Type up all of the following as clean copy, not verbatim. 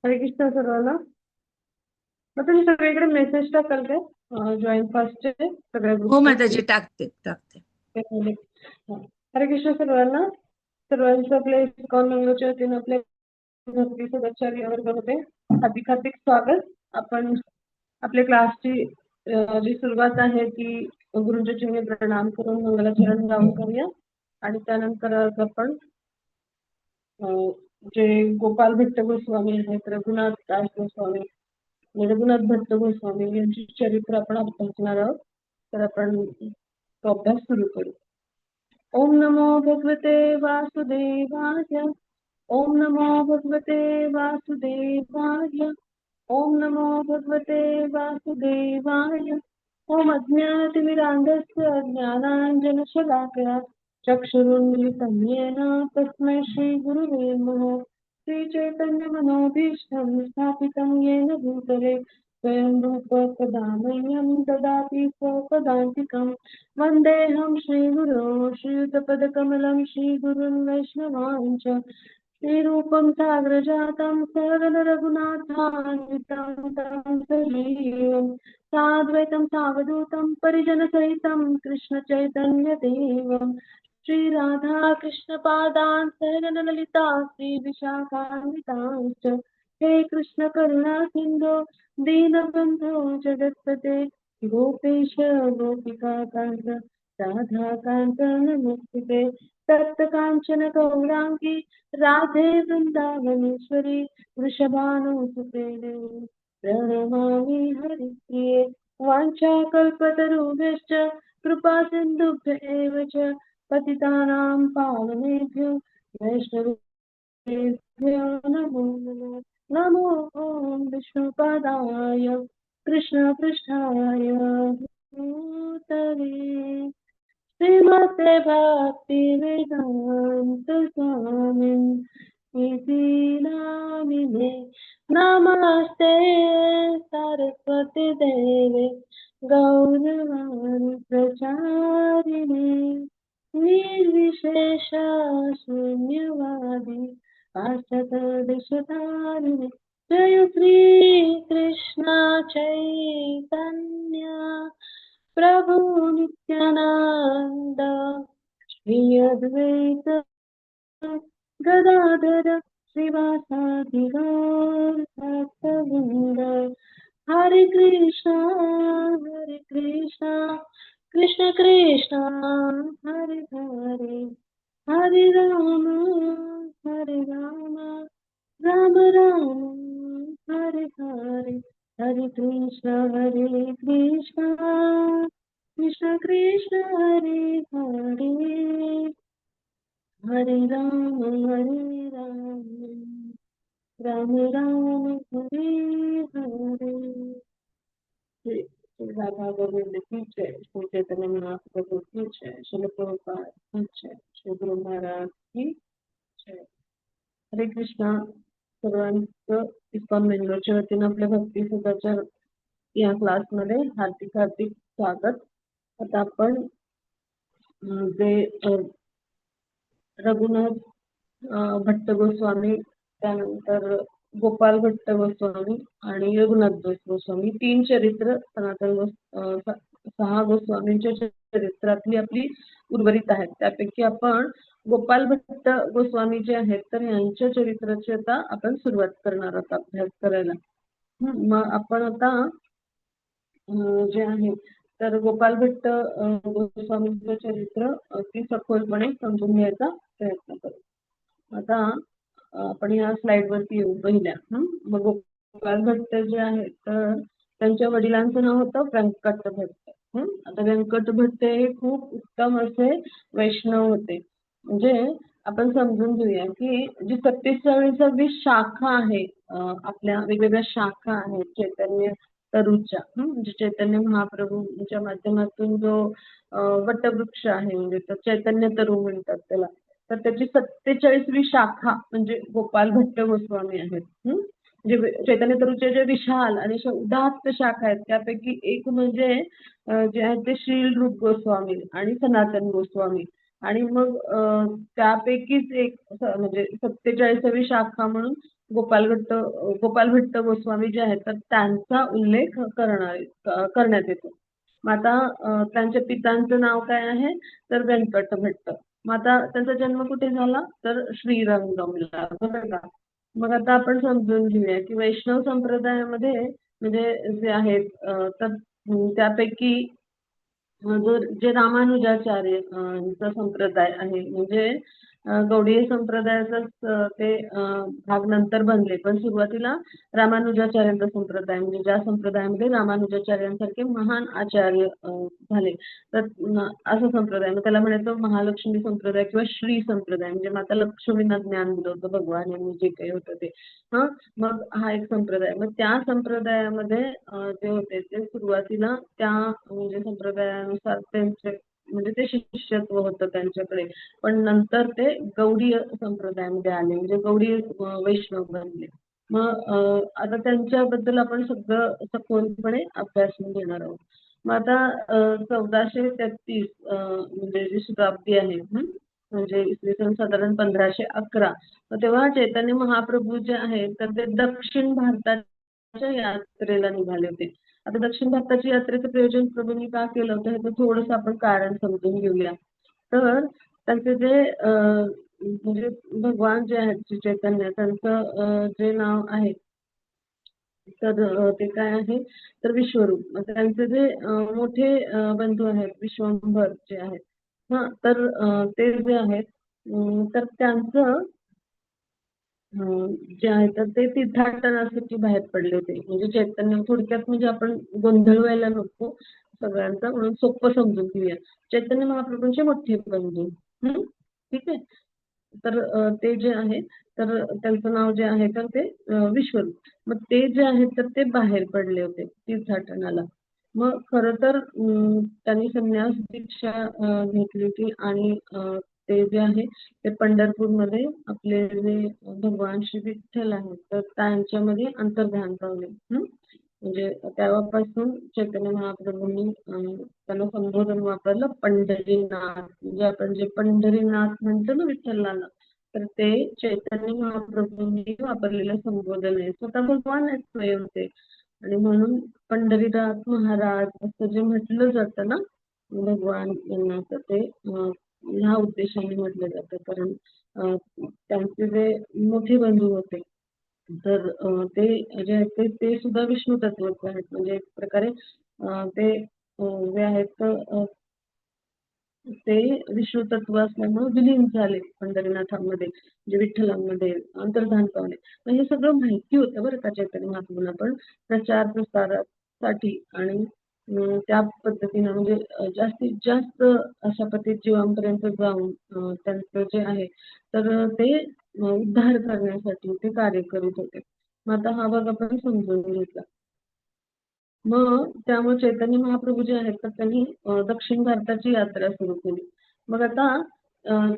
हरे कृष्ण सर्वांना. मग तुम्ही सगळीकडे मेसेज टाकाल काय जॉईन फास्टचे सगळ्या हो ग्रुपवर? माताजी, टाकते. हरे कृष्ण सर्वांना. सर्वांचं आपल्या इस्कॉन मंगळच्या वतीनं आपल्या भक्ती सदाचार्य वर्गामध्ये हार्दिक हार्दिक स्वागत. आपण आपल्या क्लासची जी सुरुवात आहे ती गुरुच्या चिन्हे प्रणाम करून मंगलाचरण गाऊन करूया. आणि त्यानंतर आज आपण जे गोपाल भट्ट गोस्वामी आहेत, रघुनाथ दास गोस्वामी, रघुनाथ भट्ट गोस्वामी यांची चरित्र आपण अभ्यासणार आहोत. तर आपण तो अभ्यास सुरू करू. ओम नमो भगवते वासुदेवाय. ओम नमो भगवते वासुदेवाय. ओम नमो भगवते वासुदेवाय. ओम अज्ञातविरान्धस्य ज्ञानाञ्जनशलाकया चक्षुरुन्मिलितं येन तस्मै श्रीगुरुवे नमः. श्रीचैतन्यमनोभीष्टं स्थापितं येन भूतले स्वयं रूप कदा मह्यं ददाति स्वपदान्तिकं. वन्देऽहं श्रीगुरो श्रीयुतपदकमलं श्रीगुरुन् वैष्णवांश्च. श्रीरूपं साग्रजातं सहगण रघुनाथान्वितं तं सजीवं साद्वैतं सावधूतं परिजनसहितं कृष्णचैतन्यदेवं श्रीराधा कृष्णपादान् सहगण ललिता श्रीविशाखान्वितांश्च. हे कृष्ण करुणा सिन्धो दीनबन्धो जगत्पते गोपेश गोपिकाकान्त राधाकान्त नमोस्तुते. तप्तकाञ्चन गौराङ्गी राधे वृन्दावनेश्वरी वृषभानुसुते देवी प्रणमामि हरिप्रिये. वाञ्छाकल्पतरुभ्यश्च कृपा सिन्धुभ्य एव च पतितानां पावनेभ्यो वैष्णवेभ्यो नमो नमः. नमो ॐ विष्णुपादाय कृष्णपृष्ठाय भूतले श्रीमते भक्तिवेदान्त स्वामिन् इति नामिने. नमस्ते सरस्वती देवे गौरवाणी प्रचारिणे निर्विशेष शून्यवादी पाश्चात्देशतारिणे. जय श्री कृष्ण चैतन्य प्रभु नित्यानंद श्री अद्वैत गदाधर श्रीवासादि गौर भक्तवृंद. हरे कृष्णा कृष्ण कृष्ण हरे हरे, हरे राम राम राम हरे हरे. हरे कृष्ण कृष्ण कृष्ण हरे हरे, हरे राम राम राम हरे हरे. श्री राधा गोविंद की जय. श्री चैतन्य महाप्रभु की जय. श्रील प्रभुपाद की जय. श्री गुरु महाराज की जय. हरे कृष्णा सर्वांचं इस्कॉन बेंगलोरच्या वतीनं आपल्या भक्ती सुधाच्या या क्लासमध्ये हार्दिक हार्दिक स्वागत. आता आपण जे रघुनाथ भट्ट गोस्वामी, त्यानंतर गोपाल भट्ट गोस्वामी आणि रघुनाथ दास गोस्वामी तीन चरित्र सहा गोस्वामींच्या चरित्रातली आपली उर्वरित आहेत. त्यापैकी आपण गोपाल भट्ट गोस्वामी जे आहेत तर यांच्या चरित्राची आता आपण सुरुवात करणार आहोत अभ्यास करायला. मग आपण आता जे आहे तर गोपाल भट्ट गोस्वामींचं चरित्र अगदी सखोलपणे समजून घ्यायचा प्रयत्न करू. आता आपण या स्लाइड वरती येऊ पहिल्या. मग गोपाल भट्ट जे आहेत तर त्यांच्या वडिलांचं नाव होतं व्यंकट भट्ट. आता व्यंकट भट्ट हे खूप उत्तम असे वैष्णव होते. म्हणजे आपण समजून घेऊया की जी 47वी शाखा आहे, आपल्या वेगवेगळ्या शाखा आहेत चैतन्य तरूच्या, म्हणजे चैतन्य महाप्रभूंच्या माध्यमातून जो वटवृक्ष आहे, म्हणजे चैतन्य तरू म्हणतात त्याला. तर त्याची 47वी शाखा म्हणजे गोपाल भट्ट गोस्वामी आहेत. म्हणजे चैतन्य तरूचे जे विशाल आणि उदात्त शाखा आहेत त्यापैकी एक म्हणजे जे आहेत ते श्रील रूप गोस्वामी आणि सनातन गोस्वामी. आणि मग त्यापैकीच एक म्हणजे 47वी शाखा म्हणून गोपाल भट्ट गोस्वामी जे आहेत तर त्यांचा उल्लेख करण्यात येतो. मग आता त्यांच्या पितांचं नाव काय आहे तर व्यंकट भट्ट. मग आता त्यांचा जन्म कुठे झाला तर श्रीरंगमला, बरं का. मग आता आपण समजून घेऊया की वैष्णव संप्रदायामध्ये म्हणजे जे आहेत तर त्यापैकी जे रामानुजाचार्य चा संप्रदाय आहे म्हणजे गौडीय संप्रदायाचाच ते भाग नंतर बनले, पण सुरुवातीला रामानुजाचार्यांचा संप्रदाय म्हणजे ज्या संप्रदायामध्ये रामानुजाचार्यांसारखे महान आचार्य झाले तर असा संप्रदाय, मग त्याला म्हणायचं महालक्ष्मी संप्रदाय किंवा श्री संप्रदाय, म्हणजे माता लक्ष्मींना ज्ञान दिलं होतं भगवान यांनी जे काही होतं ते. हा, मग हा एक संप्रदाय. मग त्या संप्रदायामध्ये जे होते ते सुरुवातीला त्या म्हणजे संप्रदायानुसार त्यांचे म्हणजे ते शिष्यत्व होतं त्यांच्याकडे, पण नंतर ते गौडीय संप्रदायामध्ये आले म्हणजे गौडीय वैष्णव बनले. मग आता त्यांच्याबद्दल आपण सगळं सखोलपणे अभ्यासून घेणार आहोत. मग आता 1433 म्हणजे जी शताब्दी आहे म्हणजे इसवी सन साधारण 1511, तर तेव्हा चैतन्य महाप्रभू जे आहेत तर ते दक्षिण भारताच्या यात्रेला निघाले होते. आता दक्षिण भारताच्या यात्रेचं प्रयोजन प्रभूंनी का केलं होतं ह्याचं थोडंसं आपण कारण समजून घेऊया. तर त्यांचे जे म्हणजे भगवान जे आहेत श्री चैतन्य त्यांचं जे नाव आहे तर ते काय आहे तर विश्वरूप. मग त्यांचे जे मोठे बंधू आहेत विश्वंभर जे आहेत, हा तर ते जे आहेत तर त्यांचं जे आहे तर ते तीर्थाटनासाठी बाहेर पडले होते. म्हणजे चैतन्य थोडक्यात म्हणजे आपण गोंधळवायला नको सगळ्यांचा, म्हणून सोपं समजून घेऊया. चैतन्य महाप्रभूंचे मोठे बंधू. ठीक आहे. तर ते जे आहे तर त्यांचं नाव जे आहे तर ते विश्वरूप. मग ते जे आहेत तर ते बाहेर पडले होते तीर्थाटनाला. मग खरं तर त्यांनी संन्यास दीक्षा घेतली होती आणि ते जे आहे ते पंढरपूरमध्ये आपले जे भगवान श्री विठ्ठल आहेत तर त्यांच्यामध्ये अंतर्धान पावले. म्हणजे तेव्हापासून चैतन्य महाप्रभूंनी त्यांना संबोधन वापरलं पंढरीनाथ. म्हणजे आपण जे पंढरीनाथ म्हणतो ना विठ्ठलाला, तर ते चैतन्य महाप्रभूंनी वापरलेलं संबोधन आहे. स्वतः भगवान आहेत स्वयं ते. आणि म्हणून पंढरीनाथ महाराज असं जे म्हटलं जातं ना भगवान यांना, तर ते ह्या उद्देशाने म्हटलं जातं. कारण त्यांचे जे मोठे बंधू होते तर ते जे आहेत ते सुद्धा विष्णू तत्वच आहेत. म्हणजे एक प्रकारे ते जे आहेत ते विष्णू तत्व असल्यामुळे विलीन झाले पंढरीनाथांमध्ये म्हणजे विठ्ठलांमध्ये अंतर्धान पावले. मग हे सगळं माहिती होतं बरं का चैतन्य महाप्रभूंना, पण प्रचार प्रसारासाठी आणि त्या पद्धतीनं म्हणजे जास्तीत जास्त अशा पद्धतीत जीवांपर्यंत जाऊन त्यांचं जे आहे तर ते उद्धार करण्यासाठी ते कार्य करत होते. मग आता हा भाग आपण समजून घेतला. मग त्यामुळे चैतन्य महाप्रभू जे आहेत तर त्यांनी दक्षिण भारताची यात्रा सुरू केली. मग आता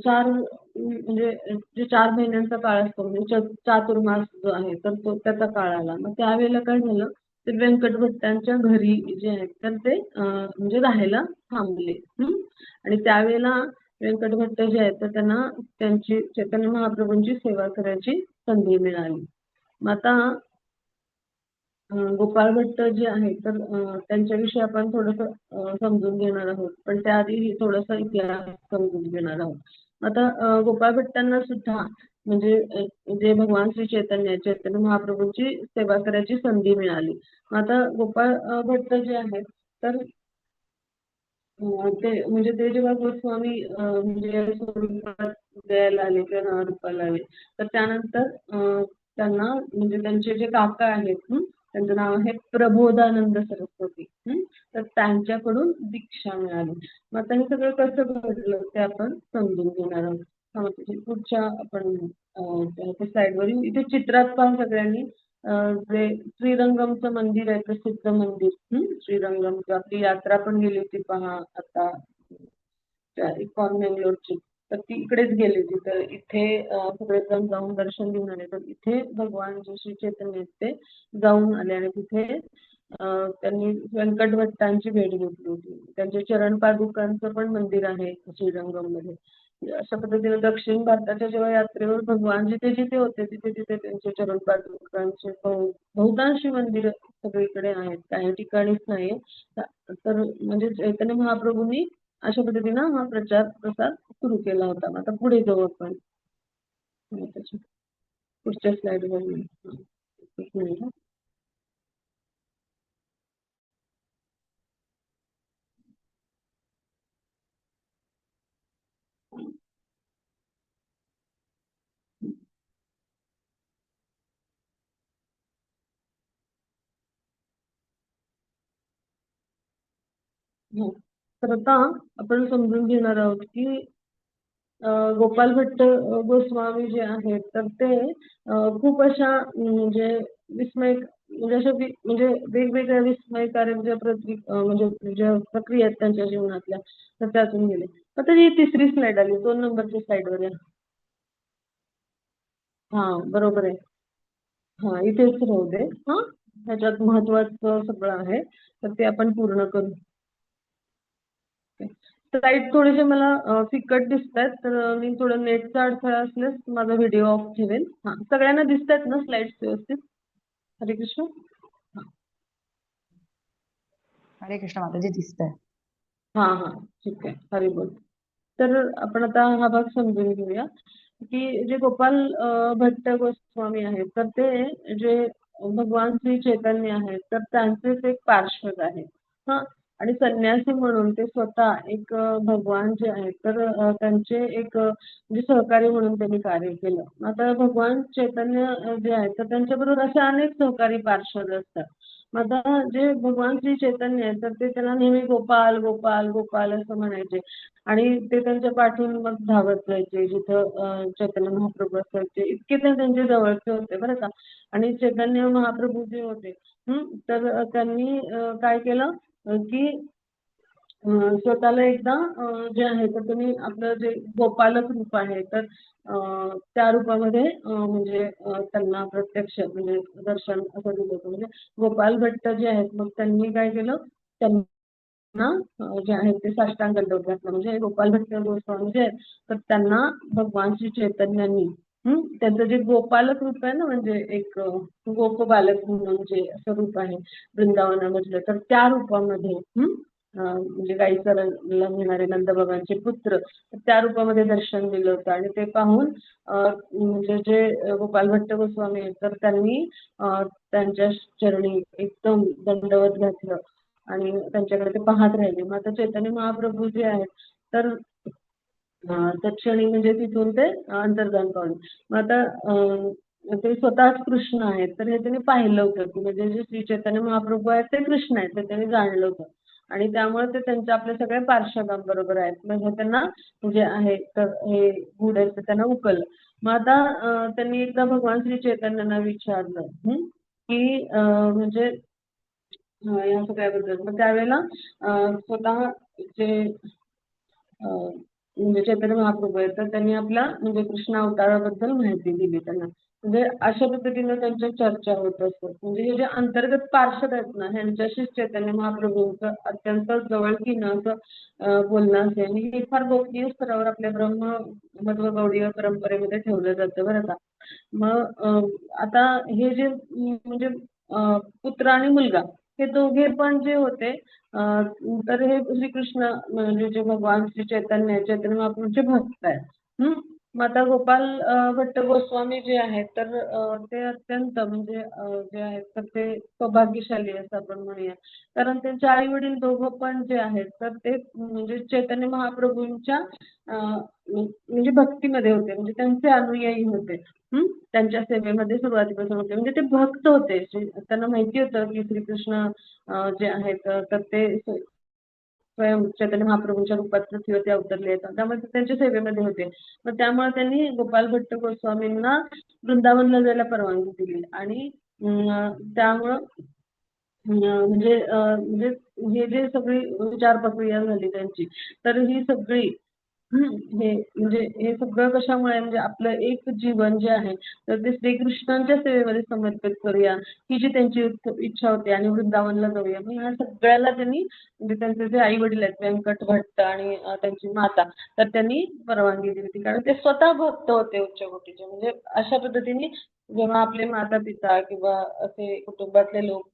4 म्हणजे जे 4 महिन्यांचा काळ असतो म्हणजे चातुर्मास जो आहे तर तो त्याचा काळ आला. मग त्यावेळेला काय झालं ते व्यंकट भट्टांच्या घरी जे आहेत तर ते म्हणजे राहायला थांबले. आणि त्यावेळेला व्यंकट भट्ट जे आहेत तर त्यांना त्यांची चैतन्य महाप्रभूंची सेवा करायची संधी मिळाली. मग आता गोपाळ भट्ट जे आहेत तर त्यांच्याविषयी आपण थोडंसं समजून घेणार आहोत, पण त्याआधी थोडासा इतिहास समजून घेणार आहोत. आता गोपाळ भट्टांना सुद्धा म्हणजे जे भगवान श्री चैतन्य महाप्रभूंची सेवा करायची संधी मिळाली. आता गोपाळ भट्ट जे आहेत तर ते म्हणजे ते जेव्हा गोस्वामी म्हणजे स्वरूपात उदयाला आले किंवा नामरूपाला आले तर त्यानंतर त्यांना म्हणजे त्यांचे जे काका आहेत त्यांचं नाव आहे प्रबोधानंद सरस्वती. तर त्यांच्याकडून दीक्षा मिळाली. मग आता हे सगळं कसं घडलं ते आपण समजून घेणार आहोत. पुढच्या आपण स्लाइडवर इथे चित्रात पहा सगळ्यांनी जे श्रीरंगमचं मंदिर आहे प्रसिद्ध मंदिर श्रीरंगमचं, आपली यात्रा पण गेली होती पहा आता इकॉन मंगलोरची, तर ती इकडेच गेली होती. तर इथे सगळेजण जाऊन दर्शन घेऊन आले. तर इथे भगवान जे श्री चैतन्य आहेत ते जाऊन आले आणि तिथे त्यांनी व्यंकट भट्टांची भेट घेतली होती. त्यांचे चरण पादुकांचं पण मंदिर आहे श्रीरंगम मध्ये. अशा पद्धतीने दक्षिण भारताच्या जेव्हा यात्रेवर भगवान जिथे जिथे होते तिथे तिथे त्यांचे चरण पादुकांचे बहुतांशी मंदिर सगळीकडे आहेत, काही ठिकाणीच नाहीये. तर म्हणजे चैतन्य महाप्रभूंनी अशा पद्धतीनं हा प्रचार प्रसार सुरू केला होता. आता पुढे जाऊ आपण त्याच्या पुढच्या स्लाइड वर एक मिनिट. हो. तर आता आपण समजून घेणार आहोत की गोपाल भट्ट गोस्वामी जे आहेत तर ते खूप अशा म्हणजे विस्मय म्हणजे अशा म्हणजे वेगवेगळ्या विस्मयकारक ज्या म्हणजे ज्या प्रक्रिया आहेत त्यांच्या जीवनातल्या तर त्यातून गेले. आता ही तिसरी स्लाइड आली, 2 नंबरच्या स्लाइडवर या. हा बरोबर आहे. हा इथेच राहू दे. हा ह्याच्यात महत्वाचं सगळं आहे तर ते आपण पूर्ण करू. स्लाइड थोडेसे मला फिकट दिसतात तर मी थोडं नेटचा अडथळा असल्यास माझा व्हिडिओ ऑफ ठेवेल. हा सगळ्यांना दिसतात ना स्लाइड्स व्यवस्थित? हरे कृष्ण. हरे कृष्ण माताजी, दिसतंय. हा हा ठीक आहे, हरी बोल. तर आपण आता हा भाग समजून घेऊया की जे गोपाल भट्ट गोस्वामी आहेत तर ते जे भगवान श्री चैतन्य आहेत तर त्यांचेच एक पार्षद आहेत. हा आणि संन्यासी म्हणून ते स्वतः एक भगवान जे आहेत तर त्यांचे एक म्हणजे सहकारी म्हणून त्यांनी कार्य केलं. आता भगवान चैतन्य जे आहेत तर त्यांच्याबरोबर असे अनेक सहकारी पार्षद असतात. आता जे भगवान श्री चैतन्य आहेत तर ते त्याला नेहमी गोपाल गोपाल गोपाल असं म्हणायचे आणि ते त्यांच्या पाठून मग धावत जायचे जिथं चैतन्य महाप्रभू असायचे. इतके ते त्यांचे जवळचे होते बरं का. आणि चैतन्य महाप्रभू जे होते तर त्यांनी काय केलं की स्वतःला एकदा जे आहे तर तुम्ही आपलं जे गोपालक रूप आहे तर त्या रूपामध्ये म्हणजे त्यांना प्रत्यक्ष म्हणजे दर्शन असं दिलं होतं. म्हणजे गोपाल भट्ट जे आहेत मग त्यांनी काय केलं त्यांना जे आहे ते साष्टांग दंडवत घातला. म्हणजे गोपाल भट्ट गोस्वामी जे आहेत तर त्यांना भगवान श्री चैतन्यांनी त्यांचं जे गोपालक रूप आहे ना म्हणजे एक गोप बालक म्हणून जे असं रूप आहे वृंदावनामधलं तर त्या रूपामध्ये म्हणजे गाईचा रंगला घेणारे नंदबाबांचे पुत्र त्या रूपामध्ये दर्शन दिलं होतं. आणि ते पाहून म्हणजे जे गोपाल भट्ट गोस्वामी आहेत तर त्यांनी त्यांच्या चरणी एकदम दंडवत घातलं आणि त्यांच्याकडे ते पाहत राहिले. मग आता चैतन्य महाप्रभू जे आहेत तर तत्क्षणी म्हणजे तिथून ते अंतर्धान पावले. मग आता ते स्वतःच कृष्ण आहेत तर हे त्यांनी पाहिलं होतं की म्हणजे जे श्री चैतन्य महाप्रभू आहेत ते कृष्ण आहेत ते त्यांनी जाणलं होतं. आणि त्यामुळे ते त्यांच्या आपल्या सगळ्या पार्षदांबरोबर आहेत. म्हणजे त्यांना जे आहे तर हे गुढ आहे ते त्यांना उकललं. मग आता त्यांनी एकदा भगवान श्री चैतन्यांना विचारलं की म्हणजे या सगळ्याबद्दल. मग त्यावेळेला स्वतः जे म्हणजे चैतन्य महाप्रभू आहेत तर त्यांनी आपल्या म्हणजे कृष्ण अवताराबद्दल माहिती दिली त्यांना. म्हणजे अशा पद्धतीने त्यांच्या चर्चा होत असतात. म्हणजे हे जे अंतर्गत पार्षद आहेत ना ह्यांच्याशीच चैतन्य महाप्रभूंचं अत्यंत जवळकीनं असं बोलणं असेल आणि हे फार गोपनीय स्तरावर आपल्या मध्व गौडीय परंपरेमध्ये ठेवलं जातं बरं का. मग आता हे जे म्हणजे पुत्र आणि मुलगा हे दोघे पण जे होते तर हे श्रीकृष्ण म्हणजे जे भगवान श्री चैतन्य महाप्रभूंचे भक्त आहेत. मग आता गोपाल भट्ट गोस्वामी जे आहेत तर ते अत्यंत म्हणजे जे आहेत तर ते सौभाग्यशाली असं आपण म्हणूया. कारण त्यांचे आई वडील दोघं पण जे आहेत तर ते म्हणजे चैतन्य महाप्रभूंच्या म्हणजे भक्तीमध्ये होते म्हणजे त्यांचे अनुयायी होते. त्यांच्या सेवेमध्ये सुरुवातीपासून होते म्हणजे ते भक्त होते. त्यांना माहिती होतं की श्रीकृष्ण जे आहेत तर ते स्वयं चैतन्य महाप्रभूंच्या रूपात पृथ्वीवरती अवतरले आहेत त्यामुळे ते त्यांच्या सेवेमध्ये होते. मग त्यामुळे त्यांनी गोपाल भट्ट गोस्वामींना वृंदावनला जायला परवानगी दिली आणि त्यामुळं म्हणजे हे जे सगळी विचार प्रक्रिया झाली त्यांची तर ही सगळी हे म्हणजे हे सगळं कशामुळे म्हणजे आपलं एक जीवन जे आहे तर ते श्रीकृष्णांच्या सेवेमध्ये समर्पित करूया ही जी त्यांची इच्छा होती आणि वृंदावनला जाऊया मग ह्या सगळ्याला त्यांनी म्हणजे त्यांचे जे आई वडील आहेत व्यंकट भट्ट आणि त्यांची माता तर त्यांनी परवानगी दिली होती कारण ते स्वतः भक्त होते उच्च कोटीचे म्हणजे अशा पद्धतीने जेव्हा आपले माता पिता किंवा असे कुटुंबातले लोक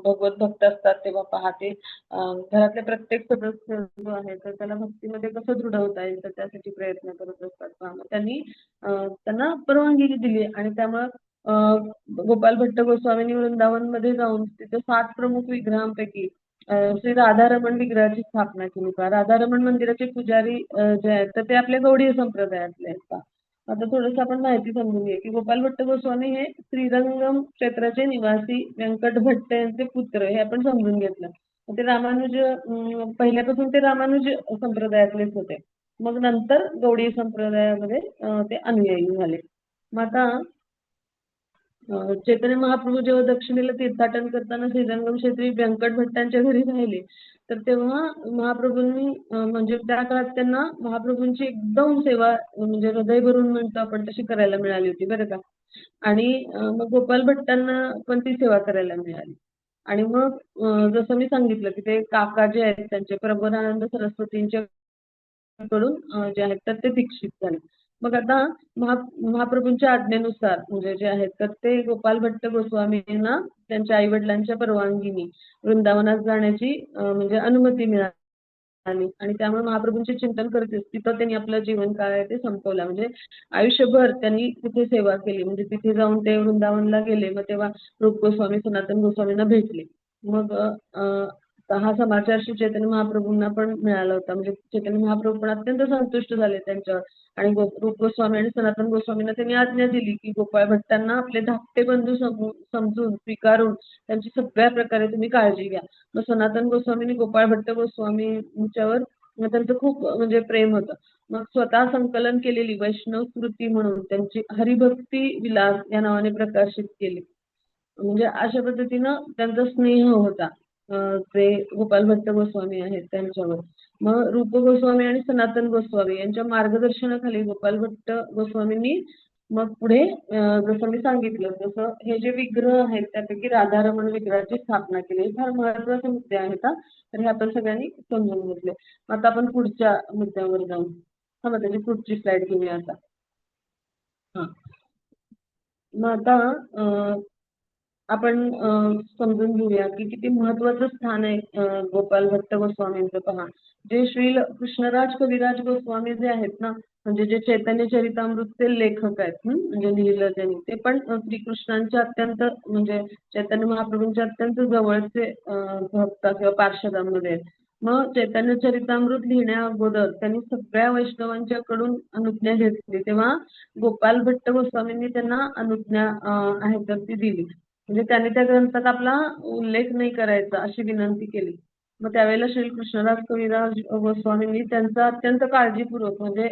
भगवत भक्त असतात तेव्हा पहाटे घरातले प्रत्येक सदस्य जो आहे तर त्याला भक्तीमध्ये कसं दृढवता येईल तर त्यासाठी प्रयत्न करत असतात मग त्यांनी त्यांना परवानगी दिली आणि त्यामुळे गोपाल भट्ट गोस्वामींनी वृंदावनमध्ये जाऊन तिथे 7 प्रमुख विग्रहांपैकी श्री राधारमण विग्रहाची स्थापना केली का राधारमण मंदिराचे पुजारी जे आहेत तर ते आपल्या गौडीय संप्रदायातले आहेत का आता थोडंसं आपण माहिती समजून घ्या की गोपाल भट्ट गोस्वामी हे श्रीरंगम क्षेत्राचे निवासी व्यंकट भट्ट यांचे पुत्र हे आपण समजून घेतलं ते रामानुज पहिल्यापासून ते रामानुज संप्रदायातलेच होते मग नंतर गौडी संप्रदायामध्ये ते अनुयायी झाले मग आता चैतन्य महाप्रभू जेव्हा दक्षिणेला तीर्थाटन करताना श्रीरंगम क्षेत्री व्यंकट भट्टांच्या घरी राहिले तर तेव्हा महाप्रभूंनी म्हणजे त्या काळात त्यांना महाप्रभूंची एकदम सेवा म्हणजे हृदय भरून म्हणतो आपण तशी करायला मिळाली होती बरं का आणि मग गोपाल भट्टांना पण ती सेवा करायला मिळाली आणि मग जसं मी सांगितलं की ते काका जे आहेत त्यांचे प्रबोधानंद सरस्वतींच्या कडून जे आहेत तर ते दीक्षित झाले मग आता महाप्रभूंच्या आज्ञेनुसार म्हणजे जे आहेत तर ते गोपाल भट्ट गोस्वामींना त्यांच्या आई वडिलांच्या परवानगीने वृंदावनात जाण्याची म्हणजे अनुमती मिळाली आणि त्यामुळे महाप्रभूंचे चिंतन करतेच तिथं त्यांनी आपलं जीवन काय आहे ते संपवलं म्हणजे आयुष्यभर त्यांनी तिथे सेवा केली म्हणजे तिथे जाऊन ते वृंदावनला गेले मग तेव्हा रूप गोस्वामी सनातन गोस्वामींना भेटले मग हा समाचार श्री चैतन्य महाप्रभूंना पण मिळाला होता म्हणजे चैतन्य महाप्रभू पण अत्यंत संतुष्ट झाले त्यांच्यावर आणि रूप गोस्वामी आणि सनातन गोस्वामींना त्यांनी आज्ञा दिली की गोपाळ भट्टांना आपले धाकटे बंधू समजून स्वीकारून त्यांची सगळ्या प्रकारे तुम्ही काळजी घ्या मग सनातन गोस्वामींनी गोपाळ भट्ट गोस्वामींच्यावर त्यांचं खूप म्हणजे प्रेम होतं मग स्वतः संकलन केलेली वैष्णव स्मृती म्हणून त्यांची हरिभक्ती विलास या नावाने प्रकाशित केली म्हणजे अशा पद्धतीनं त्यांचा स्नेह होता ते गोपाल भट्ट गोस्वामी आहेत त्यांच्यावर मग रूप गोस्वामी आणि सनातन गोस्वामी यांच्या मार्गदर्शनाखाली गोपाल भट्ट गोस्वामींनी मग पुढे जसं मी सांगितलं तसं हे जे विग्रह आहेत त्यापैकी राधारमण विग्रहाची स्थापना केली हे फार महत्वाचे मुद्दे आहेत हा तर हे आपण सगळ्यांनी समजून घेतले आता आपण पुढच्या मुद्द्यावर जाऊ हा मग त्याची पुढची स्लाइड घेऊया आता हा मग आता आपण समजून घेऊया की किती महत्वाचं स्थान आहे गोपाल भट्ट गोस्वामींचं पहा जे श्री कृष्णराज कविराज गोस्वामी जे आहेत ना म्हणजे जे चैतन्य चरितामृतचे लेखक आहेत म्हणजे लिहिलं त्यांनी ते पण श्रीकृष्णांच्या अत्यंत म्हणजे चैतन्य महाप्रभूंच्या अत्यंत जवळचे भक्त किंवा पार्षदांमध्ये आहेत मग चैतन्य चरितामृत लिहिण्या अगोदर त्यांनी सगळ्या वैष्णवांच्याकडून अनुज्ञा घेतली तेव्हा गोपाल भट्ट गोस्वामींनी त्यांना अनुज्ञा आहे तर ती दिली म्हणजे त्याने त्या ग्रंथात आपला उल्लेख नाही करायचा अशी विनंती केली मग त्यावेळेला श्री कृष्णदास कविराज गोस्वामींनी त्यांचा अत्यंत काळजीपूर्वक म्हणजे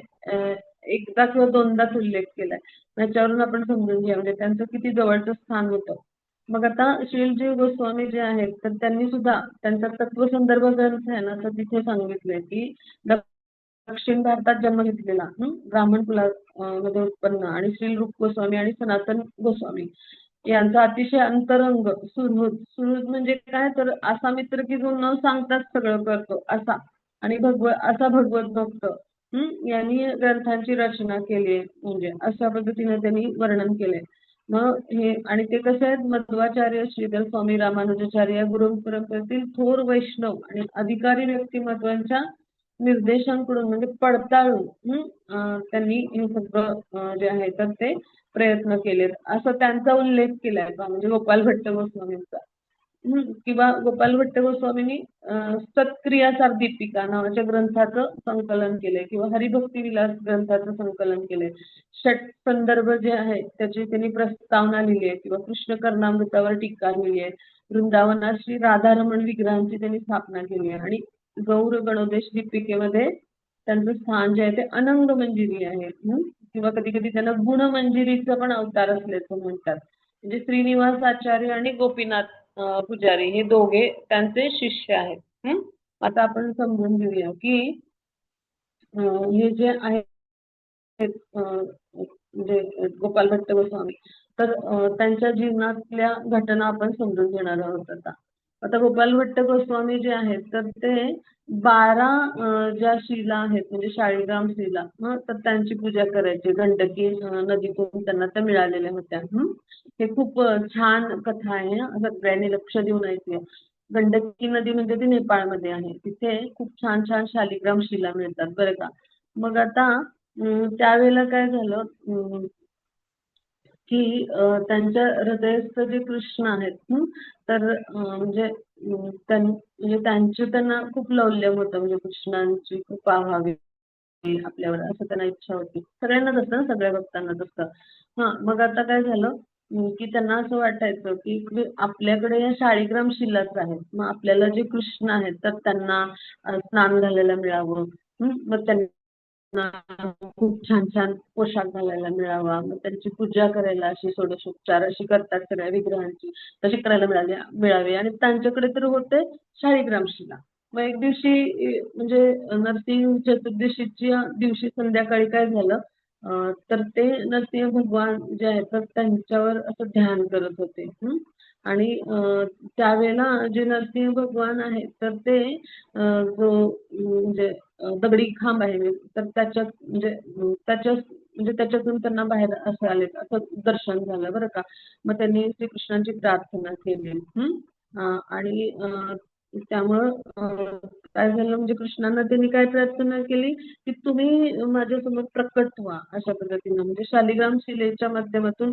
एकदा किंवा दोनदाच उल्लेख केलाय त्याच्यावरून आपण समजून घ्या म्हणजे त्यांचं किती जवळचं स्थान होतं मग आता श्रीलजी गोस्वामी जे आहेत तर त्यांनी सुद्धा त्यांचा तत्वसंदर्भ ग्रंथ आहे ना तर तिथे सांगितलंय की दक्षिण भारतात जन्म घेतलेला ब्राह्मण कुलात मध्ये उत्पन्न आणि श्री रूप गोस्वामी आणि सनातन गोस्वामी यांचा अतिशय अंतरंग सुहृद म्हणजे काय तर असा मित्र की जो न सांगताच सगळं करतो असा आणि असा भगवत भक्त यांनी ग्रंथांची रचना केली आहे म्हणजे अशा पद्धतीने त्यांनी वर्णन केलंय मग हे आणि ते कसे आहेत मध्वाचार्य श्रीधर स्वामी रामानुजाचार्य या गुरु परंपरेतील थोर वैष्णव आणि अधिकारी व्यक्तिमत्वांच्या निर्देशांकडून म्हणजे पडताळून त्यांनी हे सगळं जे आहे तर ते प्रयत्न केलेत असं त्यांचा उल्लेख केलाय का म्हणजे गोपाल भट्ट गोस्वामींचा किंवा गोपाल भट्ट गोस्वामींनी सत्क्रियासार दीपिका नावाच्या ग्रंथाचं संकलन केलंय किंवा हरिभक्ती विलास ग्रंथाचं संकलन केलंय षट संदर्भ जे आहे त्याची त्यांनी प्रस्तावना लिहिली आहे किंवा कृष्ण कर्णामृतावर टीका लिहिली आहे वृंदावनात श्री राधारमण विग्रहांची त्यांनी स्थापना केली आहे आणि गौर गणोदेश दीपिकेमध्ये त्यांचं स्थान जे आहे ते अनंग मंजिरी आहे किंवा कधी कधी त्यांना गुणमंजिरीचा पण अवतार असल्याचं म्हणतात म्हणजे श्रीनिवास आचार्य आणि गोपीनाथ पुजारी हे दोघे त्यांचे शिष्य आहेत आता आपण समजून घेऊया की हे जे आहे म्हणजे गोपाल भट्ट गोस्वामी तर त्यांच्या जीवनातल्या घटना आपण समजून घेणार आहोत आता. आता गोपाल भट्ट गोस्वामी जे आहेत तर ते 12 ज्या शिला आहेत म्हणजे शाळीग्राम शिला तर त्यांची पूजा करायची. गंडकी नदीतून त्यांना त्या मिळालेल्या होत्या. हे खूप छान कथा आहे सगळ्यांनी लक्ष देऊन ऐकूया. गंडकी नदी म्हणजे ती नेपाळमध्ये आहे. तिथे खूप छान छान शालिग्राम शिला मिळतात बरं का. मग आता त्यावेळेला काय झालं की त्यांच्या हृदयस्थ जे कृष्ण आहेत तर म्हणजे म्हणजे त्यांना खूप लौल्य होतं म्हणजे कृष्णांची कृपा व्हावी आपल्यावर असं त्यांना इच्छा होती. सगळ्यांनाच असतं ना, सगळ्या भक्तांनाच असतं. मग आता काय झालं की त्यांना असं वाटायचं की आपल्याकडे या शाळीग्राम शिलाच आहेत. मग आपल्याला जे कृष्ण आहेत तर त्यांना स्नान घालायला मिळावं. मग त्यांना खूप छान छान पोशाख घालायला मिळावा. मग त्यांची पूजा करायला अशी षोडशोपचार अशी करतात सगळ्या विग्रहांची तशी करायला मिळावी आणि त्यांच्याकडे तर होते शाळीग्राम शिला. मग एक दिवशी म्हणजे नरसिंह चतुर्दशीच्या दिवशी संध्याकाळी काय झालं तर ते नरसिंह भगवान जे आहेत तर त्यांच्यावर असं ध्यान करत होते. आणि त्यावेळेला जे नरसिंह भगवान आहेत तर ते जो म्हणजे दगडी खांब आहे तर त्याच्यात म्हणजे त्याच्यातून त्यांना बाहेर असं आले असं दर्शन झालं बरं का. मग त्यांनी श्रीकृष्णांची प्रार्थना केली. आणि त्यामुळं काय झालं म्हणजे कृष्णांना त्यांनी काय प्रार्थना केली की तुम्ही माझ्यासमोर प्रकट व्हा अशा पद्धतीनं म्हणजे शालिग्राम शिलेच्या माध्यमातून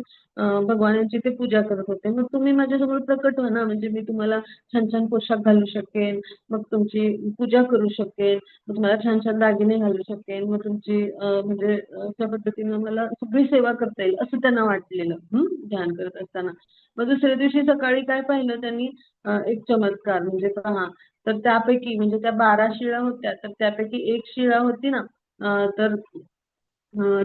भगवानांची ते पूजा करत होते. मग तुम्ही माझ्यासमोर प्रकट व्हा ना म्हणजे मी तुम्हाला छान छान पोशाख घालू शकेन. मग तुमची पूजा करू शकेन. मग तुम्हाला छान छान दागिने घालू शकेन. मग तुमची म्हणजे अशा पद्धतीनं मला सगळी सेवा करता येईल असं त्यांना वाटलेलं ध्यान करत असताना. मग दुसऱ्या दिवशी सकाळी काय पाहिलं त्यांनी एक चमत्कार म्हणजे पहा तर त्यापैकी म्हणजे त्या 12 शिळा होत्या तर त्यापैकी एक शिळा होती ना तर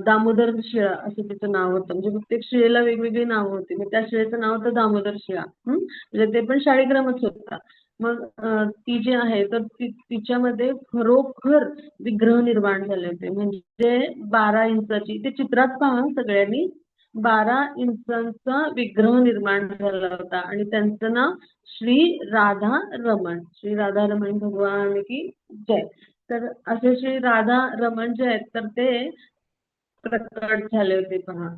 दामोदर शिळा असं तिचं नाव होतं. म्हणजे प्रत्येक शिळेला वेगवेगळी नावं होती. मग त्या शिळेचं नाव होतं दामोदर शिळा. म्हणजे ते पण शाळीग्रामच होता. मग ती जी आहे तर तिच्यामध्ये खरोखर विग्रह निर्माण झाले होते. म्हणजे 12 इंचाची ते चित्रात पहा सगळ्यांनी 12 इंचांचा विग्रह निर्माण झाला होता आणि त्यांचं नाव श्री राधा रमण. श्री राधा रमण भगवान की जय. तर असे श्री राधा रमण जे आहेत तर ते प्रकट झाले होते पहा.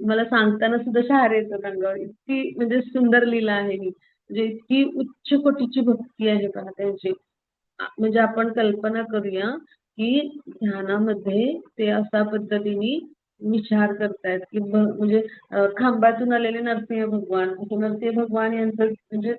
मला सांगताना सुद्धा शहारे येतात अंगावर. इतकी म्हणजे सुंदर लीला आहे ही. म्हणजे इतकी उच्च कोटीची भक्ती आहे पहा त्यांची. म्हणजे आपण कल्पना करूया की ध्यानामध्ये ते अशा पद्धतीने विचार करतायत की म्हणजे खांबातून आलेले नरसिंह भगवान असं नरसिंह भगवान यांचं म्हणजे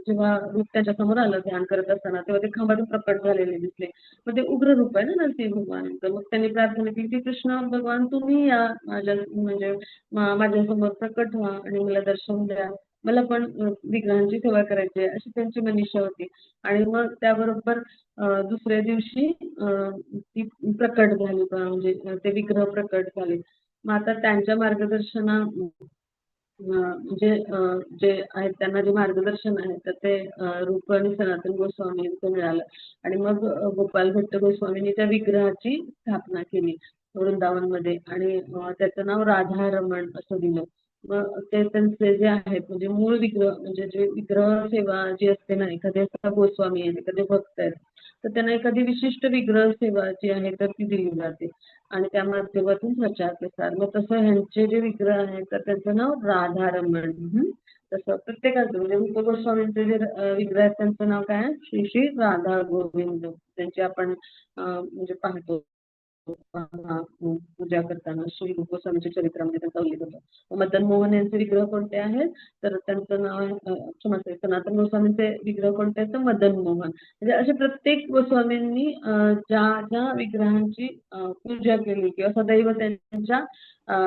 जेव्हा रूप त्याच्या समोर आलं ध्यान करत असताना तेव्हा ते खांबातून प्रकट झालेले दिसले. मग ते उग्र रूप आहे ना नरसिंह भगवानांचं. मग त्यांनी प्रार्थना केली की कृष्ण भगवान तुम्ही या माझ्या म्हणजे माझ्यासमोर प्रकट व्हा आणि मला दर्शन द्या. मला पण विग्रहांची सेवा करायची आहे अशी त्यांची मनीषा होती. आणि मग त्याबरोबर दुसऱ्या दिवशी ती प्रकट झाली म्हणजे ते विग्रह प्रकट झाले. मग आता त्यांच्या मार्गदर्शना म्हणजे जे आहेत त्यांना जे मार्गदर्शन आहे तर ते रूप आणि सनातन गोस्वामी यांचं मिळालं. आणि मग गोपाल भट्ट गोस्वामींनी त्या विग्रहाची स्थापना केली वृंदावनमध्ये आणि त्याचं नाव राधारमण असं दिलं. मग ते त्यांचे जे आहेत म्हणजे मूळ विग्रह म्हणजे जे विग्रह सेवा जी असते ना एखाद्या गोस्वामी आहेत एखादे भक्त आहेत तर त्यांना एखादी विशिष्ट विग्रह सेवा जी आहे तर ती दिली जाते. आणि त्या माध्यमातून प्रचार प्रसार. मग तसं ह्यांचे जे विग्रह आहेत तर त्यांचं नाव राधारमण. तसं प्रत्येकाचं म्हणजे रूप गोस्वामींचे जे विग्रह आहेत त्यांचं नाव काय आहे श्री श्री राधा गोविंद. त्यांचे आपण म्हणजे पाहतो पूजा करताना श्री रूप गोस्वामीच्या चरित्रामध्ये त्यांचा उल्लेख होतो. मदन मोहन यांचे विग्रह कोणते आहेत तर त्यांचं नाव आहे क्षमा असेल सनातन गोस्वामींचे विग्रह कोणते आहेत तर मदन मोहन. म्हणजे असे प्रत्येक गोस्वामींनी ज्या ज्या विग्रहांची पूजा केली किंवा सदैव त्यांच्या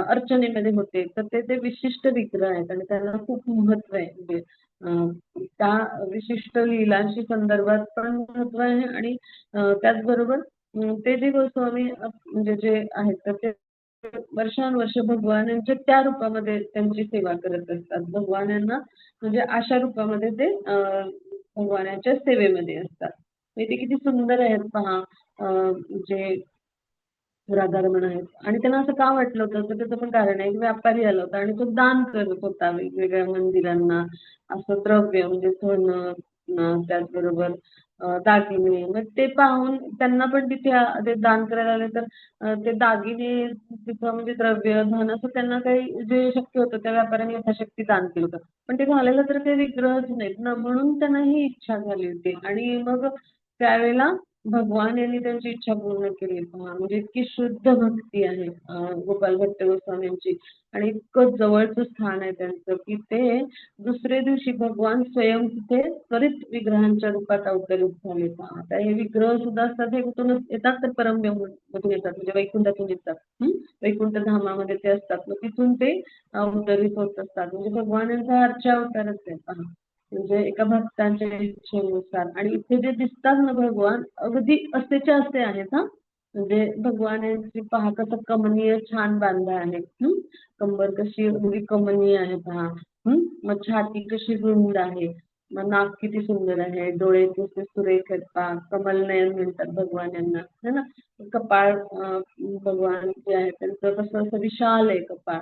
अर्चनेमध्ये होते तर ते विशिष्ट विग्रह आहेत आणि त्यांना खूप महत्व आहे. म्हणजे त्या विशिष्ट लीलांशी संदर्भात पण महत्व आहे आणि त्याचबरोबर ते जे गोस्वामी म्हणजे जे आहेत तर ते वर्षानुवर्ष भगवानांच्या त्या रूपामध्ये त्यांची सेवा करत असतात. भगवानांना म्हणजे अशा रूपामध्ये ते भगवानाच्या सेवेमध्ये असतात. म्हणजे ते किती सुंदर आहेत पहा. जे राधारमण आहेत. आणि त्यांना असं का वाटलं होतं तर त्याचं पण कारण आहे. एक व्यापारी आला होता आणि तो दान करत होता वेगवेगळ्या मंदिरांना असं द्रव्य म्हणजे सोनं, त्याचबरोबर दागिने. मग ते पाहून त्यांना पण तिथे ते दान करायला आले तर ते दागिने तिथं म्हणजे द्रव्य धन असं त्यांना काही जे शक्य होतं त्या व्यापाऱ्यांनी यथाशक्ती दान केलं होतं. पण ते घालायला तर काही विग्रहच नाहीत ना, म्हणून त्यांना ही इच्छा झाली होती. आणि मग त्यावेळेला भगवान यांनी त्यांची इच्छा पूर्ण केली. पहा म्हणजे इतकी शुद्ध भक्ती आहे गोपाल भट्ट गोस्वामींची. आणि इतकं जवळचं स्थान आहे त्यांचं की ते दुसरे दिवशी भगवान स्वयं तिथे त्वरित विग्रहांच्या रूपात अवतरित झाले. पहा आता हे विग्रह सुद्धा असतात हे कुठूनच येतात तर परमब्रह्ममधून येतात म्हणजे वैकुंठातून येतात. वैकुंठ धामामध्ये ते असतात मग तिथून ते अवतरित होत असतात. म्हणजे भगवानांचा अर्चावतारच आहे. पहा म्हणजे एका भक्तांच्या इच्छेनुसार. आणि इथे जे दिसतात ना भगवान अगदी असेच्या असे आहेत. म्हणजे भगवान यांची पहा कसं कमनीय छान बांधा आहे. कंबर कशी एवढी कमनीय आहे पहा. मग छाती कशी रुंद आहे. मग नाक किती सुंदर आहे. डोळे कसे सुरेख आहेत पहा. कमलनयन म्हणतात भगवान यांना है ना. कपाळ भगवान जे आहे त्यांचं कसं असं विशाल आहे कपाळ.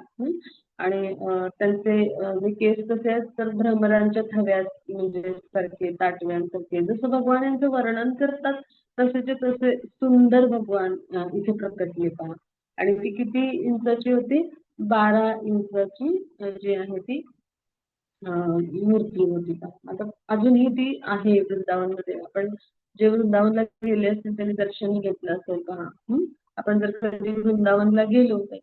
आणि त्यांचे जे केस कसे आहेत तर भ्रमरांच्या थव्यात म्हणजे सारखे ताटव्यांसारखे जसं भगवान यांचं वर्णन करतात तसेचे तसे सुंदर भगवान इथे प्रकटले पहा. आणि ती किती इंचाची होती 12 इंचाची जी आहे ती मूर्ती होती पहा. आता अजूनही ती आहे वृंदावनमध्ये. आपण जे वृंदावनला गेले असतील त्यांनी दर्शन घेतलं असेल पहा. आपण जर कधी वृंदावनला गेलो तर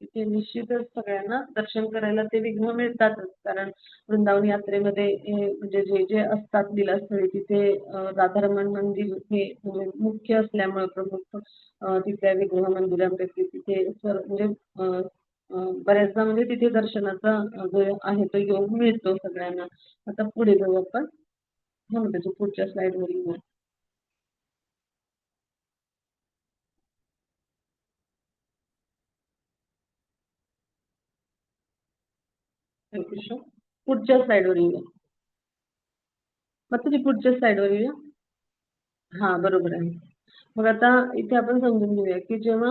तिथे निश्चितच सगळ्यांना दर्शन करायला ते विघ्न मिळतातच. कारण वृंदावन यात्रेमध्ये म्हणजे जे जे असतात लीलास्थळी तिथे राधारमण मंदिर हे म्हणजे मुख्य असल्यामुळे प्रमुख तिथल्या विग्रह मंदिरांपैकी तिथे म्हणजे बऱ्याचदा म्हणजे तिथे दर्शनाचा जो आहे तो योग मिळतो सगळ्यांना. आता पुढे जाऊ आपण. त्याच्या पुढच्या स्लाइड वर येऊ. पुढच्या स्लाइड वर येऊया. मग तुझी पुढच्या स्लाइड वर येऊया. हा बरोबर आहे. मग आता इथे आपण समजून घेऊया की जेव्हा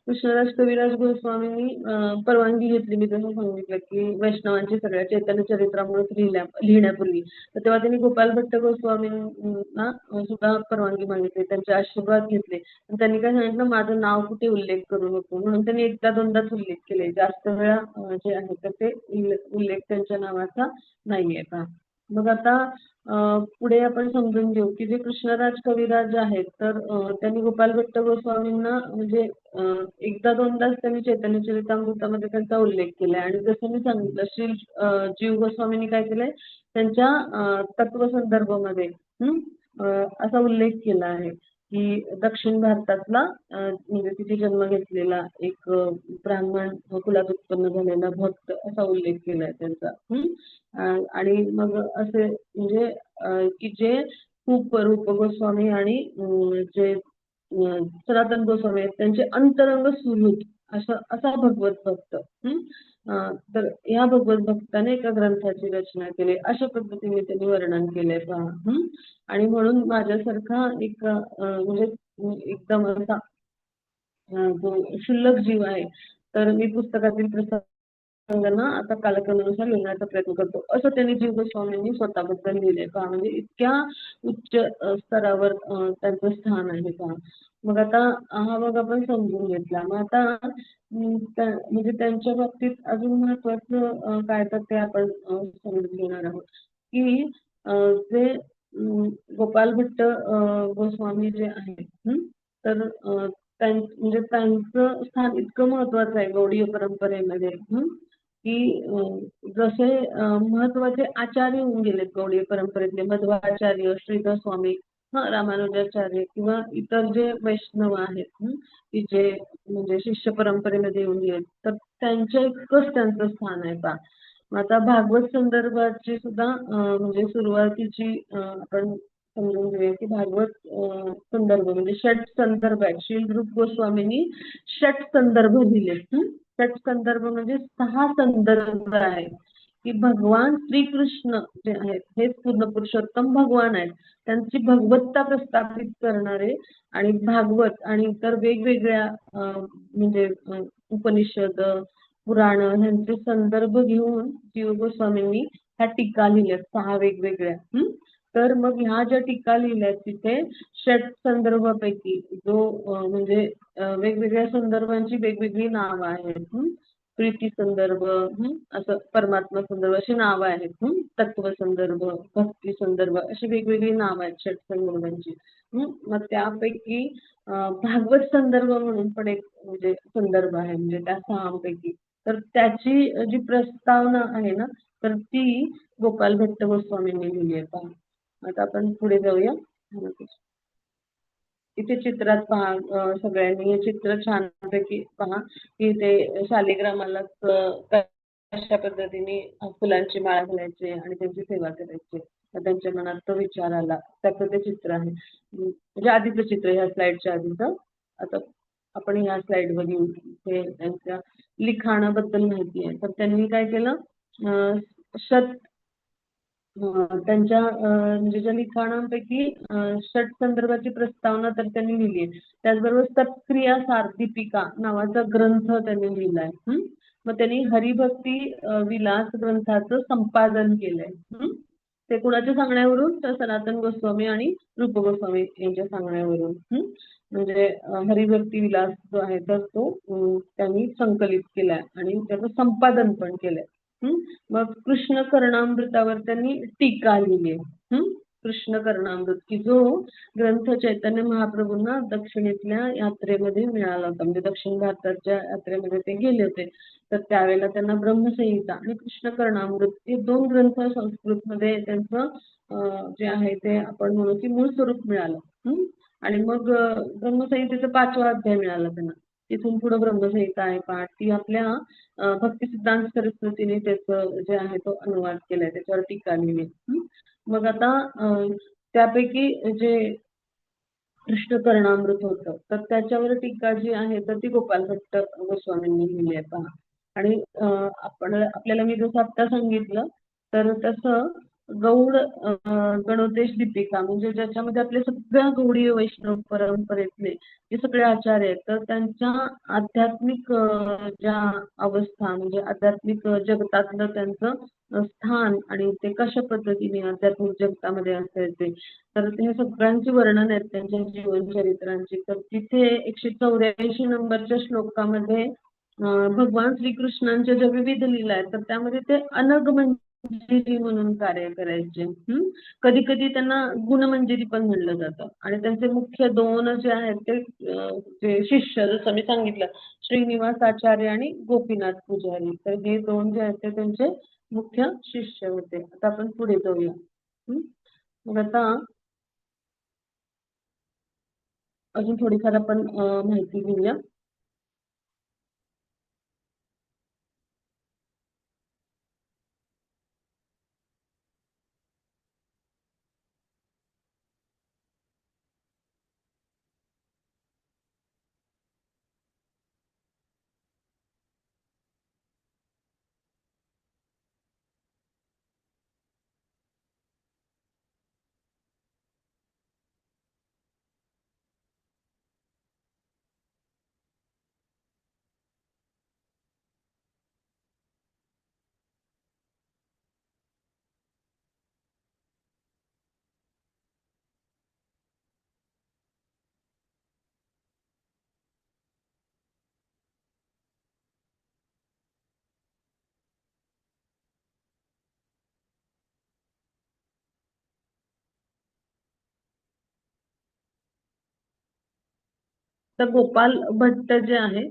कृष्णराज कविराज गोस्वामींनी परवानगी घेतली मी जसं सांगितलं की वैष्णवांची सगळ्या चैतन्य चरित्रामृत लिहिण्यापूर्वी तर तेव्हा त्यांनी गोपाल भट्ट गोस्वामींना सुद्धा परवानगी मागितली. त्यांचे आशीर्वाद घेतले. आणि त्यांनी काय सांगितलं माझं नाव कुठे उल्लेख करू नको म्हणून त्यांनी एकदा दोनदाच उल्लेख केले. जास्त वेळा जे आहे तर ते उल्लेख त्यांच्या नावाचा नाहीये का. मग आता पुढे आपण समजून घेऊ की जे कृष्णराज कविराज आहेत तर त्यांनी गोपाल भट्ट गोस्वामींना म्हणजे एकदा दोनदाच त्यांनी चैतन्य चरितामृतामध्ये त्यांचा उल्लेख केलाय. आणि जसं मी सांगितलं श्री जीव गोस्वामींनी काय केलंय त्यांच्या तत्व संदर्भामध्ये असा उल्लेख केला आहे की दक्षिण भारतातला म्हणजे तिथे जन्म घेतलेला एक ब्राह्मण कुलात उत्पन्न झालेला भक्त असा उल्लेख केलाय त्यांचा. आणि मग असे म्हणजे की जे खूप रूप गोस्वामी आणि जे सनातन गोस्वामी आहेत त्यांचे अंतरंग सुहृद असा भगवत भक्त. तर या भगवत भक्ताने एका ग्रंथाची रचना केली अशा पद्धतीने त्यांनी वर्णन केलंय पहा. आणि म्हणून माझ्यासारखा एक म्हणजे एकदम असा जो क्षुल्लक जीव आहे तर मी पुस्तकातील प्रसंगांना आता कालक्रमानुसार लिहिण्याचा प्रयत्न करतो असं त्यांनी जीव गोस्वामींनी स्वतःबद्दल लिहिलंय पहा. म्हणजे इतक्या उच्च स्तरावर त्यांचं स्थान आहे पहा. मग आता हा भाग आपण समजून घेतला. मग आता म्हणजे त्यांच्या बाबतीत अजून महत्वाचं काय तर ते आपण समजून घेणार आहोत की जे गोपाल भट्ट गोस्वामी जे आहेत तर म्हणजे त्यांचं स्थान इतकं महत्वाचं आहे गौडीय परंपरेमध्ये की जसे महत्वाचे आचार्य होऊन गेलेत गौडीय परंपरेतले मध्वाचार्य श्रीधर स्वामी रामानुजाचार्य किंवा इतर जे वैष्णव आहेत की जे म्हणजे शिष्य परंपरेमध्ये येऊन गेलेत तर त्यांच्या इतकंच त्यांचं स्थान आहे पहा. आता भागवत संदर्भाची सुद्धा म्हणजे सुरुवातीची आपण समजून घेऊया की भागवत संदर्भ म्हणजे षट संदर्भ आहेत. श्रील रूप गोस्वामींनी षट संदर्भ दिलेत. षट संदर्भ म्हणजे 6 संदर्भ आहेत की भगवान श्रीकृष्ण जे आहेत हेच पूर्ण पुरुषोत्तम भगवान आहेत. त्यांची भगवत्ता प्रस्थापित करणारे आणि भागवत आणि इतर वेगवेगळ्या म्हणजे उपनिषद पुराण ह्यांचे संदर्भ घेऊन जीव गोस्वामींनी ह्या टीका लिहिल्यात 6 वेगवेगळ्या. तर मग ह्या ज्या टीका लिहिल्यात तिथे षट संदर्भापैकी जो म्हणजे वेगवेगळ्या संदर्भांची वेगवेगळी नावं आहेत. प्रीती संदर्भ, असं परमात्मा संदर्भ अशी नावं आहेत. तत्व संदर्भ, भक्ती संदर्भ अशी वेगवेगळी नावं आहेत षट संदर्भांची. मग त्यापैकी भागवत संदर्भ म्हणून पण एक म्हणजे संदर्भ आहे म्हणजे त्या 6 पैकी. तर त्याची जी प्रस्तावना आहे ना तर ती गोपाल भट्ट गोस्वामींनी लिहिली आहे. पहा आता आपण पुढे जाऊया. इथे चित्रात पहा सगळ्यांनी हे चित्र छानपैकी पहा की ते शालिग्रामाला कशा पद्धतीने फुलांची माळा घालायचे आणि त्यांची सेवा करायची. तर त्यांच्या मनात तो विचार आला त्याचं ते चित्र आहे. म्हणजे आधीचं चित्र ह्या स्लाइडच्या आधीचं. आता आपण ह्या स्लाइड वर येऊ. ते त्यांच्या लिखाणाबद्दल माहिती आहे. तर त्यांनी काय केलं शत त्यांच्या म्हणजे ज्या लिखाणांपैकी षट संदर्भाची प्रस्तावना तर त्यांनी लिहिली आहे. त्याचबरोबर सत्क्रिया सार दीपिका नावाचा ग्रंथ त्यांनी लिहिलाय. मग त्यांनी हरिभक्ती विलास ग्रंथाचं संपादन केलंय. ते कुणाच्या सांगण्यावरून तर सनातन गोस्वामी आणि रूप गोस्वामी यांच्या सांगण्यावरून. म्हणजे हरिभक्ती विलास जो आहे तर तो त्यांनी संकलित केलाय आणि त्याचं संपादन पण केलंय. मग कृष्ण कर्णामृतावर त्यांनी टीका लिहिली आहे. कृष्ण कर्णामृत की जो ग्रंथ चैतन्य महाप्रभूंना दक्षिणेतल्या यात्रेमध्ये मिळाला होता. म्हणजे दक्षिण भारताच्या यात्रेमध्ये ते गेले होते. तर त्यावेळेला त्यांना ब्रह्मसंहिता आणि कृष्ण कर्णामृत हे 2 ग्रंथ संस्कृतमध्ये त्यांचं जे आहे ते आपण म्हणू की मूळ स्वरूप मिळालं. आणि मग ब्रह्मसंहितेचा 5वा अध्याय मिळाला त्यांना. तिथून पुढे ब्रह्मसंहिता आहे पाठ ती आपल्या भक्ती सिद्धांत सरस्वतीने त्याचं जे आहे तो अनुवाद केलाय त्याच्यावर टीका लिहिली. मग आता त्यापैकी जे कृष्ण कर्णामृत होतं तर त्याच्यावर टीका जी आहे तर ती गोपाल भट्ट गोस्वामींनी लिहिली आहे. पहा आणि आपल्याला मी जसं आता सांगितलं तर तसं गौड गणोदेश दीपिका म्हणजे ज्याच्यामध्ये आपले सगळ्या गौडीय वैष्णव परंपरेतले जे सगळे आचार्य आहेत तर त्यांच्या आध्यात्मिक ज्या अवस्था म्हणजे आध्यात्मिक जगतातलं त्यांचं स्थान आणि ते कशा पद्धतीने आध्यात्मिक जगतामध्ये असायचे तर ते सगळ्यांची वर्णन आहेत त्यांच्या जीवनचरित्रांची. तर तिथे 184 नंबरच्या श्लोकामध्ये भगवान श्रीकृष्णांच्या ज्या विविध लीला आहेत तर त्यामध्ये ते अनगमंजिरी म्हणून कार्य करायचे. कधी कधी त्यांना गुणमंजिरी पण म्हणलं जातं. आणि त्यांचे मुख्य 2 जे आहेत ते जे शिष्य जसं मी सांगितलं श्रीनिवास आचार्य आणि गोपीनाथ पुजारी तर हे 2 जे आहेत ते त्यांचे मुख्य शिष्य होते. आता आपण पुढे जाऊया. मग आता अजून थोडीफार आपण माहिती घेऊया. तर गोपाल भट्ट जे आहे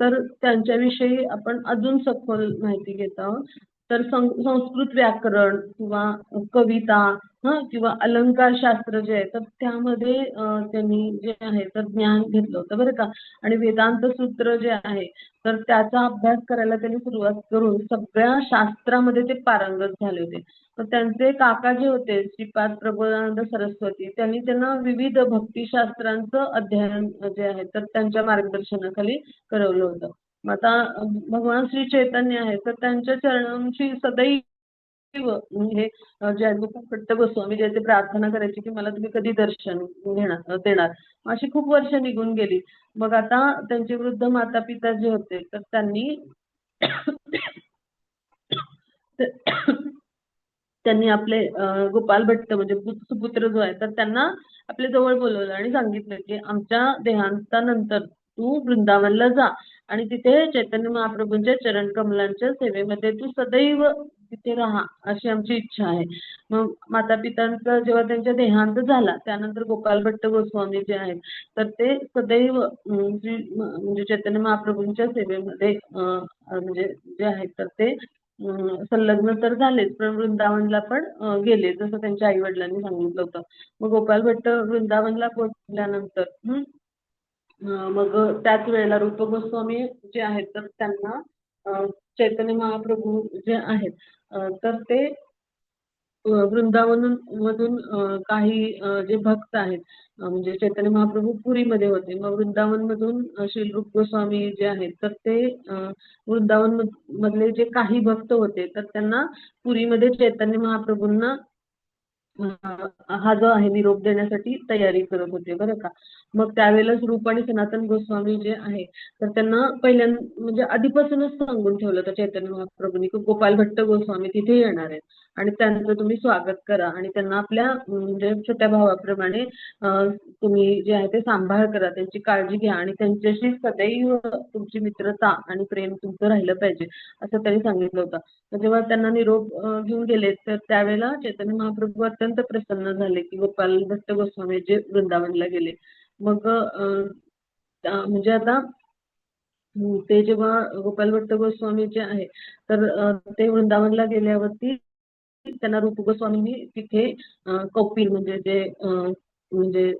तर त्यांच्याविषयी आपण अजून सखोल माहिती घेत आहोत. तर संस्कृत व्याकरण किंवा कविता किंवा अलंकार शास्त्र जे आहे तर त्यामध्ये त्यांनी जे आहे तर ज्ञान घेतलं होतं बरं का. आणि वेदांत सूत्र जे आहे तर त्याचा अभ्यास करायला त्यांनी सुरुवात करून सगळ्या शास्त्रामध्ये ते पारंगत झाले होते. तर त्यांचे काका जे होते श्रीपाद प्रबोधानंद सरस्वती त्यांनी त्यांना विविध भक्तिशास्त्रांचं अध्ययन जे आहे तर त्यांच्या मार्गदर्शनाखाली करवलं होतं. मग आता भगवान श्री चैतन्य आहे तर त्यांच्या चरणांची सदैव म्हणजे जे आहेत गोपाळभट्ट गोस्वामी जे ते प्रार्थना करायची की मला तुम्ही कधी दर्शन देणार. अशी खूप वर्ष निघून गेली. मग आता त्यांचे वृद्ध माता पिता जे होते तर त्यांनी त्यांनी आपले गोपाल भट्ट म्हणजे सुपुत्र जो आहे तर त्यांना आपल्या जवळ बोलवलं आणि सांगितलं की आमच्या देहांतानंतर तू वृंदावनला जा आणि तिथे चैतन्य महाप्रभूंच्या चरण कमलांच्या सेवेमध्ये तू सदैव तिथे राहा अशी आमची इच्छा आहे. मग माता पितांचा जेव्हा त्यांच्या देहांत झाला त्यानंतर गोपाल भट्ट गोस्वामी जे आहेत तर ते सदैव म्हणजे चैतन्य महाप्रभूंच्या सेवेमध्ये म्हणजे जे आहेत तर ते संलग्न तर झालेच पण वृंदावनला पण गेले जसं त्यांच्या आई वडिलांनी सांगितलं होतं. मग गोपाल भट्ट वृंदावनला पोहोचल्यानंतर मग त्याच वेळेला रूप गोस्वामी जे आहेत तर त्यांना चैतन्य महाप्रभू जे आहेत तर ते वृंदावन मधून काही जे भक्त आहेत म्हणजे चैतन्य महाप्रभू पुरीमध्ये होते मग वृंदावन मधून श्री रूप गोस्वामी जे आहेत तर ते वृंदावन मधले जे काही भक्त होते तर त्यांना पुरीमध्ये चैतन्य महाप्रभूंना हा जो आहे निरोप देण्यासाठी तयारी करत होते बरं का. मग त्यावेळेलाच रूप आणि सनातन गोस्वामी जे आहे तर त्यांना पहिल्यांदा म्हणजे आधीपासूनच सांगून ठेवलं होतं चैतन्य महाप्रभूंनी की गोपाल भट्ट गोस्वामी तिथे येणार आहेत आणि त्यांचं तुम्ही स्वागत करा आणि त्यांना आपल्या म्हणजे छोट्या भावाप्रमाणे तुम्ही जे आहे ते सांभाळ करा त्यांची काळजी घ्या आणि त्यांच्याशी सदैव तुमची मित्रता आणि प्रेम तुमचं राहिलं पाहिजे असं त्यांनी सांगितलं होतं. तर जेव्हा त्यांना निरोप घेऊन गेले तर त्यावेळेला चैतन्य महाप्रभू अत्यंत प्रसन्न झाले की गोपाल भट्ट गोस्वामी जे वृंदावनला गेले. मग म्हणजे आता ते जेव्हा गोपाल भट्ट गोस्वामी जे आहे तर ते वृंदावनला गेल्यावरती त्यांना रूप गोस्वामींनी तिथे कौपीन म्हणजे जे म्हणजे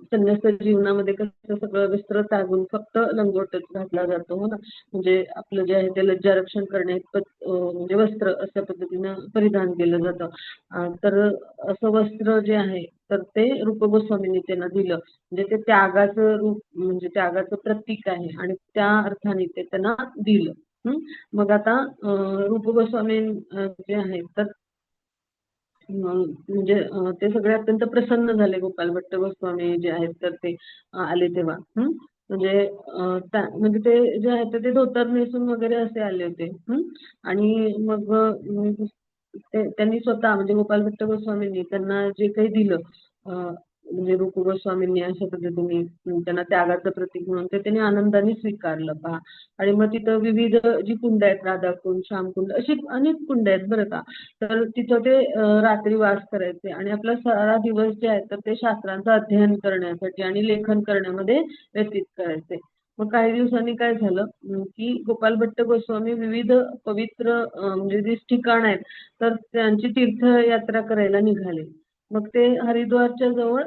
संन्यास जीवनामध्ये कसं सगळं वस्त्र त्यागून फक्त लंगोटच घातला जातो हो ना म्हणजे आपलं जे आहे ते लज्जारक्षण करणे म्हणजे वस्त्र अशा पद्धतीनं परिधान केलं जातं. तर असं वस्त्र जे आहे तर ते रूप गोस्वामींनी त्यांना दिलं म्हणजे ते त्यागाचं रूप म्हणजे त्यागाचं प्रतीक आहे आणि त्या अर्थाने ते त्यांना दिलं. मग आता रूप गोस्वामी जे आहे तर म्हणजे ते सगळे अत्यंत प्रसन्न झाले गोपाल भट्ट गोस्वामी जे आहेत तर ते आले तेव्हा म्हणजे म्हणजे ते जे आहेत ते धोतर नेसून वगैरे असे आले होते. आणि मग त्यांनी स्वतः म्हणजे गोपाल भट्ट गोस्वामींनी त्यांना जे काही दिलं म्हणजे रूप गोस्वामींनी अशा पद्धतीने त्यांना त्यागाचं प्रतीक म्हणून ते त्यांनी आनंदाने स्वीकारलं पहा. आणि मग तिथं विविध जी कुंड आहेत राधाकुंड श्यामकुंड अशी अनेक कुंड आहेत बरं का. तर तिथं ते रात्री वास करायचे आणि आपला सारा दिवस जे आहे तर ते शास्त्रांचं अध्ययन करण्यासाठी आणि लेखन करण्यामध्ये व्यतीत करायचे. मग काही दिवसांनी काय झालं की गोपाल भट्ट गोस्वामी विविध पवित्र म्हणजे जी ठिकाण आहेत तर त्यांची तीर्थयात्रा करायला निघाले. मग ते हरिद्वारच्या जवळ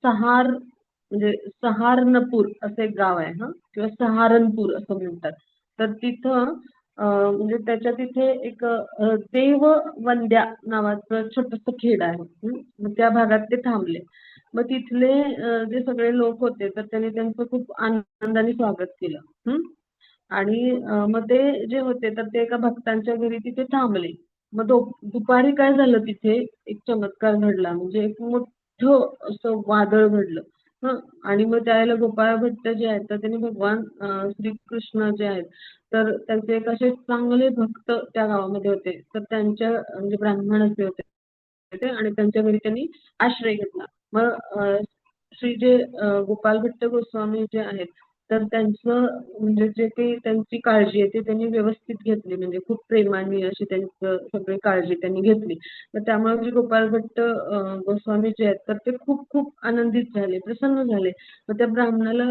सहार म्हणजे सहारनपूर असं एक गाव आहे किंवा सहारनपूर असं म्हणतात. तर तिथं म्हणजे त्याच्या तिथे एक देववंद्या नावाचं छोटंसं खेड आहे. मग त्या भागात ते थांबले. मग तिथले जे सगळे लोक होते तर त्यांनी त्यांचं खूप आनंदाने स्वागत केलं. आणि मग ते जे होते तर ते एका भक्तांच्या घरी तिथे थांबले. मग दुपारी काय झालं तिथे एक चमत्कार घडला म्हणजे एक मोठं असं वादळ घडलं. आणि मग त्यावेळेला गोपाळ भट्ट जे आहेत तर त्यांनी भगवान श्रीकृष्ण जे आहेत तर त्यांचे एक असे चांगले भक्त त्या गावामध्ये होते तर त्यांच्या म्हणजे ब्राह्मण असे होते आणि त्यांच्या घरी त्यांनी आश्रय घेतला. मग श्री जे गोपाल भट्ट गोस्वामी जे आहेत तर त्यांचं म्हणजे जे काही त्यांची काळजी आहे ती त्यांनी व्यवस्थित घेतली म्हणजे खूप प्रेमाने अशी त्यांचं सगळी काळजी त्यांनी घेतली. तर त्यामुळे जे गोपाल भट्ट गोस्वामी जे आहेत तर ते खूप खूप आनंदित झाले प्रसन्न झाले. मग त्या ब्राह्मणाला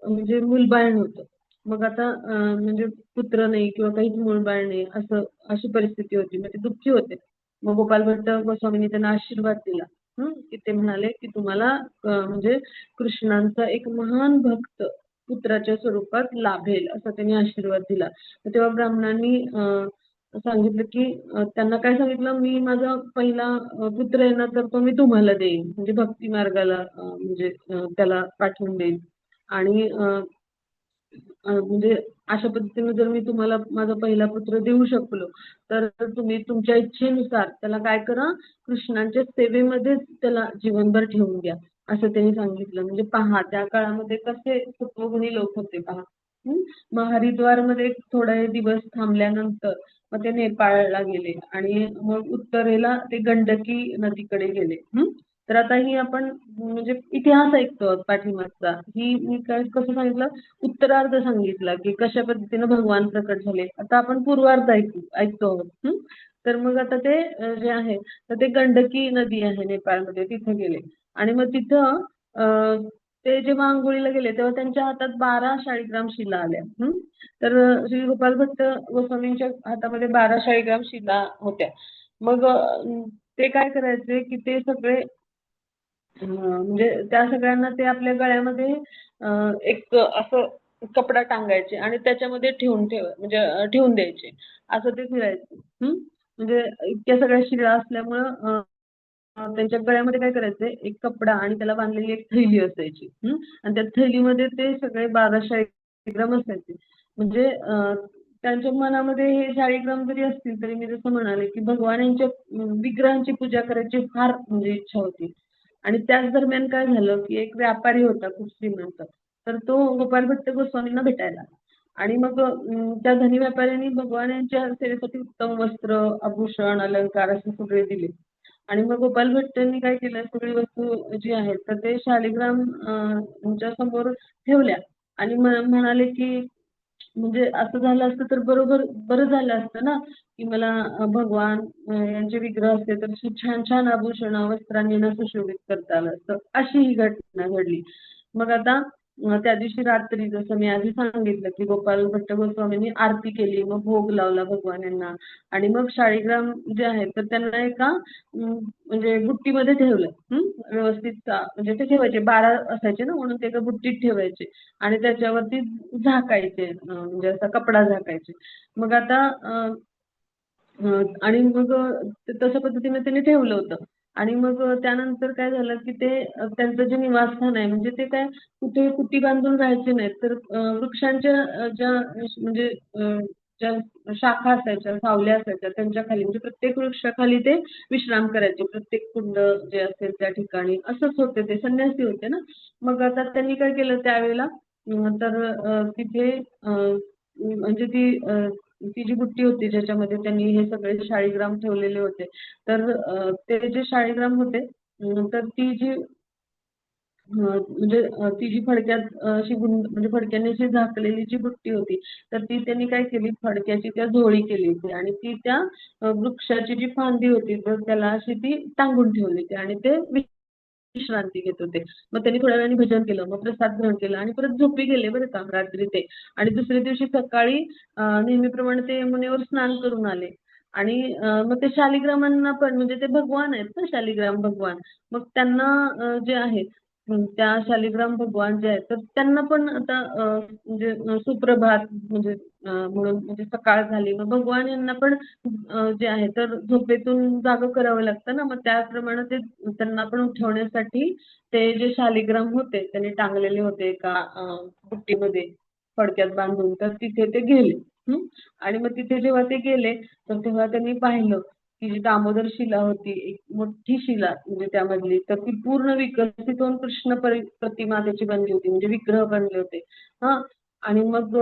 म्हणजे मूलबाळ नव्हतं. मग आता म्हणजे पुत्र नाही किंवा काहीच मूलबाळ नाही असं अशी परिस्थिती होती मग ते दुःखी होते. मग गोपाल भट्ट गोस्वामींनी त्यांना आशीर्वाद दिला की ते म्हणाले की तुम्हाला म्हणजे कृष्णांचा एक महान भक्त पुत्राच्या स्वरूपात लाभेल असा त्यांनी आशीर्वाद दिला. तेव्हा ब्राह्मणांनी सांगितलं की त्यांना काय सांगितलं मी माझा पहिला पुत्र आहे ना तर तो मी तुम्हाला देईन म्हणजे भक्ती मार्गाला म्हणजे त्याला पाठवून देईन. आणि म्हणजे अशा पद्धतीने जर मी तुम्हाला माझा पहिला पुत्र देऊ शकलो, तर तुम्ही तुमच्या इच्छेनुसार त्याला काय करा, कृष्णांच्या सेवेमध्येच त्याला जीवनभर ठेवून द्या, असं त्यांनी सांगितलं. म्हणजे पहा त्या काळामध्ये कसे सत्वगुणी लोक होते पहा. हं. मग हरिद्वारमध्ये थोडे दिवस थांबल्यानंतर मग ते नेपाळला गेले आणि मग उत्तरेला ते गंडकी नदीकडे गेले. तर आता ही आपण म्हणजे इतिहास ऐकतो आहोत पाठीमागचा. ही मी काय कसं सांगितलं, उत्तरार्ध सांगितला की कशा पद्धतीने भगवान प्रकट झाले. आता आपण पूर्वार्ध ऐकतो आहोत. तर मग आता ते जे आहे तर ते गंडकी नदी आहे नेपाळमध्ये, तिथे गेले आणि मग तिथं ते जेव्हा अंघोळीला गेले तेव्हा त्यांच्या हातात 12 शाळीग्राम शिला आल्या. तर श्री गोपाल भट्ट गोस्वामींच्या हातामध्ये 12 शाळीग्राम शिला होत्या. मग ते काय करायचे की ते सगळे म्हणजे त्या सगळ्यांना ते आपल्या गळ्यामध्ये एक असं कपडा टांगायचे आणि त्याच्यामध्ये म्हणजे ठेवून द्यायचे. असं ते फिरायचे. म्हणजे इतक्या सगळ्या शिळा असल्यामुळं त्यांच्या गळ्यामध्ये काय करायचे, एक कपडा आणि त्याला बांधलेली एक थैली असायची. आणि त्या थैलीमध्ये ते सगळे 12 शाळीग्राम असायचे. म्हणजे त्यांच्या मनामध्ये हे शाळीग्राम जरी असतील तरी मी जसं म्हणाले की भगवान यांच्या विग्रहांची पूजा करायची फार म्हणजे इच्छा होती. आणि त्याच दरम्यान काय झालं की एक व्यापारी होता खूप श्रीमंत. तर तो गोपाल भट्ट गोस्वामींना भेटायला आला. आणि मग त्या धनी व्यापाऱ्यांनी भगवान यांच्या सेवेसाठी उत्तम वस्त्र, आभूषण, अलंकार असे सगळे दिले. आणि मग गोपाल भट्टांनी काय केलं, सगळी वस्तू जी आहेत तर ते शालिग्राम यांच्या समोर ठेवल्या आणि म्हणाले की म्हणजे असं झालं असतं तर बरं झालं असतं ना, की मला भगवान यांचे विग्रह असते तर अशी छान छान आभूषण वस्त्रांनी ना सुशोभित करता आलं असतं. अशी ही घटना घडली. मग आता त्या दिवशी रात्री जसं मी आधी सांगितलं की गोपाल भट्ट गोस्वामींनी आरती केली, मग भोग लावला भगवान यांना आणि मग शाळीग्राम जे आहेत तर त्यांना एका म्हणजे बुट्टीमध्ये ठेवलं. व्यवस्थित म्हणजे ते ठेवायचे 12 असायचे ना म्हणून ते एका बुट्टीत ठेवायचे आणि त्याच्यावरती झाकायचे म्हणजे असा कपडा झाकायचे. मग आता आणि मग तशा पद्धतीने त्यांनी ठेवलं होतं. आणि मग त्यानंतर काय झालं की ते त्यांचं जे निवासस्थान आहे म्हणजे ते काय कुठे कुटी बांधून राहायचे नाहीत. तर वृक्षांच्या ज्या म्हणजे ज्या शाखा असायच्या, सावल्या असायच्या त्यांच्या खाली म्हणजे प्रत्येक वृक्षाखाली ते विश्राम करायचे. प्रत्येक कुंड जे असेल त्या ठिकाणी असंच होते, ते संन्यासी होते ना. मग आता त्यांनी काय केलं त्यावेळेला तर तिथे म्हणजे ती जी बुट्टी होती ज्याच्यामध्ये त्यांनी हे सगळे शाळीग्राम ठेवलेले होते. तर ते जे शाळीग्राम होते तर ती जी म्हणजे ती जी फडक्यात अशी म्हणजे फडक्याने अशी झाकलेली जी बुट्टी होती तर ती त्यांनी काय केली, फडक्याची त्या झोळी केली होती आणि ती त्या वृक्षाची जी फांदी होती तर त्याला अशी ती टांगून ठेवली होती आणि ते विश्रांती घेत होते. मग त्यांनी थोड्या वेळाने भजन केलं, मग प्रसाद ग्रहण केला आणि परत झोपी गेले बरं का रात्री ते. आणि दुसऱ्या दिवशी सकाळी नेहमीप्रमाणे ते यमुनेवर स्नान करून आले. आणि मग ते शालिग्रामांना पण म्हणजे ते भगवान आहेत ना शालिग्राम भगवान. मग त्यांना जे आहे त्या शालिग्राम भगवान जे आहेत तर त्यांना पण आता म्हणजे सुप्रभात म्हणजे म्हणून म्हणजे सकाळ झाली. मग भगवान यांना पण जे आहे तर झोपेतून जागं करावं लागतं ना, मग त्याप्रमाणे ते त्यांना पण उठवण्यासाठी ते जे शालिग्राम होते त्यांनी टांगलेले होते एका बुट्टीमध्ये फडक्यात बांधून तर तिथे ते गेले. आणि मग तिथे जेव्हा ते गेले तर तेव्हा त्यांनी पाहिलं की जी दामोदर शिला होती, एक मोठी शिला म्हणजे त्यामधली, तर ती पूर्ण विकसित होऊन कृष्ण प्रतिमा त्याची बनली होती म्हणजे विग्रह बनले होते. हा. आणि मग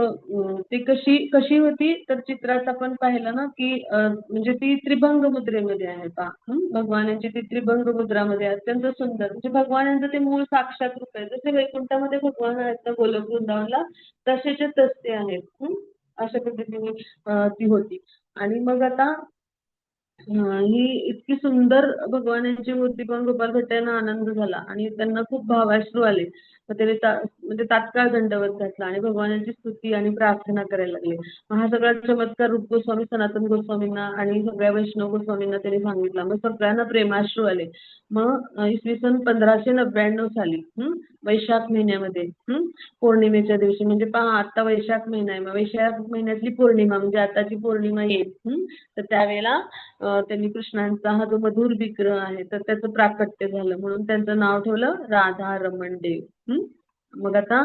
ती कशी कशी होती तर चित्रात आपण पाहिलं ना की म्हणजे ती त्रिभंग मुद्रेमध्ये आहे पहा. भगवानांची ती त्रिभंग मुद्रामध्ये अत्यंत सुंदर म्हणजे भगवानांचं ते मूळ साक्षात रूप आहे. जसे वैकुंठामध्ये भगवान आहेत ना गोलोक वृंदावनला तसेचे तसे आहेत. अशा पद्धतीने ती होती. आणि मग आता ही इतकी सुंदर भगवानांची मूर्ती पाहून गोपाल भट्ट यांना आनंद झाला आणि त्यांना खूप भावाश्रू आले. मग त्याने म्हणजे तात्काळ दंडवत घातला आणि भगवानांची स्तुती आणि प्रार्थना करायला लागले. मग हा सगळा चमत्कार रूप गोस्वामी, सनातन गोस्वामींना आणि सगळ्या वैष्णव गोस्वामींना त्यांनी सांगितला. मग सगळ्यांना प्रेमाश्रू आले. मग इसवी सन 1599 साली वैशाख महिन्यामध्ये पौर्णिमेच्या दिवशी म्हणजे पहा आता वैशाख महिना आहे, मग वैशाख महिन्यातली पौर्णिमा म्हणजे आताची पौर्णिमा येईल. तर त्यावेळेला त्यांनी कृष्णांचा हा जो मधुर विग्रह आहे तर त्याचं प्राकट्य झालं म्हणून त्यांचं नाव ठेवलं राधा रमण देव. मग आता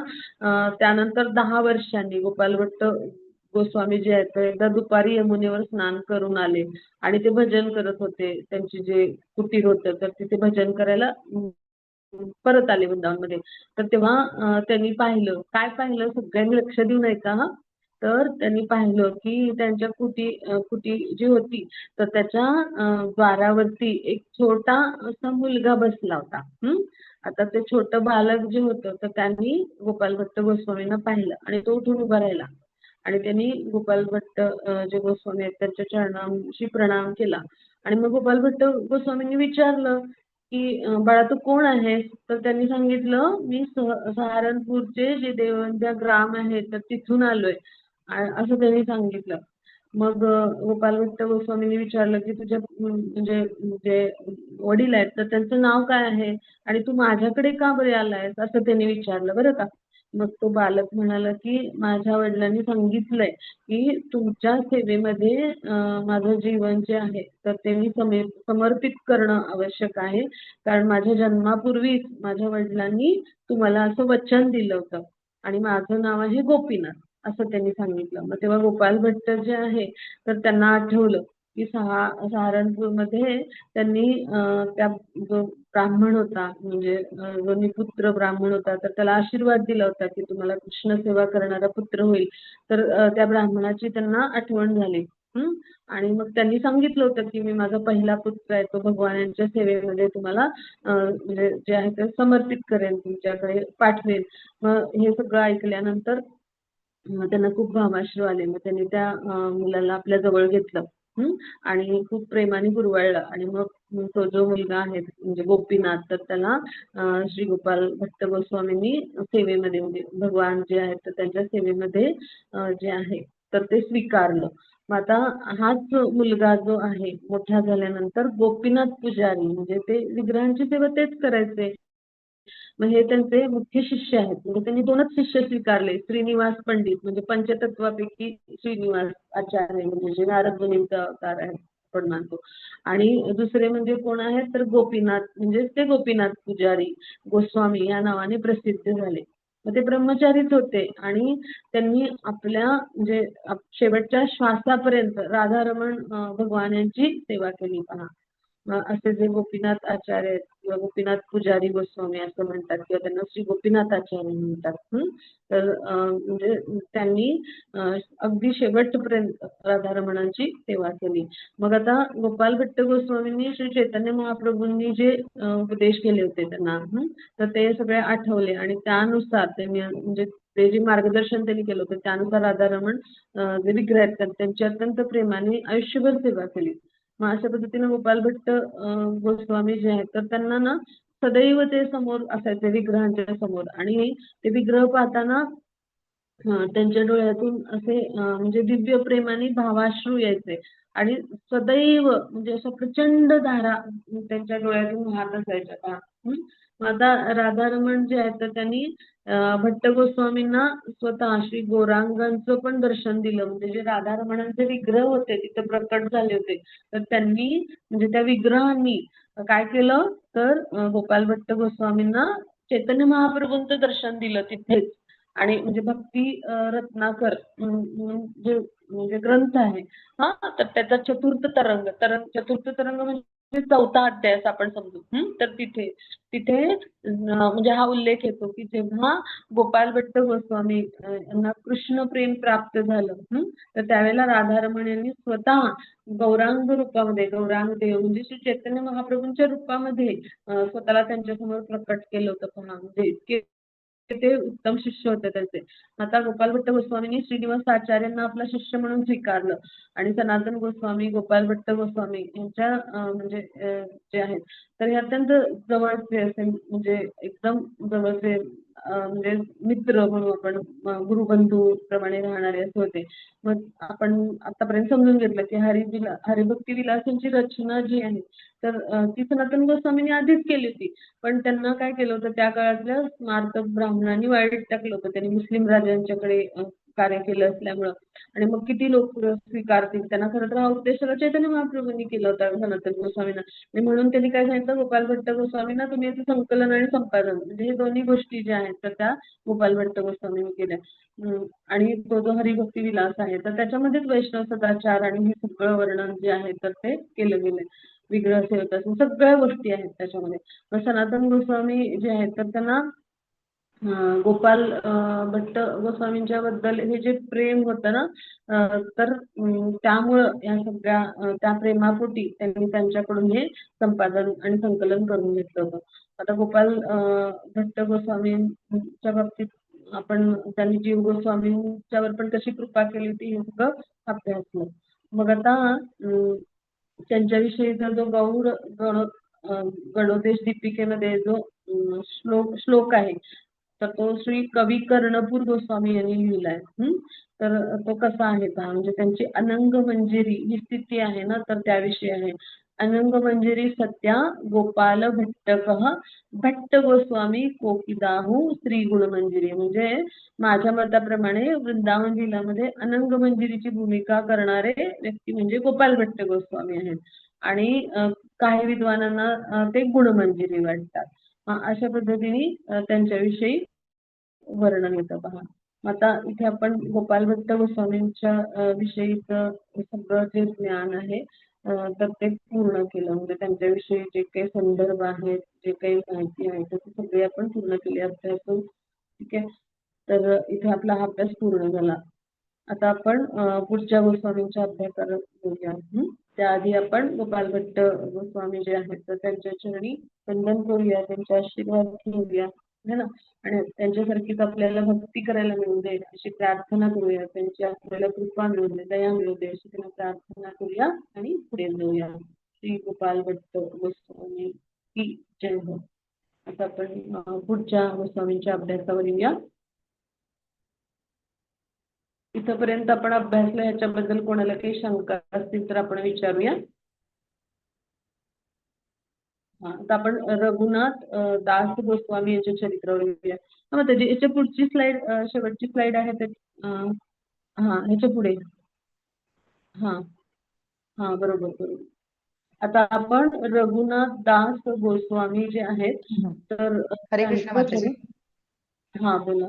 त्यानंतर 10 वर्षांनी गोपाल भट्ट गोस्वामी जे आहेत ते एकदा दुपारी यमुनेवर स्नान करून आले आणि ते भजन करत होते. त्यांची जे कुटीर होतं तर तिथे भजन करायला परत आले वृंदावनमध्ये. तर तेव्हा त्यांनी पाहिलं, काय पाहिलं सगळ्यांनी लक्ष देऊन ऐका हां. तर त्यांनी पाहिलं की त्यांच्या कुटी जी होती तर त्याच्या द्वारावरती एक छोटा असा मुलगा बसला होता. आता ते छोटं बालक जे होतं तर त्यांनी गोपाल भट्ट गोस्वामींना पाहिलं आणि तो उठून उभा राहिला आणि त्यांनी गोपाल भट्ट जे गोस्वामी आहेत त्यांच्या चरणांशी प्रणाम केला आणि मग गोपाल भट्ट गोस्वामींनी विचारलं की बाळा तू कोण आहेस? तर त्यांनी सांगितलं मी सहारनपूरचे जे देवंद्या ग्राम आहे तर तिथून आलोय असं त्यांनी सांगितलं. मग गोपाल भट्ट गोस्वामींनी विचारलं की तुझ्या म्हणजे जे वडील आहेत तर त्यांचं नाव काय आहे आणि तू माझ्याकडे का बरे आलायस असं त्यांनी विचारलं बरं का. मग तो बालक म्हणाला की माझ्या वडिलांनी सांगितलंय की तुमच्या सेवेमध्ये माझं जीवन जे आहे तर ते मी समर्पित करणं आवश्यक आहे. कारण माझ्या जन्मापूर्वीच माझ्या वडिलांनी तुम्हाला असं वचन दिलं होतं आणि माझं नाव आहे गोपीनाथ असं त्यांनी सांगितलं. मग तेव्हा गोपाल भट्ट जे आहे तर त्यांना आठवलं की सहारनपूरमध्ये त्यांनी त्या जो ब्राह्मण होता म्हणजे जो निपुत्र ब्राह्मण होता तर त्याला आशीर्वाद दिला होता की तुम्हाला कृष्ण सेवा करणारा पुत्र होईल. तर त्या ब्राह्मणाची त्यांना आठवण झाली. आणि मग त्यांनी सांगितलं होतं की मी माझा पहिला पुत्र आहे तो भगवानांच्या सेवेमध्ये तुम्हाला म्हणजे जे आहे ते समर्पित करेन तुमच्याकडे पाठवेन. मग हे सगळं ऐकल्यानंतर त्यांना खूप भावाश्रू आले. मग त्यांनी त्या मुलाला आपल्या जवळ घेतलं. आणि खूप प्रेमाने कुरवाळलं आणि मग तो जो मुलगा आहे म्हणजे गोपीनाथ तर त्याला श्री गोपाल भट्ट गोस्वामींनी सेवेमध्ये म्हणजे भगवान जे आहेत तर त्यांच्या सेवेमध्ये जे आहे तर ते स्वीकारलं. मग आता हाच मुलगा जो आहे मोठा झाल्यानंतर गोपीनाथ पुजारी म्हणजे ते विग्रहांची सेवा तेच करायचे. मग हे त्यांचे मुख्य शिष्य आहेत. म्हणजे त्यांनी 2च शिष्य स्वीकारले. श्रीनिवास पंडित म्हणजे पंचतत्वापैकी श्रीनिवास आचार्य म्हणजे जे नारद मुनींचा अवतार आहे आपण मानतो. आणि दुसरे म्हणजे कोण आहेत तर गोपीनाथ म्हणजे ते गोपीनाथ पुजारी गोस्वामी या नावाने प्रसिद्ध झाले. मग ते ब्रह्मचारीच होते आणि त्यांनी आपल्या म्हणजे शेवटच्या श्वासापर्यंत राधारमण भगवान यांची सेवा केली पहा. असे जे गोपीनाथ आचार्य आहेत किंवा गोपीनाथ पुजारी गोस्वामी असं म्हणतात किंवा त्यांना श्री गोपीनाथ आचार्य म्हणतात. तर म्हणजे त्यांनी अगदी शेवटपर्यंत राधारमणांची सेवा केली. मग आता गोपाल भट्ट गोस्वामींनी श्री चैतन्य महाप्रभूंनी जे उपदेश केले होते त्यांना तर ते सगळे आठवले आणि त्यानुसार त्यांनी म्हणजे ते जे मार्गदर्शन त्यांनी केलं होतं त्यानुसार राधारमण जे विग्रह आहेत त्यांची अत्यंत प्रेमाने आयुष्यभर सेवा केली. मग अशा पद्धतीने गोपाल भट्ट गोस्वामी जे आहेत तर त्यांना ना सदैव ते समोर असायचे विग्रहांच्या समोर आणि ते विग्रह पाहताना त्यांच्या डोळ्यातून असे म्हणजे दिव्य प्रेमाने भावाश्रू यायचे आणि सदैव म्हणजे अशा प्रचंड धारा त्यांच्या डोळ्यातून वाहत असायच्या का. मग आता राधारमण जे आहेत तर त्यांनी भट्ट गोस्वामींना स्वतः श्री गौरांगांचं पण दर्शन दिलं. म्हणजे जे राधारमणांचे विग्रह होते तिथे प्रकट झाले होते तर त्यांनी म्हणजे त्या विग्रहांनी काय केलं तर गोपाल भट्ट गोस्वामींना चैतन्य महाप्रभूंचं दर्शन दिलं तिथेच. आणि म्हणजे भक्ती रत्नाकर जे म्हणजे ग्रंथ आहे हा तर त्याचा चतुर्थ तरंग म्हणजे 4था अध्याय असं आपण समजू. तर तिथे तिथे म्हणजे हा उल्लेख येतो की जेव्हा गोपाल भट्ट गोस्वामी यांना कृष्ण प्रेम प्राप्त झालं तर त्यावेळेला राधारमण यांनी स्वतः गौरांग रूपामध्ये गौरांग देव म्हणजे श्री चैतन्य महाप्रभूंच्या रूपामध्ये स्वतःला त्यांच्यासमोर प्रकट केलं होतं पहा. म्हणजे इतके ते उत्तम शिष्य होते त्यांचे. आता गोपाल भट्ट गोस्वामींनी श्रीनिवास आचार्यांना आपला शिष्य म्हणून स्वीकारलं आणि सनातन गोस्वामी गोपाल भट्ट गोस्वामी यांच्या म्हणजे जे आहेत तर हे अत्यंत जवळचे असे म्हणजे एकदम जवळचे म्हणजे मित्र म्हणून आपण गुरुबंधू प्रमाणे राहणारे असे होते. मग आपण आतापर्यंत समजून घेतलं की हरिभक्ती विलासांची रचना जी आहे तर ती सनातन गोस्वामींनी आधीच केली होती. पण त्यांना काय केलं होतं त्या काळातल्या स्मार्तक ब्राह्मणांनी वाईट टाकलं होतं. त्यांनी मुस्लिम राजांच्याकडे कार्य केलं असल्यामुळं आणि मग किती लोक स्वीकारतील त्यांना. खरं तर हा उपदेश सगळा चैतन्य महाप्रभूंनी केला होता सनातन गोस्वामींना. आणि म्हणून त्यांनी काय सांगितलं, गोपाल भट्ट गोस्वामींना तुम्ही याचं संकलन आणि संपादन म्हणजे हे दोन्ही गोष्टी ज्या आहेत तर त्या गोपाल भट्ट गोस्वामींनी केल्या. आणि तो जो हरिभक्ती विलास आहे तर त्याच्यामध्येच वैष्णव सदाचार आणि हे सगळं वर्णन जे आहे तर ते केलं गेलंय. विग्रह सेवकासून सगळ्या गोष्टी आहेत त्याच्यामध्ये. मग सनातन गोस्वामी जे आहेत तर त्यांना गोपाल भट्ट गोस्वामींच्या बद्दल हे जे प्रेम होतं ना, तर त्यामुळं या सगळ्या त्या प्रेमापोटी त्यांनी त्यांच्याकडून हे संपादन आणि संकलन करून घेतलं होतं. आता गोपाल भट्ट गोस्वामींच्या बाबतीत आपण त्यांनी जीव गोस्वामींच्यावर पण कशी कृपा केली होती हे सगळं अभ्यासलं. मग आता त्यांच्याविषयीचा जो गौड गणोदेश दीपिकेमध्ये जो श्लोक आहे तर तो श्री कवी कर्णपूर गोस्वामी यांनी लिहिलाय. तर तो कसा आहे का म्हणजे त्यांची अनंग मंजिरी ही स्थिती आहे ना तर त्याविषयी आहे. अनंग मंजिरी सत्या गोपाल भट्टकः भट्ट गोस्वामी कोकिदाहू श्री गुण मंजिरी. म्हणजे माझ्या मताप्रमाणे वृंदावन जिल्ह्यामध्ये अनंग मंजिरीची भूमिका करणारे व्यक्ती म्हणजे गोपाल भट्ट गोस्वामी आहेत. आणि काही विद्वानांना ते गुणमंजिरी वाटतात. अशा पद्धतीने त्यांच्याविषयी वर्णन येतं पहा. आता इथे आपण गोपाल भट्ट गोस्वामींच्या विषयीचं सगळं जे ज्ञान आहे तर ते पूर्ण केलं. म्हणजे त्यांच्याविषयी जे काही संदर्भ आहेत, जे काही माहिती आहे तर ती सगळी आपण पूर्ण केली अभ्यासून. ठीक आहे. तर इथे आपला हा अभ्यास पूर्ण झाला. आता आपण पुढच्या गोस्वामींच्या अभ्यासाला बोलूया. त्याआधी आपण गोपाल भट्ट गोस्वामी जे आहेत तर त्यांच्या चरणी वंदन करूया, त्यांचे आशीर्वाद घेऊया है ना. आणि त्यांच्यासारखीच आपल्याला भक्ती करायला मिळू दे अशी प्रार्थना करूया. त्यांची आपल्याला कृपा मिळू दे, दया मिळू दे अशी त्यांना प्रार्थना करूया आणि पुढे जाऊया. श्री गोपाल भट्ट गोस्वामी की जय हो. आता आपण पुढच्या गोस्वामींच्या अभ्यासावर येऊया. इथपर्यंत आपण अभ्यासलं, ह्याच्याबद्दल कोणाला काही शंका असतील तर आपण विचारूया. आता आपण रघुनाथ दास गोस्वामी यांच्या चरित्रावर येऊया. मग त्याची याच्या पुढची स्लाइड शेवटची स्लाइड आहे ते ह्याच्या पुढे. हा हा बरोबर बरोबर. आता आपण रघुनाथ दास गोस्वामी जे आहेत तर हरे कृष्ण त्यांचं माताजी. हा बोला.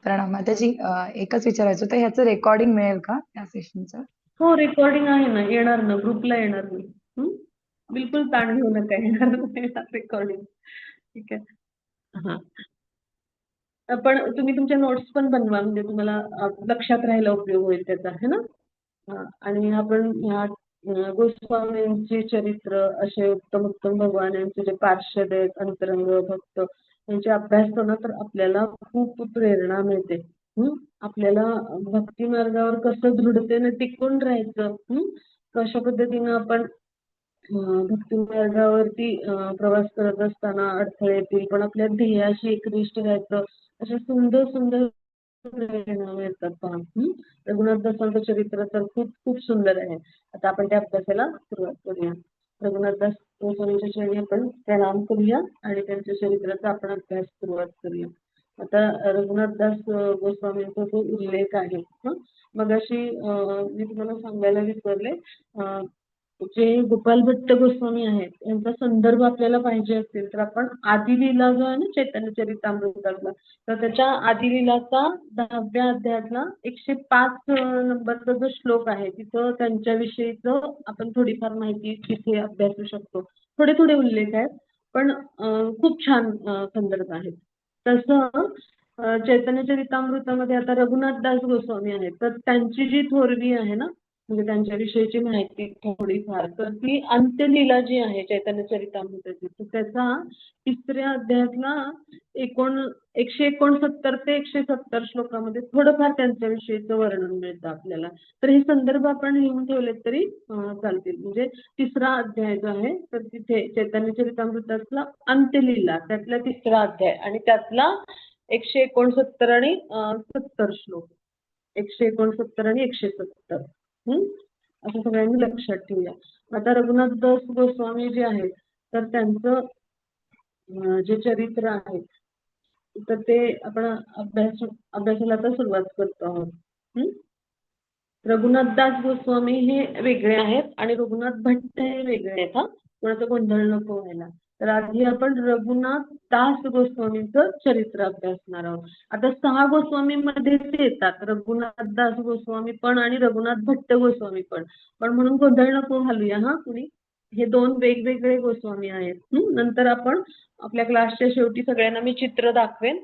प्रणाम माताजी. एकच विचारायचं होतं, ह्याचं रेकॉर्डिंग मिळेल का या सेशनचं? हो रेकॉर्डिंग आहे ना, येणार ना, ग्रुपला येणार मी. बिलकुल ताण घेऊ नका, येणार रेकॉर्डिंग. ठीक आहे. हा पण तुम्ही तुमच्या नोट्स पण बनवा म्हणजे तुम्हाला लक्षात राहायला उपयोग होईल त्याचा है ना. आणि आपण ह्या गोस्वामींचे चरित्र असे उत्तम उत्तम भगवानांचे जे पार्षद आहेत अंतरंग भक्त यांचे अभ्यास केला तर आपल्याला खूप प्रेरणा मिळते. आपल्याला भक्ती मार्गावर कसं दृढतेने टिकून राहायचं, कशा पद्धतीनं आपण भक्ती मार्गावरती प्रवास करत असताना अडथळे येतील पण आपल्या ध्येयाशी एकनिष्ठ राहायचं. अशा सुंदर सुंदर प्रेरणा मिळतात पहा. रघुनाथ दासांचं चरित्र तर खूप खूप सुंदर आहे. आता आपण त्या अभ्यासाला सुरुवात करूया. रघुनाथ दास गोस्वामींच्या चरणी आपण प्रणाम करूया आणि त्यांच्या चरित्राचा आपण अभ्यास सुरुवात करूया. आता रघुनाथ दास गोस्वामींचा जो उल्लेख आहे मगाशी मी तुम्हाला सांगायला विसरले. जे गोपाल भट्ट गोस्वामी आहेत यांचा संदर्भ आपल्याला पाहिजे असेल तर आपण आदिलीला जो आहे ना चैतन्य चरितामृतातला तर त्याच्या आदिलीलाचा 10व्या अध्यायातला 105 नंबरचा जो श्लोक आहे तिथं त्यांच्याविषयीचं आपण थोडीफार माहिती तिथे अभ्यासू शकतो. थोडे थोडे उल्लेख आहेत पण खूप छान संदर्भ आहेत. तसं चैतन्य चरितामृतामध्ये आता रघुनाथ दास गोस्वामी आहेत तर त्यांची जी थोरवी आहे ना म्हणजे त्यांच्याविषयीची माहिती थोडीफार तर ती अंत्यलीला जी आहे चैतन्य चरितामृताची तर त्याचा 3ऱ्या अध्यायातला 169 ते 170 श्लोकामध्ये थोडंफार त्यांच्याविषयीचं वर्णन मिळतं आपल्याला. तर हे संदर्भ आपण लिहून ठेवले तरी चालतील. म्हणजे 3रा अध्याय जो आहे तर तिथे चैतन्य चरितामृतातला अंत्यलीला त्यातला 3रा अध्याय आणि त्यातला 169 आणि 70 श्लोक 169 आणि 170 असं सगळ्यांनी लक्षात ठेवूया. आता रघुनाथ दास गोस्वामी जे आहेत तर त्यांचं जे चरित्र आहे तर ते आपण अभ्यासाला आता सुरुवात करतो आहोत. हं? रघुनाथदास गोस्वामी हे वेगळे आहेत आणि रघुनाथ भट्ट हे वेगळे आहेत हा. कोणाचा गोंधळ नको व्हायला. तर आधी आपण रघुनाथ दास गोस्वामींचं चरित्र अभ्यासणार आहोत. आता 6 गोस्वामी मध्येच येतात, रघुनाथ दास गोस्वामी पण आणि रघुनाथ भट्ट गोस्वामी पण. पण म्हणून गोंधळ नको घालूया हा कुणी. हे 2 वेगवेगळे गोस्वामी आहेत. नंतर आपण आपल्या क्लासच्या शेवटी सगळ्यांना मी चित्र दाखवेन,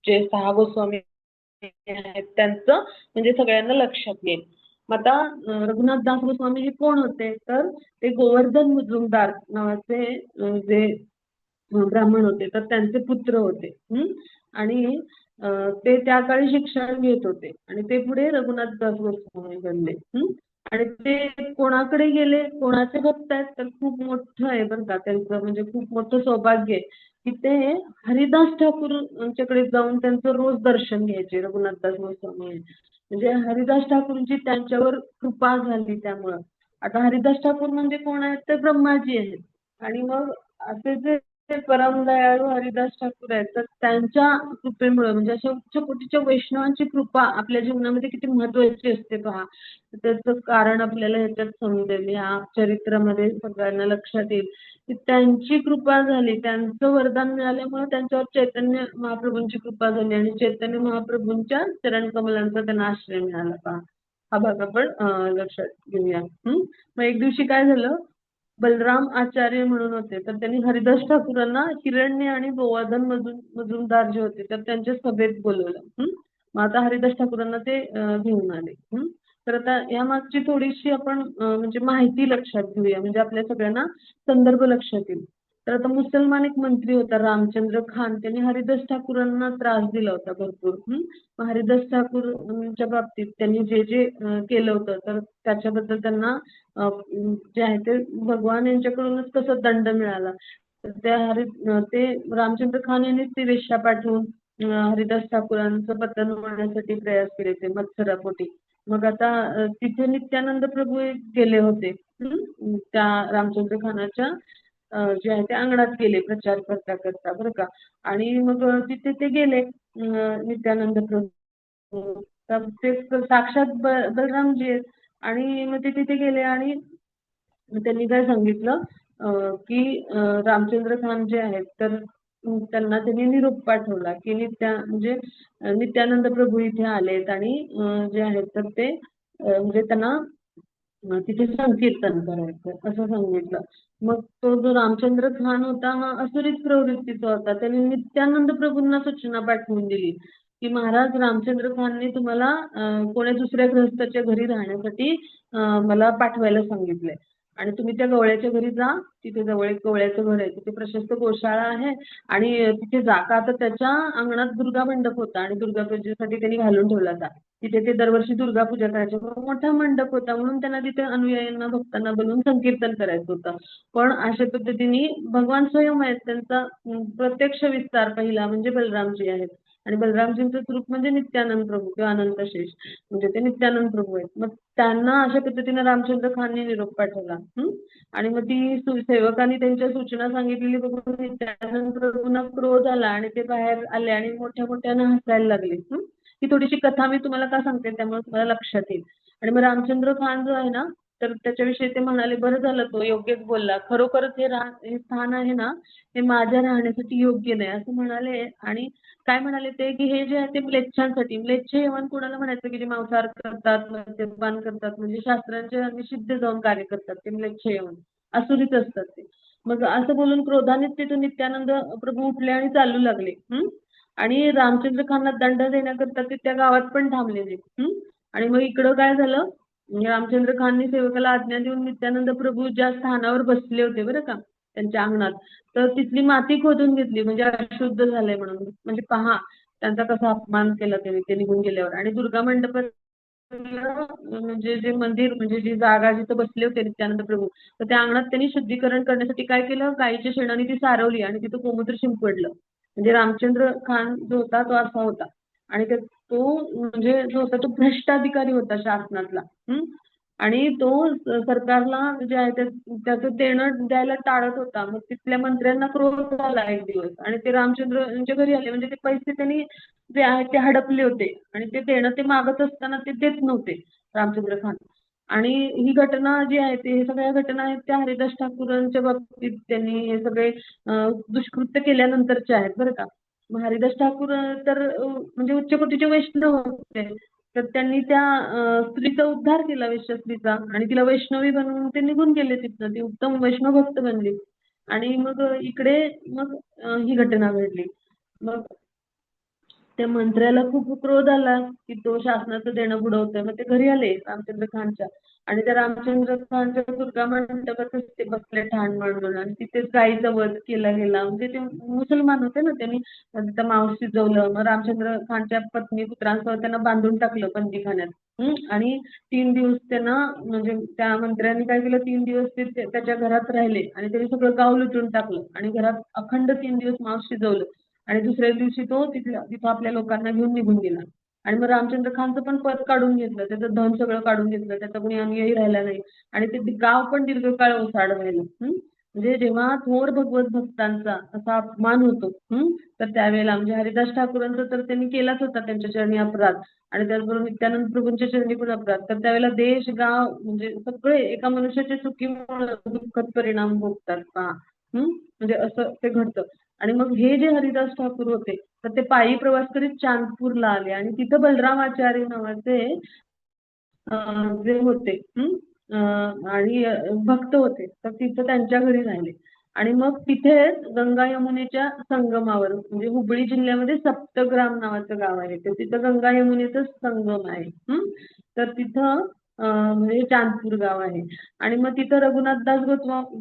जे 6 गोस्वामी आहेत त्यांचं, म्हणजे सगळ्यांना लक्षात येईल. मग आता रघुनाथ दास गोस्वामी हे कोण होते, तर ते गोवर्धन मुजुमदार नावाचे जे ब्राह्मण होते, तर त्यांचे पुत्र होते. आणि ते त्या काळी शिक्षण घेत होते आणि ते पुढे रघुनाथ दास गोस्वामी बनले. आणि ते कोणाकडे गेले, कोणाचे भक्त आहेत, तर खूप मोठं आहे बरं का त्यांचं, म्हणजे खूप मोठं सौभाग्य आहे की ते हरिदास ठाकूर यांच्याकडे जाऊन त्यांचं रोज दर्शन घ्यायचे. रघुनाथदास गोस्वामी म्हणजे हरिदास ठाकूरची त्यांच्यावर कृपा झाली त्यामुळं. आता हरिदास ठाकूर म्हणजे कोण आहेत, तर ब्रह्माजी आहेत. आणि मग असे जे परम दयाळू हरिदास ठाकूर आहेत, तर त्यांच्या कृपेमुळे, म्हणजे अशा उच्च कोटीच्या वैष्णवांची कृपा आपल्या जीवनामध्ये किती महत्वाची असते पहा. त्याचं कारण आपल्याला ह्याच्यात समजेल, या चरित्रामध्ये सगळ्यांना लक्षात येईल की त्यांची कृपा झाली, त्यांचं वरदान मिळाल्यामुळे त्यांच्यावर चैतन्य महाप्रभूंची कृपा झाली आणि चैतन्य महाप्रभूंच्या चरण कमलांचा त्यांना आश्रय मिळाला पहा. हा भाग आपण लक्षात घेऊया. मग एक दिवशी काय झालं, बलराम आचार्य म्हणून होते, तर त्यांनी हरिदास ठाकूरांना हिरण्य आणि गोवर्धन मुजुमदार जे होते, तर त्यांच्या सभेत बोलवलं. मग आता हरिदास ठाकूरांना ते घेऊन आले. तर आता या मागची थोडीशी आपण म्हणजे माहिती लक्षात घेऊया, म्हणजे आपल्या सगळ्यांना संदर्भ लक्षात येईल. तर आता मुसलमान एक मंत्री होता रामचंद्र खान, त्यांनी हरिदास ठाकूरांना त्रास दिला होता भरपूर. मग हरिदास ठाकूरच्या बाबतीत त्यांनी जे जे केलं होतं, तर त्याच्याबद्दल त्यांना जे आहे ते भगवान यांच्याकडूनच कसा दंड मिळाला. तर ते रामचंद्र खान यांनी ती वेश्या पाठवून हरिदास ठाकूरांचं पतन होण्यासाठी प्रयास केले ते मत्सरापोटी. मग आता तिथे नित्यानंद प्रभू एक गेले होते. त्या रामचंद्र खानाच्या जे आहे ते अंगणात गेले प्रचार करता करता बरं का. आणि मग तिथे ते गेले नित्यानंद प्रभू, तर ते साक्षात बलरामजी आहेत. आणि मग ते तिथे गेले आणि त्यांनी काय सांगितलं की रामचंद्र खान जे आहेत, तर त्यांना त्यांनी निरोप पाठवला की म्हणजे नित्यानंद प्रभू इथे आलेत आणि जे आहेत तर ते म्हणजे त्यांना तिथे संकीर्तन करायचं असं सांगितलं. मग तो जो रामचंद्र खान होता हा असुरीच प्रवृत्तीचा होता. त्याने नित्यानंद प्रभूंना सूचना पाठवून दिली की महाराज, रामचंद्र खानने तुम्हाला कोण्या दुसऱ्या गृहस्थाच्या घरी राहण्यासाठी मला पाठवायला सांगितलंय आणि तुम्ही त्या गवळ्याच्या घरी जा. तिथे जवळ एक गवळ्याचं घर आहे, तिथे प्रशस्त गोशाळा आहे आणि तिथे जा. का तर त्याच्या अंगणात दुर्गा मंडप होता आणि दुर्गा पूजेसाठी त्यांनी घालून ठेवला होता. तिथे ते दरवर्षी दुर्गा पूजा करायचे, मोठा मंडप होता म्हणून त्यांना तिथे अनुयायांना भक्तांना बोलवून संकीर्तन करायचं होतं. पण अशा पद्धतीने भगवान स्वयं आहेत, त्यांचा प्रत्यक्ष विस्तार पहिला म्हणजे बलरामजी आहेत आणि बलरामजींचं स्वरूप म्हणजे नित्यानंद प्रभू किंवा अनंत शेष, म्हणजे ते नित्यानंद प्रभू आहेत. मग त्यांना अशा पद्धतीने रामचंद्र खानने निरोप पाठवला. आणि मग ती सेवकांनी त्यांच्या सूचना सांगितलेली बघून नित्यानंद प्रभूंना क्रोध आला आणि ते बाहेर आले आणि मोठ्या मोठ्यानं हसायला लागले. ही थोडीशी कथा मी तुम्हाला का सांगते, त्यामुळे तुम्हाला लक्षात येईल. आणि मग रामचंद्र खान जो आहे ना, तर त्याच्याविषयी ते म्हणाले, बरं झालं तो योग्यच बोलला, खरोखरच हे स्थान आहे ना, हे माझ्या राहण्यासाठी योग्य नाही असं म्हणाले. आणि काय म्हणाले ते की हे जे आहे ते म्लेच्छांसाठी, म्लेच्छ यवन कोणाला म्हणायचं की जे मांसाहार करतात, मद्यपान करतात, म्हणजे शास्त्रांच्या निषिद्ध जाऊन कार्य करतात, ते म्लेच्छ यवन असुरीच असतात ते. मग असं बोलून क्रोधानेच तिथून नित्यानंद प्रभू उठले आणि चालू लागले. आणि रामचंद्र खानला दंड देण्याकरता ते त्या गावात पण थांबले नाहीत. आणि मग इकडं काय झालं, रामचंद्र खाननी सेवकाला आज्ञा देऊन नित्यानंद प्रभू ज्या स्थानावर बसले होते बरं का त्यांच्या अंगणात, तर तिथली माती खोदून घेतली, म्हणजे अशुद्ध झालंय म्हणून. म्हणजे पहा त्यांचा कसा अपमान केला त्यांनी ते निघून गेल्यावर. आणि दुर्गा मंडपात म्हणजे जे मंदिर, म्हणजे जी जागा जिथं बसले होते नित्यानंद प्रभू, तर त्या अंगणात त्यांनी शुद्धीकरण करण्यासाठी काय केलं, गायीच्या शेणाने ती सारवली आणि तिथं गोमूत्र शिंपडलं. म्हणजे रामचंद्र खान जो होता तो असा होता. आणि तो म्हणजे जो होता तो भ्रष्ट अधिकारी होता शासनातला. आणि तो सरकारला जे आहे त्याचं देणं द्यायला टाळत होता. मग तिथल्या मंत्र्यांना क्रोध आला एक दिवस आणि ते रामचंद्र यांच्या घरी आले. म्हणजे ते पैसे त्यांनी जे आहे ते हडपले होते आणि ते देणं ते मागत असताना ते देत नव्हते रामचंद्र खान. आणि ही घटना जी आहे ते हे सगळ्या घटना आहेत त्या हरिदास ठाकूरांच्या बाबतीत त्यांनी हे सगळे दुष्कृत्य केल्यानंतरचे आहेत बरं का. मग हरिदास ठाकूर तर म्हणजे उच्च कोटीचे वैष्णव होते. तर त्यांनी त्या स्त्रीचा उद्धार केला, वेश्या स्त्रीचा, आणि तिला वैष्णवी बनवून ते निघून गेले तिथनं. ती उत्तम वैष्णव भक्त बनली. आणि मग इकडे मग ही घटना घडली. मग त्या मंत्र्याला खूप क्रोध आला की तो शासनाचं देणं बुडवतोय. मग ते घरी आले रामचंद्र खानच्या आणि त्या रामचंद्र खानच्या दुर्गा मंडपातच ते बसले ठाण मांडून आणि तिथेच गायीचा वध केला गेला. म्हणजे ते मुसलमान होते ना, त्यांनी तिथं मांस शिजवलं. मग रामचंद्र खानच्या पत्नी पुत्रांसह त्यांना बांधून टाकलं बंदीखान्यात. आणि 3 दिवस त्यांना म्हणजे त्या मंत्र्यांनी काय केलं, 3 दिवस ते त्याच्या घरात राहिले आणि त्यांनी सगळं गाव लुटून टाकलं आणि घरात अखंड 3 दिवस मांस शिजवलं. आणि दुसऱ्या दिवशी तो तिथं आपल्या लोकांना घेऊन निघून गेला. आणि मग रामचंद्र खानचं पण पद काढून घेतलं, त्याचं धन सगळं काढून घेतलं, त्याचा कोणी अनुयायी राहिला नाही. आणि ते गाव पण दीर्घकाळ ओसाड राहिलं. म्हणजे जेव्हा थोर भगवत भक्तांचा असा अपमान होतो तर त्यावेळेला म्हणजे हरिदास ठाकूरांचा तर त्यांनी केलाच होता त्यांच्या चरणी अपराध, आणि त्याचबरोबर नित्यानंद प्रभूंच्या चरणी पण अपराध. तर त्यावेळेला देश गाव म्हणजे सगळे एका मनुष्याच्या चुकीमुळे दुःखद परिणाम भोगतात पहा. म्हणजे असं ते घडतं. आणि मग हे जे हरिदास ठाकूर होते तर ते पायी प्रवास करीत चांदपूरला आले आणि तिथं बलरामाचार्य नावाचे जे होते आणि भक्त होते, तर तिथं त्यांच्या घरी राहिले. आणि मग तिथेच गंगा यमुनेच्या संगमावर म्हणजे हुबळी जिल्ह्यामध्ये सप्तग्राम नावाचं गाव आहे, तर तिथं गंगा यमुनेचा संगम आहे. तर तिथं म्हणजे हे चांदपूर गाव आहे. आणि मग तिथं रघुनाथदास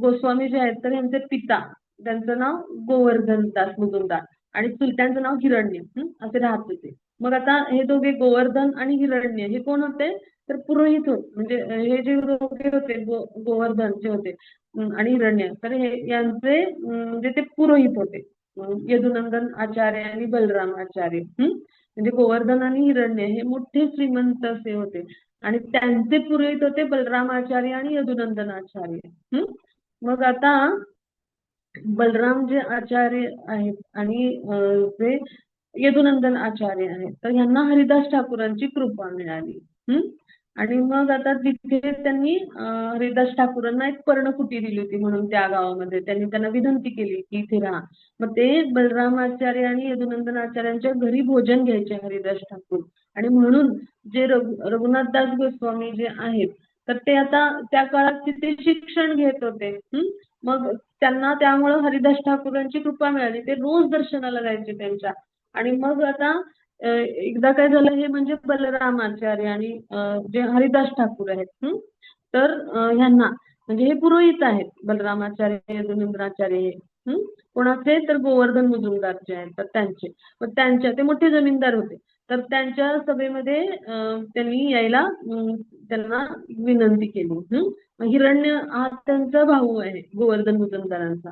गोस्वामी जे आहेत तर यांचे पिता, त्यांचं नाव गोवर्धन दास मुजुमदार आणि चुलत्यांचं नाव हिरण्य असे राहत होते. मग आता हे दोघे गोवर्धन आणि हिरण्य हे कोण होते, तर पुरोहित होते. म्हणजे हे जे दोघे होते गोवर्धन जे होते आणि हिरण्य, तर हे यांचे म्हणजे ते पुरोहित होते. यदुनंदन आचार्य आणि बलराम आचार्य. म्हणजे गोवर्धन आणि हिरण्य हे मोठे श्रीमंत असे होते आणि त्यांचे पुरोहित होते बलराम आचार्य आणि यदुनंदन आचार्य. मग आता बलराम जे आचार्य आहेत आणि जे यदुनंदन आचार्य आहेत तर यांना हरिदास ठाकूरांची कृपा मिळाली. आणि मग आता तिथे त्यांनी हरिदास ठाकूरांना एक पर्णकुटी दिली होती म्हणून त्या गावामध्ये त्यांनी त्यांना विनंती केली की इथे राहा. मग ते बलराम आचार्य आणि यदुनंदन आचार्यांच्या घरी भोजन घ्यायचे हरिदास ठाकूर. आणि म्हणून जे रघुनाथदास गोस्वामी जे आहेत तर ते आता त्या काळात तिथे शिक्षण घेत होते. मग त्यांना त्यामुळं हरिदास ठाकूरांची कृपा मिळाली, ते रोज दर्शनाला जायचे त्यांच्या. आणि मग आता एकदा काय झालं, हे म्हणजे बलरामाचार्य आणि जे हरिदास ठाकूर आहेत तर ह्यांना म्हणजे हे पुरोहित आहेत बलरामाचार्य यदुनंदनाचार्य हे कोणाचे, तर गोवर्धन मुजुमदार जे आहेत तर त्यांचे. पण त्यांच्या ते मोठे जमीनदार होते. तर त्यांच्या सभेमध्ये त्यांनी यायला त्यांना विनंती केली. हिरण्य हा त्यांचा भाऊ आहे गोवर्धन मुजुमदारांचा.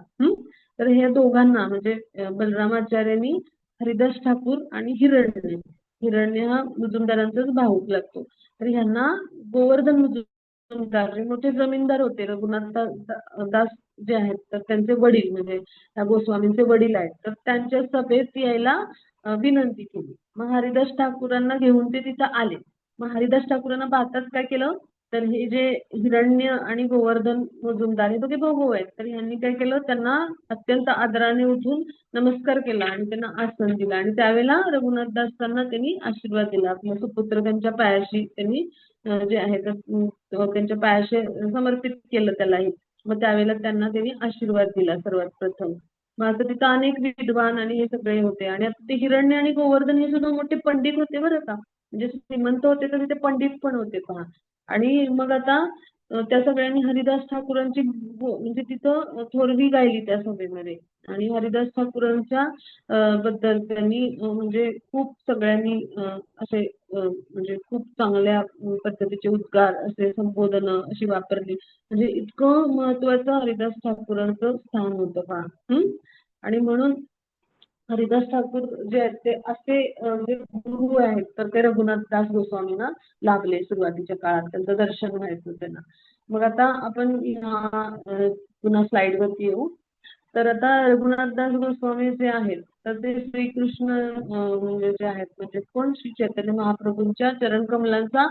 तर हे दोघांना म्हणजे बलरामाचार्यांनी हरिदास ठाकूर आणि हिरण्य, हिरण्य हा मुजुमदारांचाच भाऊ लागतो. तर ह्यांना गोवर्धन मुजुमदार जे मोठे जमीनदार होते, रघुनाथ दास जे आहेत तर त्यांचे वडील म्हणजे त्या गोस्वामींचे वडील आहेत, तर त्यांच्या सभेत यायला विनंती केली. मग हरिदास ठाकूरांना घेऊन ते तिथं आले. मग हरिदास ठाकूरांना पाहताच काय केलं, तर हे जे हिरण्य आणि गोवर्धन मुजुमदार हे दोघे भाऊ आहेत, तर ह्यांनी काय केलं, त्यांना अत्यंत आदराने उठून नमस्कार केला आणि त्यांना आसन दिलं. आणि त्यावेळेला रघुनाथदासांना त्यांनी आशीर्वाद दिला. आपला सुपुत्र त्यांच्या पायाशी त्यांनी जे आहे त्यांच्या पायाशी समर्पित केलं त्यालाही. मग त्यावेळेला त्यांना त्यांनी आशीर्वाद दिला सर्वात प्रथम. मग आता तिथं अनेक विद्वान आणि हे सगळे होते. आणि आता ते हिरण्य आणि गोवर्धन हे सुद्धा मोठे पंडित होते बरं का. म्हणजे श्रीमंत होते तर ते पंडित पण होते पहा. आणि मग आता त्या सगळ्यांनी हरिदास ठाकूरांची म्हणजे तिथं थोरवी गायली त्या सभेमध्ये. आणि हरिदास ठाकूरांच्या बद्दल त्यांनी म्हणजे खूप सगळ्यांनी असे म्हणजे खूप चांगल्या पद्धतीचे उद्गार असे संबोधन अशी वापरली. म्हणजे इतकं महत्वाचं हरिदास ठाकूरांचं स्थान होतं पहा. आणि म्हणून हरिदास ठाकूर जे आहेत ते असे जे गुरु आहेत तर ते रघुनाथदास गोस्वामींना लाभले सुरुवातीच्या काळात त्यांचं दर्शन व्हायचं त्यांना. मग आता आपण पुन्हा स्लाइड वरती येऊ. तर आता रघुनाथदास गोस्वामी जे आहेत तर ते श्रीकृष्ण म्हणजे जे आहेत म्हणजे कोण श्री चैतन्य महाप्रभूंच्या चरणकमलांचा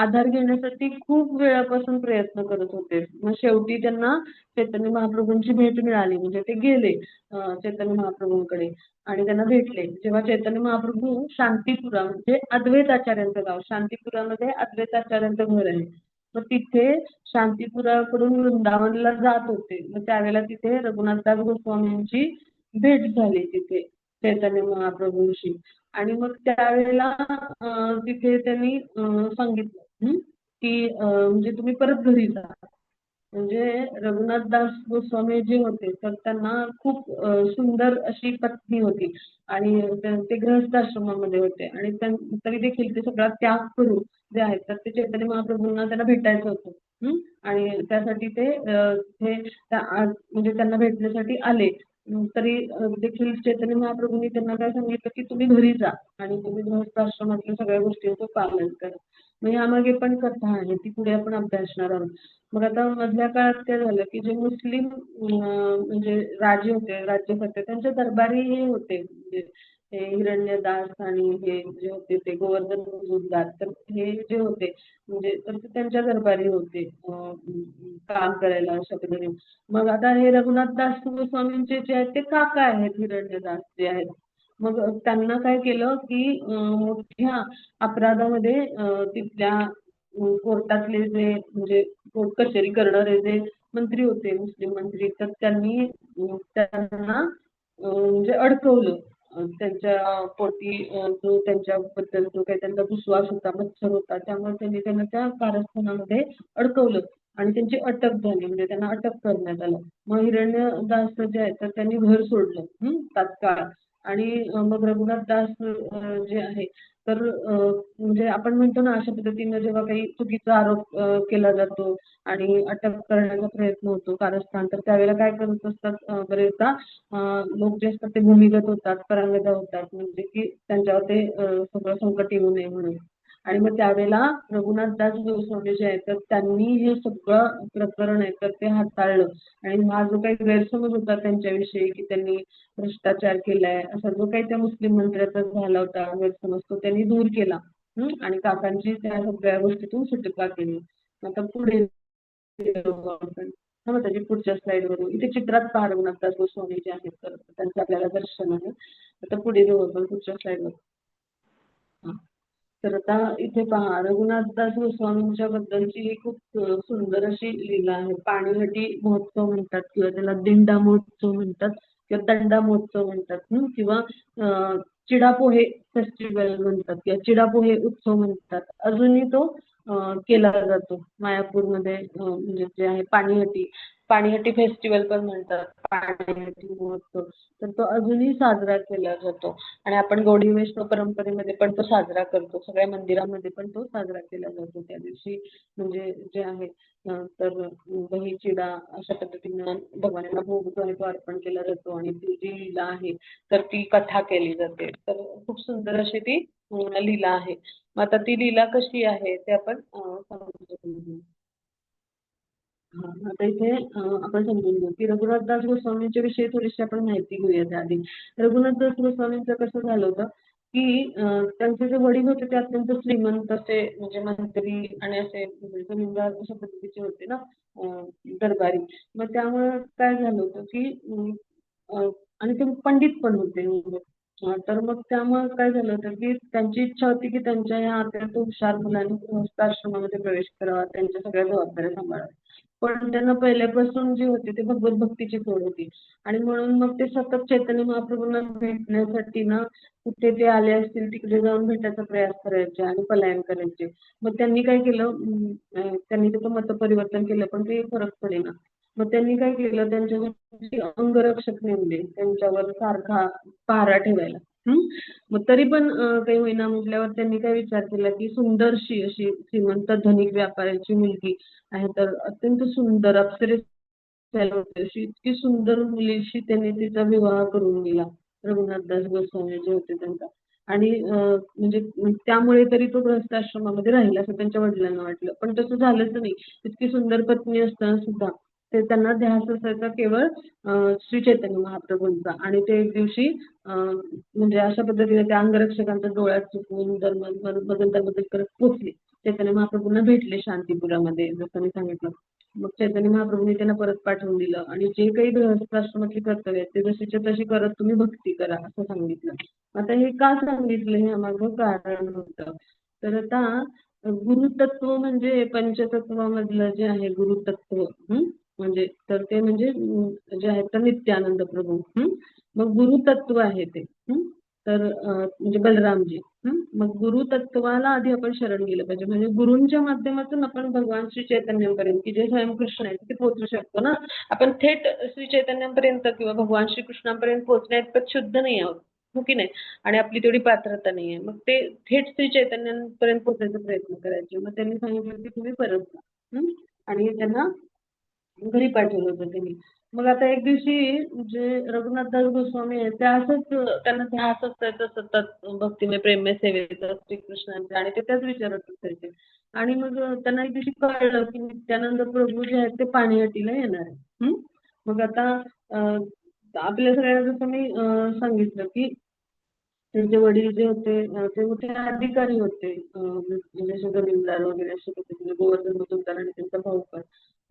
आधार घेण्यासाठी खूप वेळापासून प्रयत्न करत होते. मग शेवटी त्यांना चैतन्य महाप्रभूंची भेट मिळाली म्हणजे ते गेले चैतन्य महाप्रभूंकडे आणि त्यांना भेटले. जेव्हा चैतन्य महाप्रभू शांतीपुरा म्हणजे अद्वैताचार्यांचं गाव शांतीपुरामध्ये अद्वैताचार्यांचं घर आहे. मग तिथे शांतीपुराकडून वृंदावनला जात होते. मग त्यावेळेला तिथे रघुनाथदास गोस्वामींची भेट झाली तिथे चैतन्य महाप्रभूंशी. आणि मग त्यावेळेला तिथे त्यांनी सांगितलं की म्हणजे तुम्ही परत घरी जा. म्हणजे रघुनाथदास गोस्वामी जे होते तर त्यांना खूप सुंदर अशी पत्नी होती आणि ते गृहस्थ आश्रमामध्ये होते आणि तरी देखील ते सगळा त्याग करून जे आहेत तर ते चैतन्य महाप्रभूंना त्यांना भेटायचं होतं. आणि त्यासाठी ते म्हणजे त्यांना भेटण्यासाठी आले. तरी देखील चैतन्य महाप्रभूंनी त्यांना काय सांगितलं की तुम्ही घरी जा आणि तुम्ही गृहस्थ आश्रमातल्या सगळ्या गोष्टींचं पालन करा. मग यामागे पण कथा आहे ती पुढे आपण अभ्यासणार आहोत. मग आता मधल्या काळात काय झालं की जे मुस्लिम म्हणजे राजे होते राज्यकर्ते त्यांचे दरबारी हे होते म्हणजे हे हिरण्यदास आणि हे जे होते ते गोवर्धन गुजरात तर हे जे होते म्हणजे तर ते त्यांच्या दरबारी होते काम करायला अशा पद्धतीने. मग आता हे रघुनाथदास गोस्वामींचे जे आहेत ते काका आहेत हिरण्यदास जे आहेत. मग त्यांना काय केलं की मोठ्या अपराधामध्ये तिथल्या कोर्टातले जे म्हणजे कोर्ट कचेरी करणारे जे मंत्री होते मुस्लिम मंत्री तर त्यांनी त्यांना म्हणजे अडकवलं. त्यांच्या पोटी जो त्यांच्याबद्दल जो काही त्यांचा विश्वास होता मत्सर होता त्यामुळे त्यांनी त्यांना त्या कारस्थानामध्ये अडकवलं आणि त्यांची अटक झाली म्हणजे त्यांना अटक करण्यात आलं. मग हिरण्यदास जे आहेत तर त्यांनी घर सोडलं तात्काळ. आणि मग रघुनाथदास जे आहे तर म्हणजे आपण म्हणतो ना अशा पद्धतीने जेव्हा काही चुकीचा आरोप केला जातो आणि अटक करण्याचा प्रयत्न होतो कारस्थान तर त्यावेळेला काय करत असतात बरेचदा लोक जे असतात ते भूमिगत होतात परांगदा होतात म्हणजे की त्यांच्यावर ते सगळं संकट येऊ नये म्हणून. आणि मग त्यावेळेला रघुनाथदास गोस्वामी जे आहेत तर त्यांनी हे सगळं प्रकरण आहे तर ते हाताळलं आणि हा जो काही गैरसमज होता त्यांच्याविषयी की त्यांनी भ्रष्टाचार केलाय असा जो काही त्या मुस्लिम मंत्र्याचा झाला होता गैरसमज तो त्यांनी दूर केला. आणि काकांची त्या सगळ्या गोष्टीतून सुटका केली. आता पुढे येऊ आपण त्याची पुढच्या स्लाइड वरून इथे चित्रात पहा रघुनाथदास गोस्वामी जे आहेत तर त्यांचं आपल्याला दर्शन आहे. आता पुढे जाऊ आपण पुढच्या स्लाइडवर. तर आता इथे पहा रघुनाथदास गोस्वामींच्या बद्दलची ही खूप सुंदर अशी लीला आहे. पाणीहटी महोत्सव म्हणतात किंवा त्याला दिंडा महोत्सव म्हणतात किंवा दंडा महोत्सव म्हणतात किंवा चिडापोहे फेस्टिवल म्हणतात किंवा चिडापोहे उत्सव म्हणतात. अजूनही तो केला जातो मायापूरमध्ये म्हणजे जे आहे पाणीहटी फेस्टिवल पण म्हणतात पाणीहटी महोत्सव तर तो अजूनही साजरा केला जातो. आणि आपण गौडी वैष्णव परंपरेमध्ये पण तो साजरा करतो. सगळ्या मंदिरामध्ये पण तो साजरा केला जातो त्या दिवशी म्हणजे जे आहे तर दही चिडा अशा पद्धतीनं भगवानाला भोग जो आहे तो अर्पण केला जातो आणि ती जी लीला आहे तर ती कथा केली जाते. तर खूप सुंदर अशी ती लीला आहे. मग आता ती लीला कशी आहे ते आपण समजून घेऊ. आता इथे आपण समजून घेऊ की रघुनाथदास गोस्वामींच्या विषयी थोडीशी आपण माहिती घेऊया त्याआधी. रघुनाथदास गोस्वामींचं कसं झालं होतं की त्यांचे जे वडील होते ते अत्यंत श्रीमंत असे म्हणजे मंत्री आणि असे म्हणजे जमीनदार अशा पद्धतीचे होते ना दरबारी. मग त्यामुळे काय झालं होतं की आणि ते पंडित पण होते म्हणजे. तर मग त्यामुळे काय झालं होतं की त्यांची इच्छा होती की त्यांच्या या अत्यंत हुशार मुलांनी गृहस्थाश्रमामध्ये प्रवेश करावा त्यांच्या सगळ्या जबाबदाऱ्या सांभाळाव्या. पण त्यांना पहिल्यापासून जी होती ते भगवत भक्तीची ओढ होती आणि म्हणून मग ते सतत चैतन्य महाप्रभूंना भेटण्यासाठी ना कुठे ते आले असतील तिकडे जाऊन भेटायचा प्रयास करायचे आणि पलायन करायचे. मग त्यांनी काय केलं त्यांनी त्याचं मत परिवर्तन केलं पण ते फरक पडेना. मग त्यांनी काय केलं त्यांच्यासाठी अंगरक्षक नेमले त्यांच्यावर सारखा पहारा ठेवायला. मग तरी पण काही होईना म्हटल्यावर त्यांनी काय विचार केला की सुंदरशी अशी श्रीमंत धनिक व्यापाऱ्याची मुलगी आहे तर अत्यंत सुंदर अप्सरेस अशी इतकी सुंदर मुलीशी त्यांनी तिचा विवाह करून दिला. रघुनाथदास गोस्वामी जे होते त्यांचा. आणि म्हणजे त्यामुळे तरी तो गृहस्थाश्रमामध्ये राहील असं त्यांच्या वडिलांना वाटलं, पण तसं झालंच नाही. इतकी सुंदर पत्नी असताना सुद्धा ते त्यांना ध्यास असायचा केवळ श्री चैतन्य महाप्रभूंचा. आणि ते एक दिवशी म्हणजे अशा पद्धतीने त्या अंगरक्षकांचा डोळ्यात चुकवून बदल करत पोहोचले. चैतन्य महाप्रभूंना भेटले शांतीपुरामध्ये, जसं मी सांगितलं. मग चैतन्य महाप्रभूंनी त्यांना परत पाठवून दिलं आणि जे काही गृहस्थाश्रमातली कर्तव्य आहेत ते जशीच्या तशी करत तुम्ही भक्ती करा असं सांगितलं. आता हे का सांगितलं हे मागं कारण होतं. तर आता गुरुतत्व म्हणजे पंचतत्वामधलं जे आहे गुरुतत्व, म्हणजे तर ते म्हणजे जे आहेत तर नित्यानंद प्रभू. मग गुरुतत्व आहे ते. तर म्हणजे बलरामजी. मग गुरुतत्वाला आधी आपण शरण गेलं पाहिजे, म्हणजे गुरूंच्या माध्यमातून आपण भगवान श्री चैतन्यांपर्यंत, की जे स्वयंकृष्ण आहेत ते पोहोचू शकतो ना. आपण थेट श्री चैतन्यांपर्यंत किंवा भगवान श्रीकृष्णांपर्यंत पोहोचण्याइतपत शुद्ध नाही आहोत, हो की नाही. आणि आपली तेवढी पात्रता नाहीये. मग ते थेट श्री चैतन्यांपर्यंत पोहोचायचा प्रयत्न करायचे. मग त्यांनी सांगितलं की तुम्ही परत जा. आणि त्यांना घरी पाठवलं होतं त्यांनी. मग आता एक दिवशी जे रघुनाथदास गोस्वामी आहेत ते असंच त्यांना ध्यास असायचा सतत भक्तिमय प्रेममय सेवेचा श्रीकृष्णांचा, आणि ते त्याच विचारत असायचे. आणि मग त्यांना एक दिवशी कळलं की नित्यानंद प्रभू जे आहेत ते पाणीहाटीला येणार आहे. मग आता आपल्या सगळ्यांना जसं मी सांगितलं की त्यांचे वडील जे होते ते मोठे अधिकारी होते, म्हणजे असे जमीनदार वगैरे असे होते, म्हणजे गोवर्धन मुजुमदार आणि त्यांचा भाऊ पण.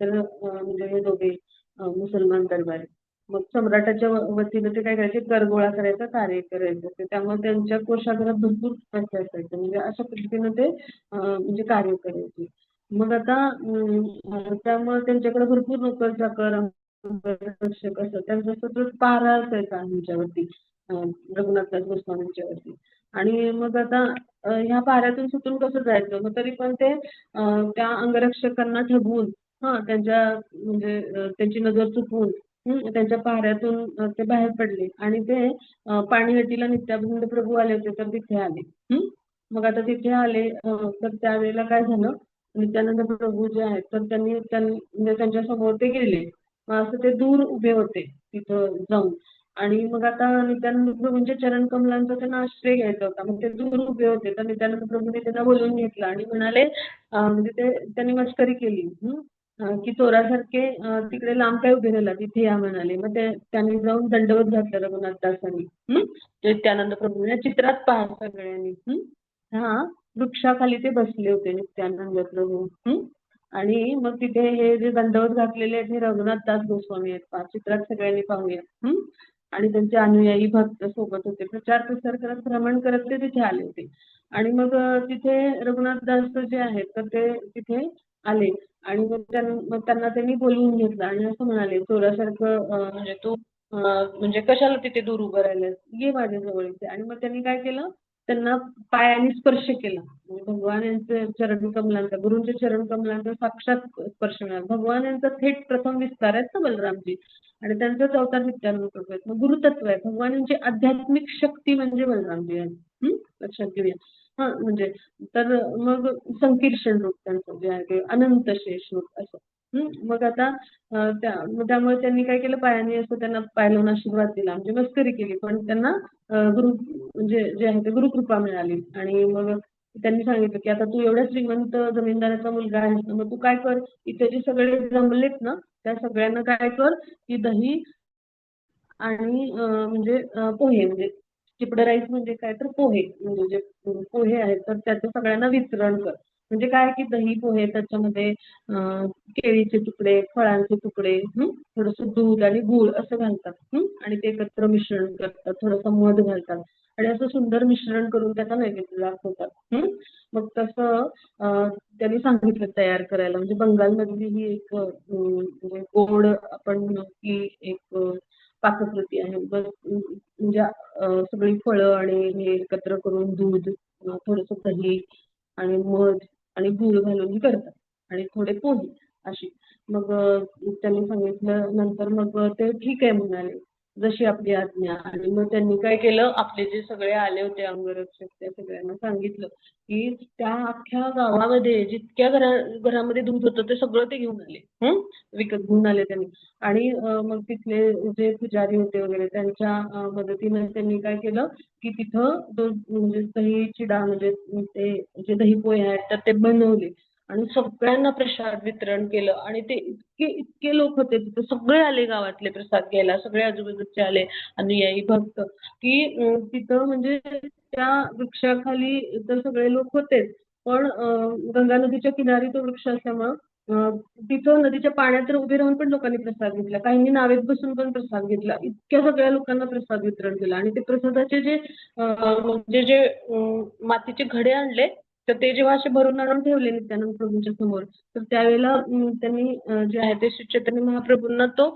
तर म्हणजे हे दोघे मुसलमान दरबारी. मग सम्राटाच्या वतीने ते काय करायचे, कर गोळा करायचं कार्य करायचं ते. त्यामुळे त्यांच्या कोषागारात भरपूर पैसे असायचे, म्हणजे अशा पद्धतीने ते म्हणजे कार्य करायचे. मग आता त्यामुळे त्यांच्याकडे भरपूर नोकर चाकर रक्षक असं त्यांचा सतत पहारा असायचा ह्यांच्यावरती, रघुनाथदास गोस्वामींच्यावरती. आणि मग आता ह्या पाऱ्यातून सुटून कसं जायचं, मग तरी पण ते त्या अंगरक्षकांना ठगवून त्यांच्या म्हणजे त्यांची नजर चुकवून त्यांच्या पाऱ्यातून ते बाहेर पडले. आणि ते पाणीहाटीला नित्यानंद प्रभू आले होते तर तिथे आले. मग आता तिथे आले तर त्यावेळेला काय झालं, नित्यानंद प्रभू जे आहेत तर म्हणजे त्यांच्या समोर ते गेले. मग असं ते दूर उभे होते तिथं जाऊन. आणि मग आता नित्यानंद प्रभूंच्या चरण कमलांचा त्यांना आश्रय घ्यायचा होता. मग ते दूर उभे होते तर नित्यानंद प्रभूंनी त्यांना बोलवून घेतलं आणि म्हणाले म्हणजे ते त्यांनी मस्करी केली की चोरासारखे तिकडे लांब काय उभे राहिला, तिथे या म्हणाले. मग त्यांनी जाऊन दंडवत घातलं रघुनाथदासांनी. नित्यानंद प्रभूंना चित्रात पहा सगळ्यांनी. हा वृक्षाखाली ते बसले होते नित्यानंद प्रभू. आणि मग तिथे हे जे दंडवत घातलेले आहेत हे रघुनाथदास गोस्वामी आहेत. पहा चित्रात सगळ्यांनी पाहूया. आणि त्यांचे अनुयायी भक्त सोबत होते. प्रचार प्रसार करत भ्रमण करत ते तिथे आले होते. आणि मग तिथे रघुनाथदास जे आहेत तर ते तिथे आले. आणि मग त्यांना त्यांनी बोलवून घेतलं आणि असं म्हणाले, चोरासारखं म्हणजे तू म्हणजे कशाला तिथे दूर उभं राहिलेस, ये माझ्या जवळ इथे. आणि मग त्यांनी काय केलं, त्यांना पायाने स्पर्श केला. म्हणजे भगवान यांचे चरण कमलांचा, गुरूंच्या चरण कमलांचा साक्षात स्पर्श मिळाला. भगवान यांचा थेट प्रथम विस्तार आहेत ना बलरामजी, आणि त्यांचाच अवतार नित्यानंद प्रभू आहेत. मग गुरुतत्व आहे, भगवान यांची आध्यात्मिक शक्ती म्हणजे बलरामजी आहे. लक्षात घेऊया. म्हणजे तर मग संकीर्षण रूप त्यांचं जे आहे ते अनंत शेष रूप असं. मग आता त्यामुळे त्यांनी काय केलं, पायाने असं त्यांना पाय लावून आशीर्वाद दिला, म्हणजे मस्करी केली. पण त्यांना गुरु म्हणजे जे आहे ते गुरुकृपा मिळाली. आणि मग त्यांनी सांगितलं की आता तू एवढ्या श्रीमंत जमीनदाराचा मुलगा आहेस ना, मग तू काय कर, इथे जे सगळे जमलेत ना त्या सगळ्यांना काय कर की दही आणि म्हणजे पोहे, म्हणजे चिपड राईस म्हणजे काय तर पोहे, म्हणजे जे पोहे आहेत तर त्याचं सगळ्यांना वितरण कर. म्हणजे काय की दही पोहे त्याच्यामध्ये केळीचे तुकडे, फळांचे तुकडे, थोडंसं दूध आणि गूळ असं घालतात. आणि ते एकत्र मिश्रण करतात, थोडंसं मध घालतात आणि असं सुंदर मिश्रण करून त्याचा नैवेद्य दाखवतात. मग तसं त्यांनी सांगितलं तयार करायला. म्हणजे बंगालमधली ही एक म्हणजे गोड आपण म्हणू की एक पाककृती आहे. म्हणजे सगळी फळं आणि हे एकत्र करून दूध, थोडंसं दही आणि मध आणि गूळ घालून हे करतात आणि थोडे पोहे अशी. मग त्यांनी सांगितलं नंतर मग ते ठीक आहे म्हणाले. जशी आपली आज्ञा. आणि मग त्यांनी काय केलं, आपले जे सगळे आले होते अंगरक्षक त्या सगळ्यांना सांगितलं की त्या अख्ख्या गावामध्ये जितक्या घरामध्ये दूध होतं ते सगळं ते घेऊन आले. विकत घेऊन आले त्यांनी. आणि मग तिथले जे पुजारी होते वगैरे त्यांच्या मदतीने त्यांनी काय केलं की तिथं म्हणजे दही चिडा म्हणजे ते जे दही पोहे आहेत तर ते बनवले आणि सगळ्यांना प्रसाद वितरण केलं. आणि ते इतके इतके लोक होते तिथे, सगळे आले गावातले प्रसाद घ्यायला, सगळे आजूबाजूचे आले अनुयायी भक्त की तिथं म्हणजे त्या वृक्षाखाली तर सगळे लोक होतेच. पण गंगा नदीच्या किनारी तो वृक्ष असल्यामुळं तिथं नदीच्या पाण्यात तर उभे राहून पण लोकांनी प्रसाद घेतला, काहींनी नावेत बसून पण प्रसाद घेतला. इतक्या सगळ्या लोकांना प्रसाद वितरण केलं. आणि ते प्रसादाचे जे म्हणजे जे मातीचे घडे आणले तर ते जेव्हा असे भरून आणून ठेवले नित्यानंद प्रभूंच्या समोर, तर त्यावेळेला त्यांनी जे आहे ते श्री चैतन्य महाप्रभूंना तो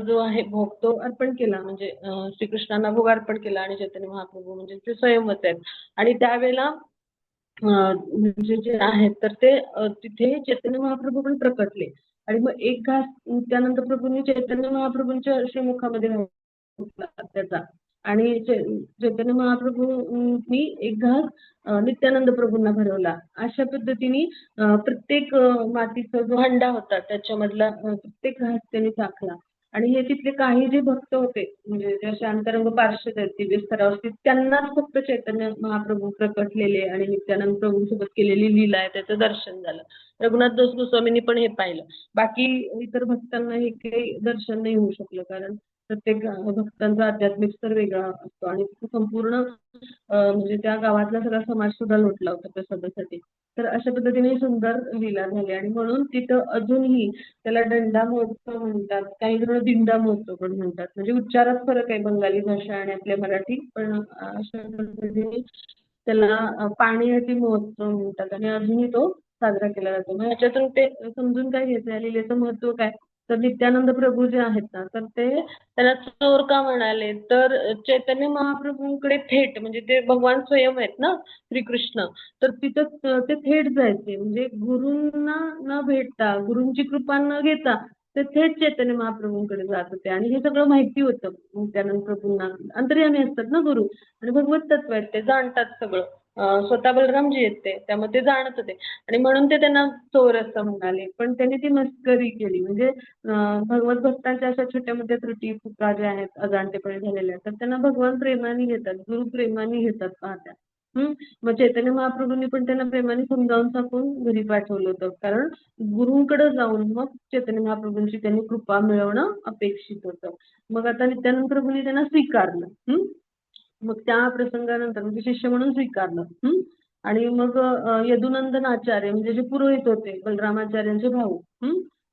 जो आहे भोग तो अर्पण केला. म्हणजे श्रीकृष्णांना भोग अर्पण केला आणि चैतन्य महाप्रभू म्हणजे ते स्वयंवत आहेत. आणि त्यावेळेला म्हणजे जे आहेत तर ते तिथे चैतन्य महाप्रभू पण प्रकटले. आणि मग एक घास नित्यानंद प्रभूंनी चैतन्य महाप्रभूंच्या श्रीमुखामध्ये घातला त्याचा. आणि चैतन्य महाप्रभूंनी एक घास नित्यानंद प्रभूंना भरवला. अशा पद्धतीने प्रत्येक मातीचा जो हंडा होता त्याच्यामधला प्रत्येक घास त्यांनी चाखला. आणि हे तिथले काही जे भक्त होते म्हणजे जे शांतारंग पार्षद आहेत दिव्य स्तरावरती त्यांनाच फक्त चैतन्य महाप्रभू प्रकटलेले आणि नित्यानंद प्रभूंसोबत केलेली लीला आहे त्याचं दर्शन झालं. रघुनाथ दास गोस्वामींनी पण हे पाहिलं. बाकी इतर भक्तांना हे काही दर्शन नाही होऊ शकलं, कारण प्रत्येक भक्तांचा आध्यात्मिक स्तर वेगळा असतो. आणि संपूर्ण म्हणजे त्या गावातला सगळा समाज सुद्धा लोटला होता प्रसादासाठी. तर अशा पद्धतीने सुंदर लीला झाली. आणि म्हणून तिथं अजूनही त्याला दंडा महोत्सव म्हणतात, काही जण दिंडा महोत्सव पण म्हणतात. म्हणजे उच्चारात फरक आहे बंगाली भाषा आणि आपल्या मराठी, पण अशा पद्धतीने त्याला पाणीहाटी महोत्सव म्हणतात आणि अजूनही तो साजरा केला जातो. मग ह्याच्यातून ते समजून काय घ्यायचं लीलेचं महत्व काय, तर नित्यानंद प्रभू जे आहेत ना तर ते त्याला चोर का म्हणाले, तर चैतन्य महाप्रभूंकडे थेट म्हणजे ते भगवान स्वयं आहेत ना श्रीकृष्ण, तर तिथं ते थेट जायचे. म्हणजे गुरूंना न भेटता गुरूंची कृपा न घेता ते थेट चैतन्य महाप्रभूंकडे जात होते. आणि हे सगळं माहिती होतं नित्यानंद प्रभूंना. अंतर्यामी असतात ना गुरु आणि भगवत तत्व आहेत, ते जाणतात सगळं. स्वतः बलरामजी आहेत ते, त्यामुळे ते जाणत होते. आणि म्हणून ते त्यांना चोर असं म्हणाले. पण त्यांनी ती मस्करी केली. म्हणजे भगवत भक्तांच्या अशा छोट्या मोठ्या त्रुटी चुका ज्या आहेत अजाणतेपणे झालेल्या तर त्यांना भगवान प्रेमाने घेतात, गुरु प्रेमाने घेतात पाहत्या. मग चैतन्य महाप्रभूंनी पण त्यांना प्रेमाने समजावून सांगून घरी पाठवलं होतं, कारण गुरुंकडे जाऊन मग चैतन्य महाप्रभूंची त्यांनी कृपा मिळवणं अपेक्षित होतं. मग आता नित्यानंद प्रभूंनी त्यांना स्वीकारलं. मग त्या प्रसंगानंतर म्हणजे शिष्य म्हणून स्वीकारलं. आणि मग यदुनंदन आचार्य म्हणजे जे पुरोहित होते बलरामाचार्यांचे भाऊ.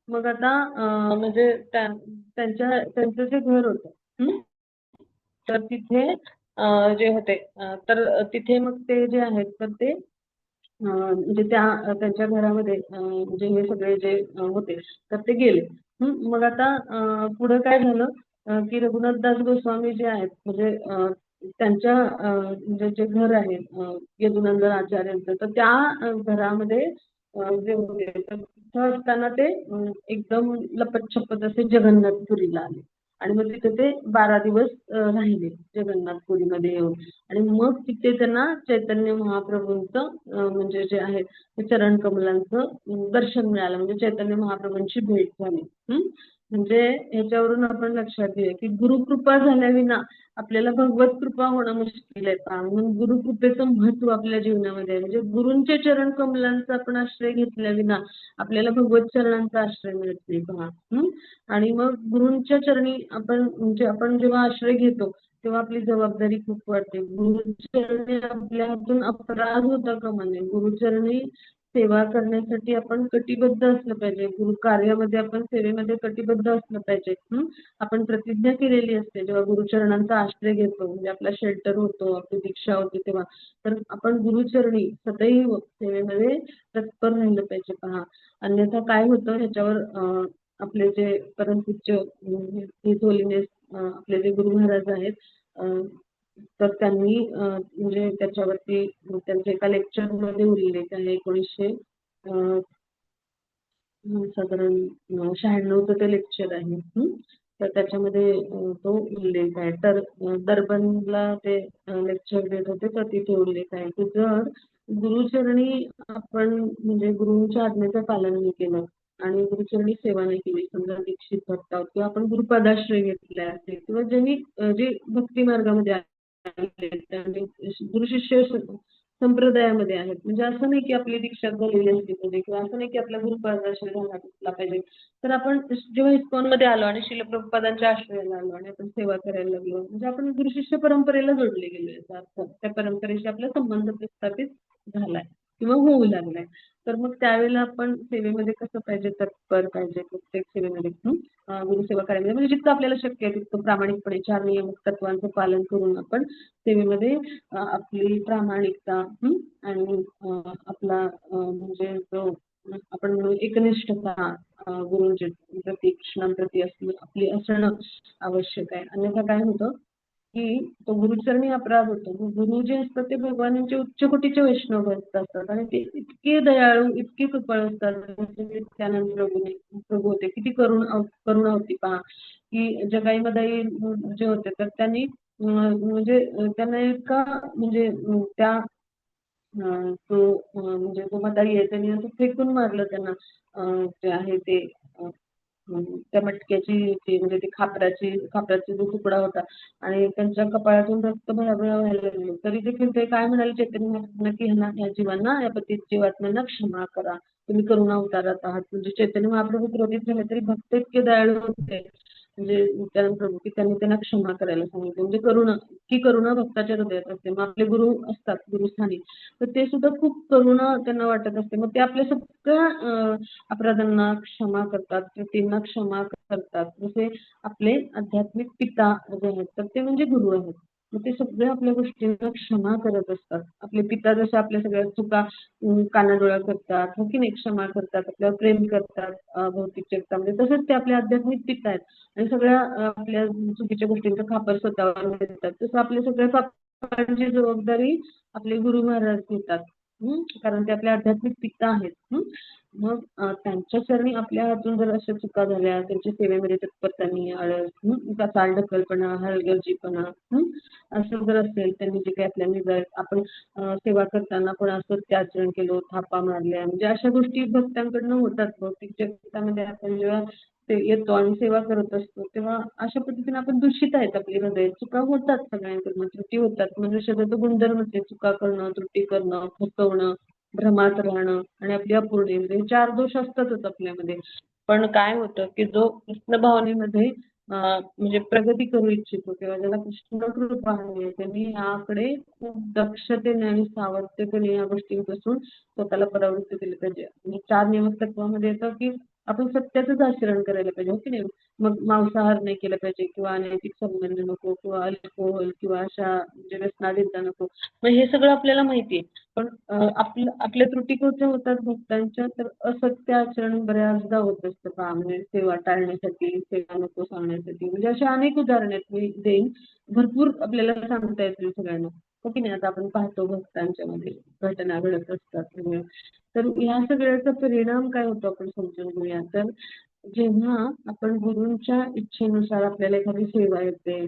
मग आता म्हणजे त्यांचं जे घर होतं तर तिथे जे होते तर तिथे मग ते जे आहेत तर ते म्हणजे त्यांच्या घरामध्ये म्हणजे हे सगळे जे होते तर ते गेले. मग आता पुढे काय झालं की रघुनाथ दास गोस्वामी जे आहेत म्हणजे त्यांच्या म्हणजे जे घर आहे यदुनंदन आचार्यांचं, तर त्या घरामध्ये जे होते तर तिथं असताना ते एकदम लपतछपत असे जगन्नाथपुरीला आले. आणि मग तिथे ते 12 दिवस राहिले जगन्नाथपुरीमध्ये येऊन. आणि मग तिथे त्यांना चैतन्य महाप्रभूंचं म्हणजे जे आहे ते चरण कमलांचं दर्शन मिळालं, म्हणजे चैतन्य महाप्रभूंची भेट झाली. म्हणजे ह्याच्यावरून आपण लक्षात घेऊया की गुरुकृपा झाल्याविना आपल्याला भगवत कृपा होणं मुश्किल आहे. म्हणून गुरुकृपेचं महत्व आपल्या जीवनामध्ये आहे. म्हणजे गुरूंच्या चरण कमलांचा आपण आश्रय घेतल्याविना आपल्याला भगवत चरणांचा आश्रय मिळत नाही पहा. आणि मग गुरूंच्या चरणी आपण म्हणजे आपण जेव्हा आश्रय घेतो तेव्हा आपली जबाबदारी खूप वाढते. गुरुचरणी आपल्या हातून अपराध होता कामा नये. गुरुचरणी सेवा करण्यासाठी आपण कटिबद्ध असलं पाहिजे. गुरु कार्यामध्ये आपण सेवेमध्ये कटिबद्ध असलं पाहिजे. आपण प्रतिज्ञा केलेली असते जेव्हा गुरुचरणांचा आश्रय घेतो, म्हणजे आपला शेल्टर होतो, आपली दीक्षा होते तेव्हा, तर आपण गुरुचरणी सदैव सेवेमध्ये तत्पर राहिलं पाहिजे पहा. अन्यथा काय होतं ह्याच्यावर आपले जे परमपूज्य हिज होलीनेस आपले जे गुरु महाराज आहेत तर त्यांनी म्हणजे त्याच्यावरती त्यांच्या एका लेक्चर मध्ये उल्लेख आहे 1900 साधारण 96चं ते लेक्चर आहे. तर त्याच्यामध्ये तो उल्लेख आहे. तर डर्बनला ते लेक्चर देत होते तर तिथे उल्लेख आहे की जर गुरुचरणी आपण म्हणजे गुरुंच्या आज्ञेचं पालन नाही केलं आणि गुरुचरणी सेवा नाही केली, समजा दीक्षित भक्त आहोत किंवा आपण गुरुपदाश्रय घेतले असेल किंवा ज्यांनी जे भक्ती मार्गामध्ये आहेत त्यांनी गुरु शिष्य संप्रदायामध्ये आहेत, म्हणजे असं नाही की आपली दीक्षा झालेली असली पाहिजे किंवा असं नाही की आपला गुरुपदाश्रय झाला पाहिजे. तर आपण जेव्हा इस्कॉनमध्ये आलो आणि श्रील प्रभुपादांच्या आश्रयाला आलो आणि आपण सेवा करायला लागलो, म्हणजे आपण गुरु शिष्य परंपरेला जोडले गेलो, याचा अर्थ त्या परंपरेशी आपला संबंध प्रस्थापित झालाय किंवा होऊ लागलाय. तर मग त्यावेळेला आपण सेवेमध्ये कसं पाहिजे, तत्पर पाहिजे प्रत्येक सेवेमध्ये. गुरुसेवा करायला म्हणजे जितकं आपल्याला शक्य आहे तितकं प्रामाणिकपणे 4 नियमित तत्वांचं पालन करून आपण सेवेमध्ये आपली प्रामाणिकता आणि आपला म्हणजे जो आपण म्हणू एकनिष्ठता गुरुंचे प्रती कृष्णांप्रती आपली असणं आवश्यक आहे. अन्यथा काय होतं की तो गुरुचरणी अपराध होतो. गुरु जे असतात ते भगवानांचे उच्च कोटीचे वैष्णव भक्त असतात आणि ते इतके दयाळू इतके कृपळ असतात. जसे त्यानंतर प्रभू होते, किती करुणा होती पहा की जगाईमध्ये जे होते तर त्यांनी म्हणजे त्यांना इतका म्हणजे त्या तो म्हणजे जो मदारी आहे त्यांनी असं फेकून मारलं त्यांना जे आहे ते त्या मटक्याची ती म्हणजे ती खापराचा जो तुकडा होता आणि त्यांच्या कपाळातून रक्त भळाभळ व्हायला लागलं. तरी देखील ते काय म्हणाले चैतन्य महाप्रभूंना की ह्यांना या जीवांना या पतित जीवात्म्यांना क्षमा करा, तुम्ही करुणा अवतारात आहात. म्हणजे चैतन्य महाप्रभू क्रोधित झाले तरी भक्त इतके दयाळू होते म्हणजे नित्यानंद प्रभू की त्यांनी त्यांना क्षमा करायला सांगितलं. म्हणजे करुणा भक्ताच्या हृदयात असते. मग आपले गुरु असतात गुरुस्थानी तर ते सुद्धा खूप करुणा त्यांना वाटत असते. मग ते आपल्या सगळ्या अपराधांना क्षमा करतात, त्रुटींना क्षमा करतात. जसे आपले आध्यात्मिक पिता जे आहेत तर ते म्हणजे गुरु आहेत. मग ते सगळ्या आपल्या गोष्टींना क्षमा करत असतात. आपले पिता जसे आपल्या सगळ्या चुका कानाडोळा करतात, हो की नाही, क्षमा करतात, आपल्यावर प्रेम करतात भौतिक जगतामध्ये, तसंच ते आपले आध्यात्मिक पिता आहेत आणि सगळ्या आपल्या चुकीच्या गोष्टींचं खापर स्वतःवर घेतात. तसं आपल्या सगळ्या पापांची जबाबदारी आपले गुरु महाराज घेतात. कारण ते आपले आध्यात्मिक पिता आहेत. मग त्यांच्या चरणी आपल्या हातून जर अशा चुका झाल्या, त्यांच्या सेवेमध्ये तत्परता नाही, आळस, चालढकलपणा, हलगर्जीपणा असं जर असेल, त्यांनी जे काही आपल्याला जर आपण सेवा करताना पण असं ते आचरण केलं, थापा मारल्या, म्हणजे अशा गोष्टी भक्तांकडनं होतात. भौतिक जगतामध्ये आपण जेव्हा ते येतो आणि सेवा करत असतो तेव्हा अशा पद्धतीने आपण दूषित आहेत. आपली हृदय चुका होतात, सगळ्यांकडून त्रुटी होतात. मनुष्याचा तो गुणधर्म आहे चुका करणं, त्रुटी करणं, फसवणं, भ्रमात राहणं आणि आपली अपूर्ण हे 4 दोष असतातच आपल्यामध्ये. पण काय होतं की जो कृष्ण भावनेमध्ये म्हणजे प्रगती करू इच्छितो किंवा ज्याला कृष्ण कृपा आहे त्यांनी याकडे खूप दक्षतेने आणि सावधतेने या गोष्टींपासून स्वतःला परावृत्त केले पाहिजे. म्हणजे 4 नियमित तत्वामध्ये येतं की आपण सत्याचंच आचरण करायला पाहिजे, हो की नाही. मग मांसाहार नाही केला पाहिजे किंवा अनैतिक संबंध नको किंवा अल्कोहोल किंवा अशा म्हणजे व्यसनाधीनता नको. मग हे सगळं आपल्याला माहिती आहे. पण आपल्या त्रुटी कोणत्या होतात भक्तांच्या, तर असत्य आचरण बऱ्याचदा होत असतं पहा, म्हणजे सेवा टाळण्यासाठी, सेवा नको सांगण्यासाठी. म्हणजे अशा अनेक उदाहरण आहेत मी देईन, भरपूर आपल्याला सांगता येतील सगळ्यांना, हो की नाही. आता आपण पाहतो भक्तांच्या मध्ये घटना घडत असतात सगळ्या. तर ह्या सगळ्याचा परिणाम काय होतो आपण समजून घेऊया. तर जेव्हा आपण गुरूंच्या इच्छेनुसार आपल्याला एखादी सेवा येते,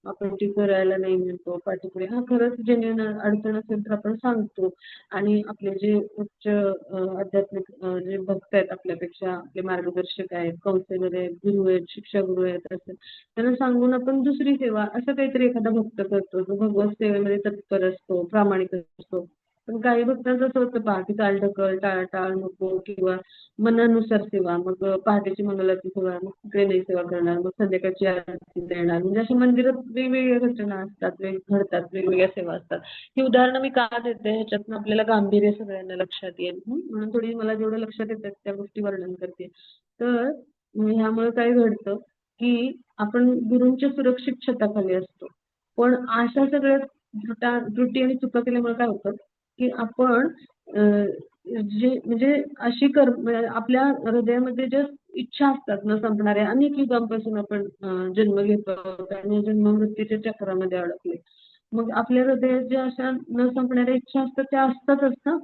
आपण ती करायला नाही म्हणतो पाठीपुढे, खरंच जेन्युइन अडचण असेल तर आपण सांगतो आणि आपले जे उच्च आध्यात्मिक जे भक्त आहेत, आपल्यापेक्षा आपले मार्गदर्शक आहेत, कौन्सिलर आहेत, गुरु आहेत, शिक्षा गुरु आहेत, असं त्यांना सांगून आपण दुसरी सेवा असं काहीतरी एखादा भक्त करतो जो भगवत सेवेमध्ये तत्पर असतो, प्रामाणिक असतो. पण काही भक्तांचं असं होतं पहा की चालढकल, टाळाटाळ नको किंवा मनानुसार सेवा. मग पहाटेची मंगलाची सेवा, मग तिकडे नाही सेवा करणार, मग संध्याकाळची आरती देणार. म्हणजे अशा मंदिरात वेगवेगळ्या घटना असतात, घडतात, वेगवेगळ्या सेवा असतात. ही उदाहरणं मी का देते, ह्याच्यातनं आपल्याला गांभीर्य सगळ्यांना लक्षात येईल. म्हणून थोडी मला जेवढं लक्षात येतात त्या गोष्टी वर्णन करते. तर ह्यामुळे काय घडतं की आपण गुरूंच्या सुरक्षित छताखाली असतो. पण अशा सगळ्या त्रुटी आणि चुका केल्यामुळे काय होतं की आपण जे म्हणजे म्हणजे आपल्या हृदयामध्ये ज्या इच्छा असतात न संपणाऱ्या, अनेक युगांपासून आपण जन्म घेतो आणि जन्म मृत्यूच्या चक्रामध्ये अडकले. मग आपल्या हृदयात ज्या अशा न संपणाऱ्या इच्छा असतात त्या असतातच ना.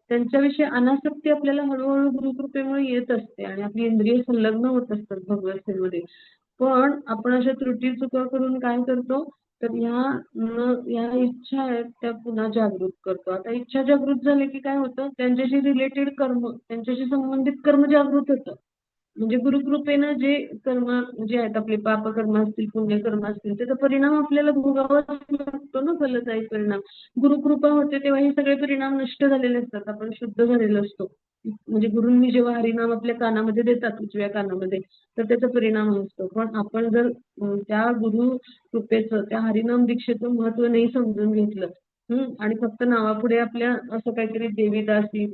त्यांच्याविषयी अनासक्ती आपल्याला हळूहळू गुरुकृपेमुळे येत असते आणि आपली इंद्रिय संलग्न होत असतात भगवत सेवेमध्ये. पण आपण अशा त्रुटी चुका करून काय करतो, तर ह्या इच्छा आहेत त्या पुन्हा जागृत करतो. आता इच्छा जागृत झाली की काय होतं, त्यांच्याशी रिलेटेड कर्म, त्यांच्याशी संबंधित कर्म जागृत होतं. म्हणजे गुरुकृपेनं जे कर्म जे आहेत आपले पापकर्म असतील, पुण्यकर्म असतील, त्याचा परिणाम आपल्याला भोगावाच लागतो ना, फलदायी परिणाम. गुरुकृपा होते तेव्हा हे सगळे परिणाम नष्ट झालेले असतात. आपण शुद्ध झालेलो असतो. म्हणजे गुरूंनी जेव्हा हरिनाम आपल्या कानामध्ये देतात, उजव्या कानामध्ये, तर त्याचा परिणाम असतो. पण आपण जर त्या गुरु कृपेचं, त्या हरिनाम दीक्षेचं महत्व नाही समजून घेतलं, आणि फक्त नावापुढे आपल्या असं काहीतरी देवीदासी,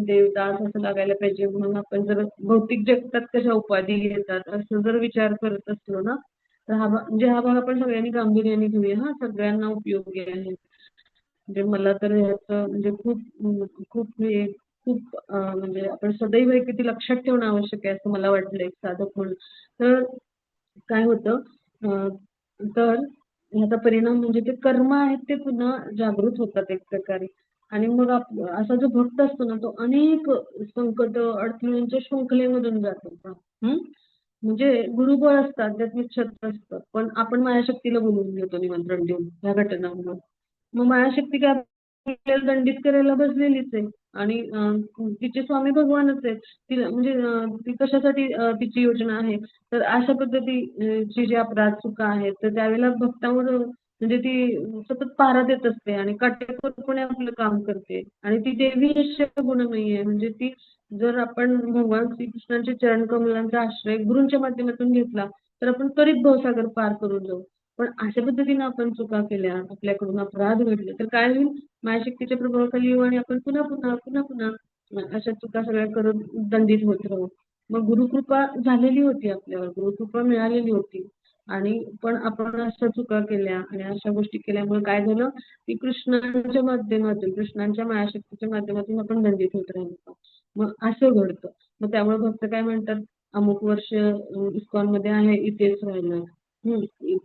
देवदास असं लागायला पाहिजे म्हणून आपण जर भौतिक जगतात कशा उपाधी घेतात असं जर विचार करत असलो ना, तर हा भाग आपण सगळ्यांनी गांभीर्याने घेऊया. हा सगळ्यांना उपयोगी आहे. म्हणजे मला तर ह्याचं म्हणजे खूप म्हणजे आपण सदैव हे किती लक्षात ठेवणं आवश्यक आहे असं मला वाटलं एक साधक म्हणून. तर काय होतं, अं, तर ह्याचा परिणाम म्हणजे ते कर्म आहेत ते पुन्हा जागृत होतात एक प्रकारे. आणि मग असा जो भक्त असतो ना, तो अनेक संकट अडचणींच्या शृंखलेमधून जातो. हम्म म्हणजे गुरुबळ असतं, आध्यात्मिक छत्र असतं, पण आपण मायाशक्तीला बोलवून घेतो निमंत्रण देऊन ह्या घटनांमुळे. मग मायाशक्ती काय आपल्याला दंडित करायला बसलेलीच आहे. आणि तिचे स्वामी भगवानच आहेत. तिला म्हणजे ती कशासाठी तिची योजना आहे. तर अशा पद्धतीची जी अपराध चुका आहेत, तर त्यावेळेला भक्तावर म्हणजे ती सतत पहारा देत असते आणि काटेकोरपणे आपलं काम करते. आणि ती देवी अशा गुणमयी आहे. म्हणजे ती जर आपण भगवान श्रीकृष्णांच्या चरण कमलांचा आश्रय गुरूंच्या माध्यमातून घेतला, तर आपण त्वरित भवसागर पार करून जाऊ. पण अशा पद्धतीने आपण चुका केल्या, आपल्याकडून अपराध घडले, तर काय होईल, मायाशक्तीच्या प्रभावाखाली येऊ आणि आपण पुन्हा पुन्हा पुन्हा पुन्हा अशा चुका सगळ्या करत दंडित होत राहू. मग गुरुकृपा झालेली होती, आपल्यावर गुरुकृपा मिळालेली होती. आणि पण आपण अशा चुका केल्या आणि अशा गोष्टी केल्यामुळे काय झालं, की कृष्णांच्या माध्यमातून, कृष्णांच्या मायाशक्तीच्या माध्यमातून आपण दंडित होत राहिलो. मग असं घडतं. मग त्यामुळे भक्त काय म्हणतात, अमुक वर्ष इस्कॉन मध्ये आहे, इथेच राहिलं,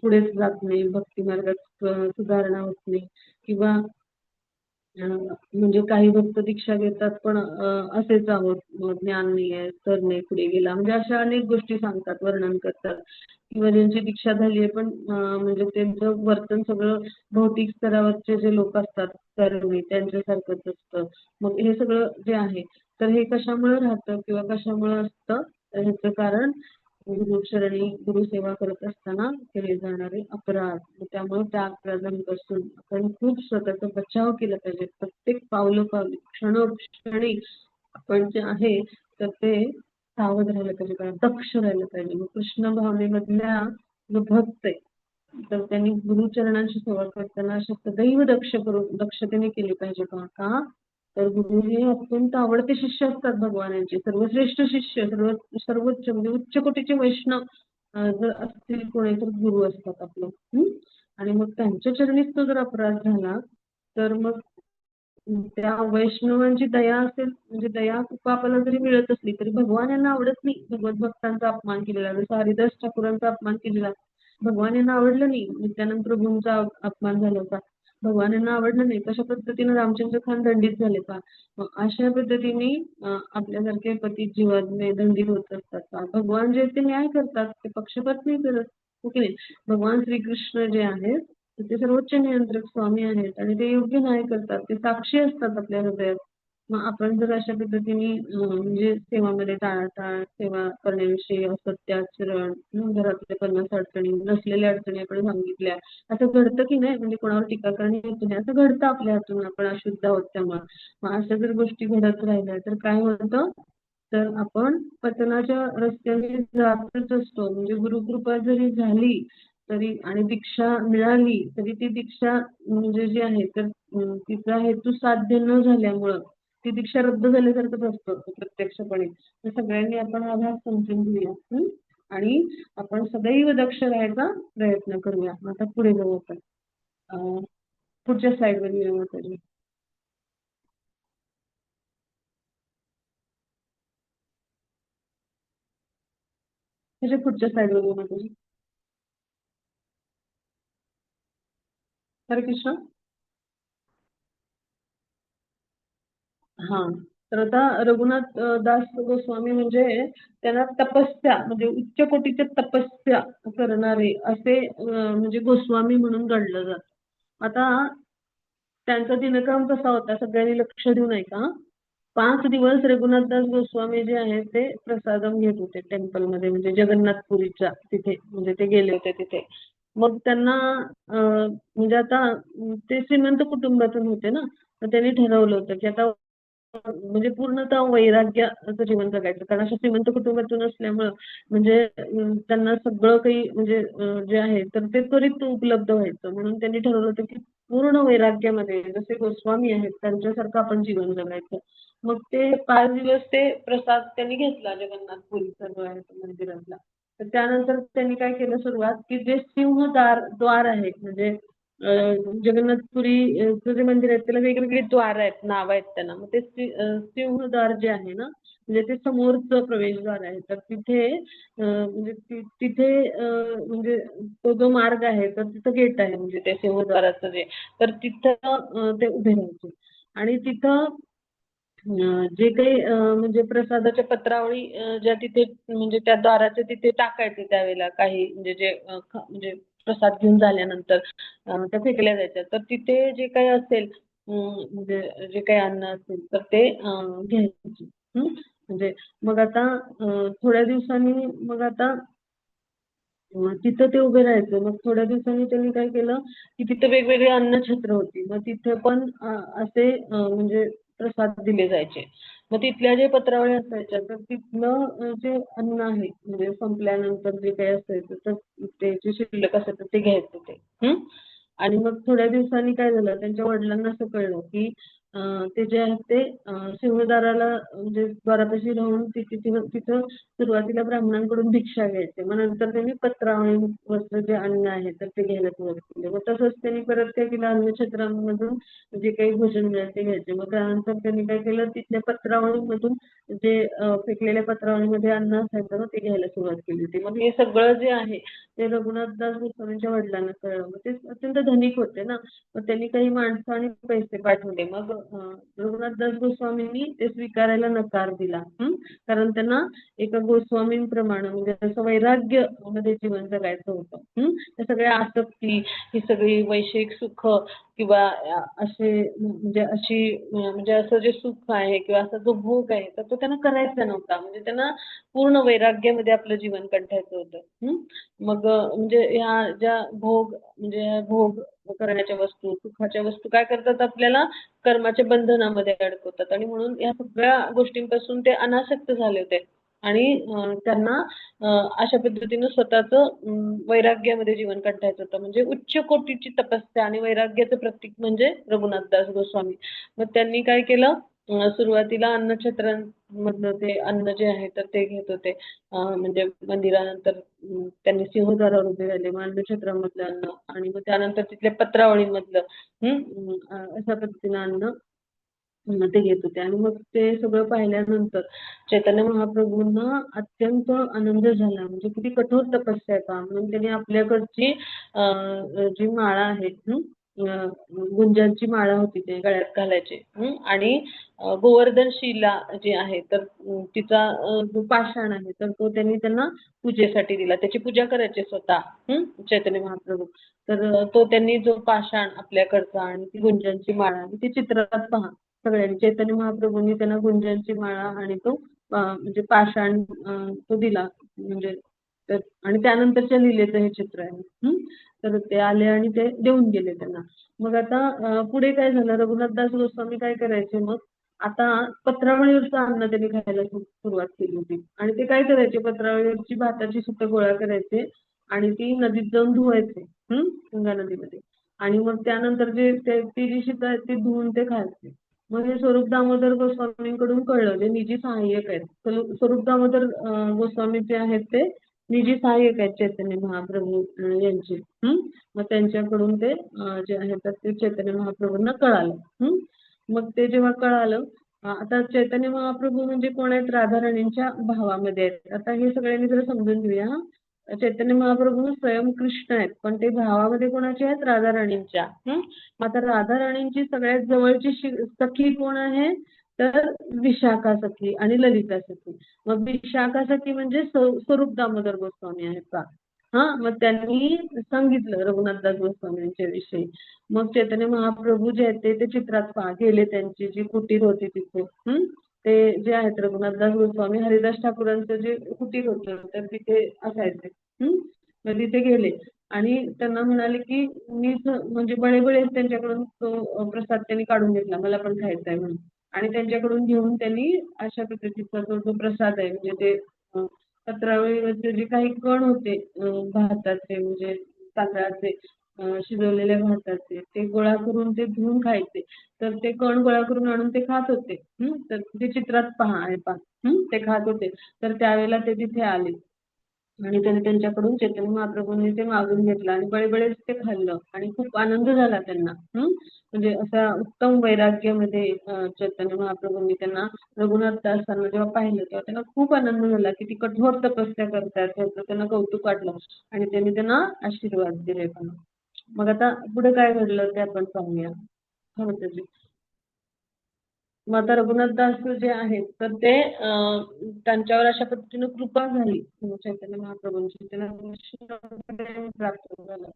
पुढेच जात नाही, भक्ती मार्गात सुधारणा होत नाही. किंवा म्हणजे काही भक्त दीक्षा घेतात पण असेच आहोत, मग ज्ञान नाहीये, तर नाही पुढे गेला, म्हणजे अशा अनेक गोष्टी सांगतात, वर्णन करतात. किंवा ज्यांची दीक्षा झालीये पण म्हणजे त्यांचं वर्तन सगळं भौतिक स्तरावरचे जे लोक असतात तरुणी त्यांच्यासारखंच असतं. मग हे सगळं जे आहे, तर हे कशामुळे राहतं किंवा कशामुळे असतं, तर ह्याचं कारण गुरुचरणी गुरुसेवा करत असताना केले जाणारे अपराध. त्यामुळे त्या अपराधांपासून आपण खूप स्वतःचा बचाव केला पाहिजे. प्रत्येक पावलोपावली, क्षणोक्षणी आपण जे आहे तर ते सावध राहिलं पाहिजे, कारण दक्ष राहिलं पाहिजे. मग कृष्ण भावनेमधल्या जो भक्त आहे, तर त्यांनी गुरुचरणांची सेवा करताना अशा सदैव दक्षतेने केली पाहिजे. का? तर गुरु हे अत्यंत आवडते शिष्य असतात भगवानांचे, सर्वश्रेष्ठ शिष्य, सर्वोच्च म्हणजे उच्च कोटीचे वैष्णव जर असतील कोणी, तर गुरु असतात आपले. आणि मग त्यांच्या चरणीच तो जर अपराध झाला, तर मग त्या वैष्णवांची दया असेल, म्हणजे दया कृपा आपल्याला जरी मिळत असली तरी भगवान यांना आवडत नाही भगवत भक्तांचा अपमान केलेला. जसं हरिदास ठाकूरांचा अपमान केलेला भगवान यांना आवडलं नाही. नित्यानंद प्रभूंचा अपमान झाला होता, भगवान यांना आवडलं नाही. तशा पद्धतीने रामचंद्र खान दंडित झाले का? मग अशा पद्धतीने आपल्यासारखे पतित जीवात्मे दंडित होत असतात का? भगवान जे ते न्याय करतात, ते पक्षपात नाही करत. हो की नाही? भगवान श्रीकृष्ण जे आहेत ते सर्वोच्च नियंत्रक स्वामी आहेत आणि ते योग्य न्याय करतात, ते साक्षी असतात आपल्या हृदयात. मग आपण जर अशा पद्धतीने म्हणजे सेवामध्ये टाळाटाळ, सेवा करण्याविषयी असत्य आचरण, घरातल्या 50 अडचणी, नसलेल्या अडचणी आपण सांगितल्या, असं घडतं की नाही, म्हणजे कोणावर टीका करणे येत नाही, असं घडतं आपल्या हातून, आपण अशुद्ध आहोत त्यामुळे. मग अशा जर गोष्टी घडत राहिल्या तर काय होतं, तर आपण पतनाच्या रस्त्याने जातच असतो. म्हणजे गुरुकृपा जरी झाली तरी आणि दीक्षा मिळाली तरी ती दीक्षा म्हणजे जी आहे तर तिचा हेतू साध्य न झाल्यामुळं ती दीक्षा रद्द झाल्यासारखंच असतं प्रत्यक्षपणे. तर सगळ्यांनी आपण हा भाग समजून घेऊया. आणि आपण सदैव दक्ष राहायचा प्रयत्न करूया. आता पुढे जाऊ आपण. पुढच्या स्लाइडवर येऊ माताजी. त्याच्या पुढच्या स्लाइडवर येऊ माताजी. हरे कृष्ण. हा, तर आता रघुनाथ दास गोस्वामी म्हणजे त्यांना तपस्या म्हणजे उच्च कोटीचे तपस्या करणारे असे म्हणजे गोस्वामी म्हणून गणलं जातं. आता त्यांचा दिनक्रम कसा होता सगळ्यांनी लक्ष देऊन ऐका हं. 5 दिवस रघुनाथदास गोस्वामी जे आहेत ते प्रसादम घेत होते टेम्पलमध्ये म्हणजे जगन्नाथपुरीच्या तिथे म्हणजे ते गेले होते तिथे. मग त्यांना म्हणजे आता ते श्रीमंत कुटुंबातून होते ना, तर त्यांनी ठरवलं होतं की आता म्हणजे पूर्णतः वैराग्याचं जीवन जगायचं. कारण अशा श्रीमंत कुटुंबातून असल्यामुळं म्हणजे त्यांना सगळं काही म्हणजे जे आहे तर ते त्वरित उपलब्ध व्हायचं. म्हणून त्यांनी ठरवलं होतं की पूर्ण वैराग्यामध्ये जसे गोस्वामी आहेत त्यांच्यासारखं आपण जीवन जगायचं. मग ते 5 दिवस ते प्रसाद त्यांनी घेतला जगन्नाथपुरीचा जो आहे तो मंदिरातला. तर त्यानंतर त्यांनी काय केलं सुरुवात की जे द्वार आहे म्हणजे जगन्नाथपुरी चं जे मंदिर आहे त्याला वेगवेगळी द्वार आहेत, नाव आहेत त्यांना. मग ते सिंहद्वार जे आहे ना, म्हणजे ते समोरचं प्रवेशद्वार आहे. तर तिथे म्हणजे तिथे म्हणजे तो जो मार्ग आहे तर तिथं गेट आहे म्हणजे त्या सिंहद्वाराचं जे. तर तिथं ते उभे राहायचे आणि तिथं जे काही म्हणजे प्रसादाच्या पत्रावळी ज्या तिथे म्हणजे त्या दाराच्या तिथे टाकायचे त्यावेळेला काही म्हणजे जे म्हणजे प्रसाद घेऊन झाल्यानंतर त्या फेकल्या जायच्या. तर तिथे जे काही असेल म्हणजे जे काही अन्न असेल तर ते घ्यायचे. हं. म्हणजे मग आता थोड्या दिवसांनी मग आता तिथं ते उभे राहायचे. मग थोड्या दिवसांनी त्यांनी काय केलं, की तिथं वेगवेगळी अन्नछत्र होती. मग तिथे पण असे म्हणजे प्रसाद दिले जायचे. मग तिथल्या जे पत्रावळी असायच्या तर तिथलं जे अन्न आहे म्हणजे संपल्यानंतर जे काही असायचं तर ते जे शिल्लक असायचं ते घ्यायचं ते. हं. आणि मग थोड्या दिवसांनी काय झालं त्यांच्या वडिलांना असं कळलं, की ते जे आहेत ते सिंहदाराला म्हणजे द्वारापाशी राहून तिथं सुरुवातीला ब्राह्मणांकडून भिक्षा घ्यायचे. मग नंतर त्यांनी पत्रावळी वस्त्र जे अन्न आहे तर ते घ्यायला सुरुवात केली. मग तसंच त्यांनी परत काय केलं अन्नछत्रांमधून जे काही भोजन मिळेल ते घ्यायचे. मग त्यानंतर त्यांनी काय केलं तिथल्या पत्रावळीमधून जे फेकलेल्या पत्रावळीमध्ये अन्न असायचं ना ते घ्यायला सुरुवात केली होती. मग हे सगळं जे आहे ते रघुनाथदास गोस्वामींच्या वडिलांना कळलं. मग ते अत्यंत धनिक होते ना. मग त्यांनी काही माणसं आणि पैसे पाठवले. मग रघुनाथदास गोस्वामींनी ते स्वीकारायला नकार दिला. कारण त्यांना एका गोस्वामींप्रमाणे म्हणजे असं वैराग्य मध्ये जीवन जगायचं होतं. त्या सगळ्या आसक्ती, ही सगळी वैषयिक सुख किंवा असे म्हणजे अशी म्हणजे असं जे सुख आहे किंवा असा जो भोग आहे तर तो त्यांना करायचा नव्हता. म्हणजे त्यांना पूर्ण वैराग्यामध्ये आपलं जीवन कंठायचं होतं. मग म्हणजे ह्या ज्या भोग म्हणजे ह्या भोग करण्याच्या वस्तू, सुखाच्या वस्तू काय करतात आपल्याला कर्माच्या बंधनामध्ये अडकवतात आणि म्हणून या सगळ्या गोष्टींपासून ते अनासक्त झाले होते. आणि त्यांना अशा पद्धतीनं स्वतःचं वैराग्यामध्ये जीवन कंठायचं होतं. म्हणजे उच्च कोटीची तपस्या आणि वैराग्याचं प्रतीक म्हणजे रघुनाथदास गोस्वामी. मग त्यांनी काय केलं सुरुवातीला अन्नछत्रांमधलं ते अन्न जे आहे तर ते घेत होते. म्हणजे मंदिरानंतर त्यांनी सिंहद्वारावर उभे राहिले. मग अन्नछत्रामधलं अन्न आणि मग त्यानंतर तिथल्या पत्रावळीमधलं अशा पद्धतीनं अन्न ते घेत होते आणि मग ते सगळं पाहिल्यानंतर चैतन्य महाप्रभूंना अत्यंत आनंद झाला. म्हणजे किती कठोर तपस्या आहे पहा. म्हणून त्यांनी आपल्याकडची जी माळा आहे गुंजांची माळा होती ते गळ्यात घालायचे. आणि गोवर्धन शिला जी आहे तर तिचा जो पाषाण आहे तर तो त्यांनी त्यांना पूजेसाठी दिला. त्याची पूजा करायचे स्वतः चैतन्य महाप्रभू. तर तो त्यांनी जो पाषाण आपल्याकडचा आणि ती गुंजांची माळा आणि ती चित्रात पहा सगळ्यांनी चैतन्य महाप्रभूंनी त्यांना गुंजांची माळा आणि तो म्हणजे पाषाण तो दिला म्हणजे तर आणि त्यानंतरच्या लीलेचं हे चित्र आहे. तर ते आले आणि ते देऊन गेले त्यांना. मग आता पुढे काय झालं रघुनाथदास गोस्वामी काय करायचे मग आता पत्रावळीवरचं अन्न त्यांनी खायला सुरुवात केली होती आणि ते काय करायचे पत्रावळीवरची भाताची सुट्ट गोळा करायचे आणि ती नदीत जाऊन धुवायचे गंगा नदीमध्ये आणि मग त्यानंतर ती जी शिता आहेत ती धुवून ते खायचे. मग हे स्वरूप दामोदर गोस्वामींकडून कळलं जे निजी सहाय्यक आहेत. स्वरूप दामोदर गोस्वामी जे आहेत ते निजी सहाय्यक आहेत चैतन्य महाप्रभू यांचे. मग त्यांच्याकडून ते जे आहे तर ते चैतन्य महाप्रभूंना कळालं. मग ते जेव्हा कळालं आता चैतन्य महाप्रभू म्हणजे कोण आहेत राधाराणींच्या भावामध्ये आहेत. आता हे सगळ्यांनी जरा समजून घेऊया. चैतन्य महाप्रभू स्वयं कृष्ण आहेत पण ते भावामध्ये कोणाचे आहेत राधाराणींच्या. आता राधाराणींची सगळ्यात जवळची सखी कोण आहे तर विशाखा सखी आणि ललिता सखी. मग विशाखा सखी म्हणजे स्वरूप दामोदर गोस्वामी आहेत का. हा, मग त्यांनी सांगितलं रघुनाथदास गोस्वामींच्या विषयी. मग चैतन्य महाप्रभू जे आहेत ते चित्रात गेले, त्यांची जी कुटीर होती तिथे. ते जे आहेत रघुनाथदास गोस्वामी हरिदास ठाकूरांचं जे कुटीर होतं तर तिथे असायचे. तर तिथे गेले आणि त्यांना म्हणाले की मी म्हणजे बळे त्यांच्याकडून तो प्रसाद त्यांनी काढून घेतला, मला पण खायचा आहे म्हणून. आणि त्यांच्याकडून घेऊन त्यांनी अशा पद्धतीचा जो प्रसाद आहे म्हणजे ते 17वेचे जे काही कण होते भाताचे म्हणजे तांदळाचे, शिजवलेल्या भाताचे, ते गोळा करून ते धुवून खायचे. तर ते कण गोळा करून आणून ते खात होते. तर ते चित्रात पहा आहे पहा. ते खात होते. तर त्यावेळेला ते तिथे आले आणि त्याने त्यांच्याकडून चैतन्य महाप्रभूंनी ते मागून घेतलं आणि बळेबळेच ते खाल्लं आणि खूप आनंद झाला त्यांना. म्हणजे असा उत्तम वैराग्यामध्ये चैतन्य महाप्रभूंनी त्यांना रघुनाथ दासांना जेव्हा पाहिलं तेव्हा त्यांना खूप आनंद झाला की ती कठोर तपस्या करतात, त्याचं त्यांना कौतुक वाटलं आणि त्यांनी त्यांना आशीर्वाद दिले पण. मग आता पुढे काय घडलं ते आपण पाहूया. हो त्याची. मग आता रघुनाथदास जे आहेत तर ते त्यांच्यावर अशा पद्धतीने कृपा झाली चैतन्य महाप्रभूंची, त्यांना कृष्ण प्रेम प्राप्त झालं.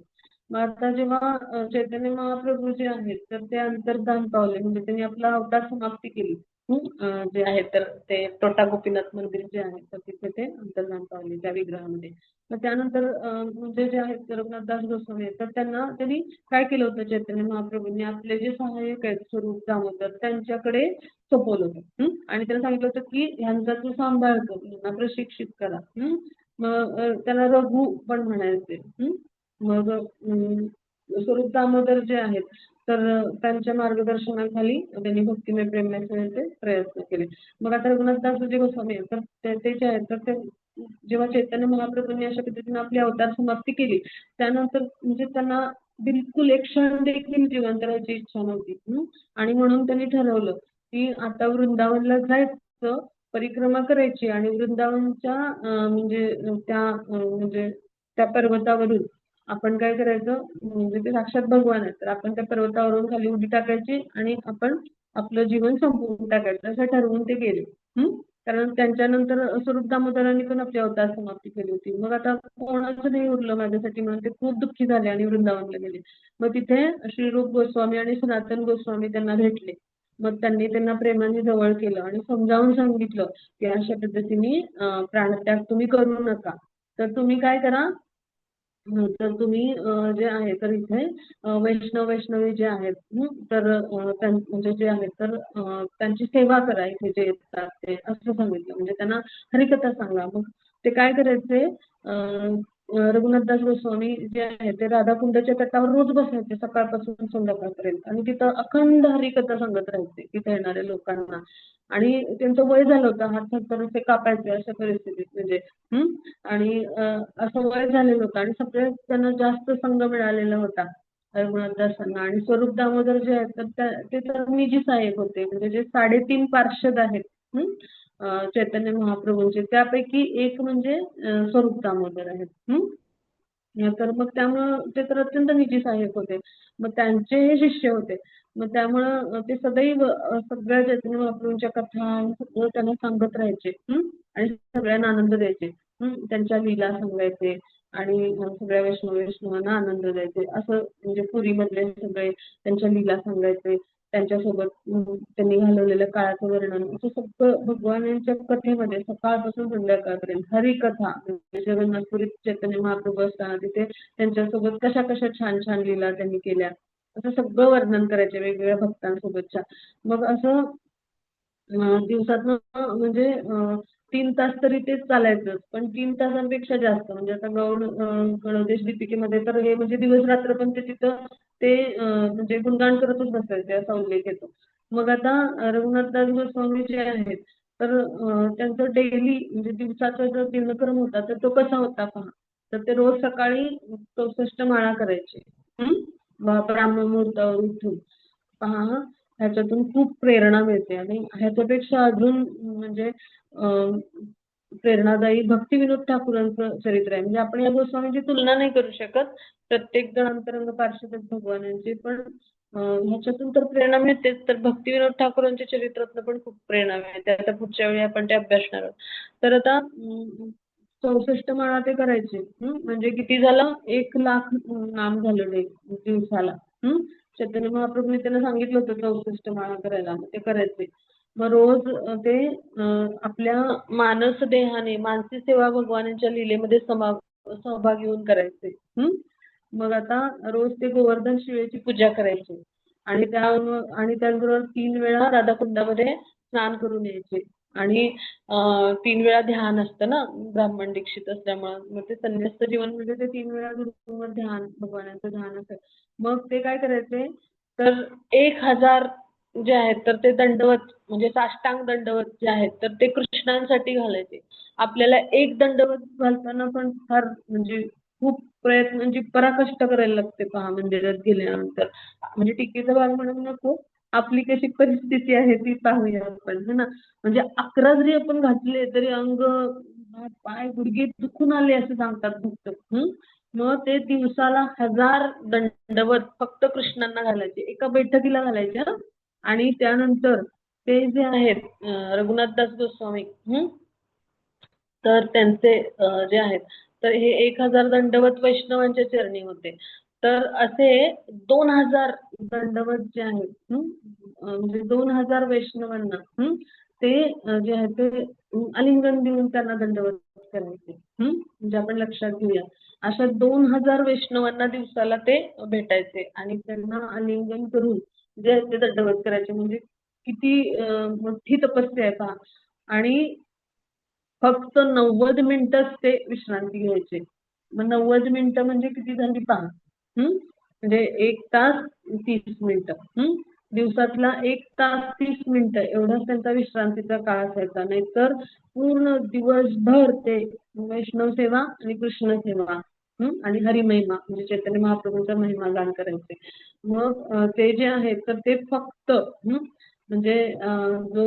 मग आता जेव्हा चैतन्य महाप्रभू जे आहेत तर ते अंतर्धान पावले, म्हणजे त्यांनी आपला अवतार समाप्ती केली. जे आहे तर ते तोटा गोपीनाथ मंदिर जे आहे तर तिथे ते अंतर्धान पावले त्या विग्रहामध्ये. मग त्यानंतर म्हणजे जे आहेत रघुनाथदास गोस्वामी आहेत तर त्यांनी काय केलं होतं चैतन्य महाप्रभूंनी आपले जे सहाय्यक आहेत स्वरूप दामोदर त्यांच्याकडे सोपवलं होतं. आणि त्याला सांगितलं होतं की ह्यांचा तू सांभाळ कर, यांना प्रशिक्षित करा. मग त्याला रघु पण म्हणायचे. मग स्वरूप दामोदर जे आहेत तर त्यांच्या मार्गदर्शनाखाली त्यांनी भक्तिमय प्रेमाचे प्रयत्न केले. मग आता रघुनाथदास जे गोस्वामी आहेत तर ते जे आहेत तर ते जेव्हा चैतन्य महाप्रभूंनी अशा पद्धतीने आपली अवतार समाप्ती केली त्यानंतर म्हणजे त्यांना बिलकुल एक क्षण देखील जिवंत राहायची इच्छा नव्हती. आणि म्हणून त्यांनी ठरवलं की आता वृंदावनला जायचं, परिक्रमा करायची आणि वृंदावनच्या म्हणजे म्हणजे त्या पर्वतावरून आपण काय करायचं, म्हणजे ते साक्षात भगवान आहेत तर आपण त्या पर्वतावरून खाली उडी टाकायची आणि आपण आपलं जीवन संपवून टाकायचं असं ठरवून ते गेले. कारण त्यांच्यानंतर स्वरूप दामोदरांनी पण आपली अवतार समाप्ती केली होती. मग आता कोणाचं नाही उरलं माझ्यासाठी म्हणून ते खूप दुःखी झाले आणि वृंदावनला गेले. मग तिथे श्रीरूप गोस्वामी आणि सनातन गोस्वामी त्यांना भेटले. मग त्यांनी त्यांना प्रेमाने जवळ केलं आणि समजावून सांगितलं की अशा पद्धतीने प्राणत्याग तुम्ही करू नका. तर तुम्ही काय करा, तर तुम्ही जे आहे तर इथे वैष्णवी जे आहेत तर म्हणजे जे आहेत तर त्यांची सेवा करा इथे जे येतात ते, असं सांगितलं. म्हणजे त्यांना हरिकथा सांगा. मग ते काय करायचे, रघुनाथदास गोस्वामी जे आहेत ते राधाकुंडाच्या तटावर रोज बसायचे सकाळपासून संध्याकाळपर्यंत आणि तिथं अखंड हरिकथा सांगत राहायचे तिथे येणाऱ्या लोकांना. आणि त्यांचं वय झालं होतं, हात करून ते कापायचे अशा परिस्थितीत म्हणजे. आणि असं वय झालेलं होतं आणि सगळ्यात त्यांना जास्त संघ मिळालेला होता रघुनाथदासांना. आणि स्वरूप दामोदर जे आहेत तर ते तर निजी सहाय्यक होते, म्हणजे जे 3.5 पार्षद आहेत चैतन्य महाप्रभूंचे त्यापैकी एक म्हणजे स्वरूप दामोदर आहेत. तर मग त्यामुळं ते तर अत्यंत निजी सहाय्यक होते. मग त्यांचे हे शिष्य होते. मग त्यामुळं ते सदैव सगळ्या चैतन्य महाप्रभूंच्या कथा सगळं त्यांना सांगत राहायचे. आणि सगळ्यांना आनंद द्यायचे. त्यांच्या लीला सांगायचे आणि सगळ्या वैष्णवांना आनंद द्यायचे. असं म्हणजे पुरीमधले सगळे त्यांच्या लीला सांगायचे. त्यांच्यासोबत त्यांनी घालवलेल्या काळाचं वर्णन असं सगळं भगवानांच्या कथेमध्ये सकाळपासून संध्याकाळपर्यंत हरिकथा, म्हणजे जगन्नाथपुरीत चैतन्य महाप्रभू असताना तिथे त्यांच्यासोबत कशा कशा छान छान लीला त्यांनी केल्या असं सगळं वर्णन करायचे वेगवेगळ्या भक्तांसोबतच्या. मग असं दिवसातनं म्हणजे 3 तास तरी ते चालायचं, पण 3 तासांपेक्षा जास्त म्हणजे आता गणोदेश दीपिकेमध्ये तर हे म्हणजे दिवस रात्र पण ते तिथं ते म्हणजे गुणगान करतच बसायचे असा उल्लेख येतो. मग आता रघुनाथदास गोस्वामी जे आहेत तर त्यांचं डेली म्हणजे दिवसाचा जो दिनक्रम होता तर तो कसा होता पहा. तर ते रोज सकाळी 64 माळा करायचे. ब्राह्मण मुहूर्तावर उठून पहा. ह्याच्यातून खूप प्रेरणा मिळते आणि ह्याच्यापेक्षा अजून म्हणजे प्रेरणादायी भक्तिविनोद ठाकूरांचं चरित्र आहे. म्हणजे आपण या गोस्वामींची तुलना नाही करू शकत, प्रत्येक जण अंतरंग पार्षद भगवानांचे, पण ह्याच्यातून तर प्रेरणा मिळतेच, तर भक्तिविनोद ठाकूरांच्या चरित्रातनं पण खूप प्रेरणा मिळते. आता पुढच्या वेळी आपण ते अभ्यासणार आहोत. तर आता 64 माळा ते करायचे. म्हणजे किती झालं? 1,00,000 नाम झालेले दिवसाला. चैतन्य महाप्रभूंनी त्यांना सांगितलं होतं 64 माळा करायला. मग ते करायचे. मग रोज ते आपल्या मानस देहाने मानसी सेवा भगवानांच्या लीलेमध्ये सहभागी होऊन करायचे. मग आता रोज ते गोवर्धन शिवेची पूजा करायचे आणि त्याचबरोबर 3 वेळा राधाकुंडामध्ये स्नान करून यायचे आणि 3 वेळा ध्यान असतं ना ब्राह्मण दीक्षित असल्यामुळं. मग ते संन्यस्त जीवन म्हणजे ते 3 वेळा गुरुवर ध्यान, भगवानाचं ध्यान असतं. मग ते काय करायचे तर 1,000 जे आहेत तर ते दंडवत म्हणजे साष्टांग दंडवत जे आहेत तर ते कृष्णांसाठी घालायचे. आपल्याला एक दंडवत घालताना पण फार म्हणजे खूप प्रयत्न म्हणजे पराकष्ट करायला लागते पहा मंदिरात गेल्यानंतर. म्हणजे टीकेचा भाग म्हणू नको. आपली कशी परिस्थिती आहे ती पाहूया आपण है ना. म्हणजे 11 जरी आपण घातले तरी अंग, हात, पाय, गुडघे दुखून आले असं सांगतात भक्त. मग ते दिवसाला 1000 दंडवत फक्त कृष्णांना घालायचे. एका बैठकीला घालायचे हं. आणि त्यानंतर ते जे आहेत रघुनाथदास गोस्वामी तर त्यांचे जे आहेत तर हे 1,000 दंडवत वैष्णवांच्या चरणी होते. तर असे 2,000 दंडवत जे आहेत म्हणजे 2,000 वैष्णवांना ते जे आहे ते आलिंगन देऊन त्यांना दंडवत करायचे. म्हणजे आपण लक्षात घेऊया. अशा 2,000 वैष्णवांना दिवसाला ते भेटायचे आणि त्यांना आलिंगन करून जे आहे ते दंडवत करायचे. म्हणजे किती मोठी तपस्या आहे पहा. आणि फक्त 90 मिनिटंच ते विश्रांती घ्यायचे. मग 90 मिनिटं म्हणजे किती झाली पहा. म्हणजे 1 तास 30 मिनिटं. दिवसातला 1 तास 30 मिनिटं एवढाच त्यांचा विश्रांतीचा काळ असायचा. नाहीतर पूर्ण दिवसभर ते वैष्णव सेवा आणि कृष्ण सेवा आणि हरिमहिमा म्हणजे चैतन्य महाप्रभूंचा महिमा गान करायचे. मग ते जे आहे तर ते फक्त म्हणजे जो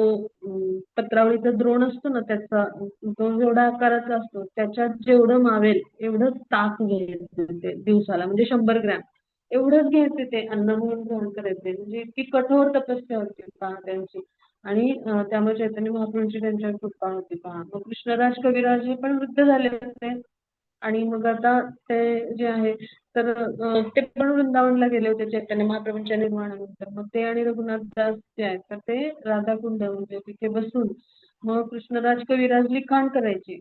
पत्रावळीचा द्रोण असतो ना त्याचा तो जेवढा आकाराचा असतो त्याच्यात जेवढं मावेल एवढंच ताक घ्यायचं ते दिवसाला म्हणजे 100 ग्रॅम एवढंच घ्यायचे ते अन्न म्हणून ग्रहण करायचे. म्हणजे इतकी कठोर तपस्या होती पहा त्यांची. आणि त्यामुळे चैतन्य महाप्रभूंची त्यांच्यावर कृपा होती पहा. मग कृष्णराज कविराज हे पण वृद्ध झाले होते. आणि मग आता ते जे आहे तर ते पण वृंदावनला गेले होते चैतन्य महाप्रभूंच्या निर्वाणानंतर. मग ते आणि रघुनाथदास जे आहेत तर ते राधाकुंड म्हणजे तिथे बसून मग कृष्णराज कविराज लिखाण करायचे.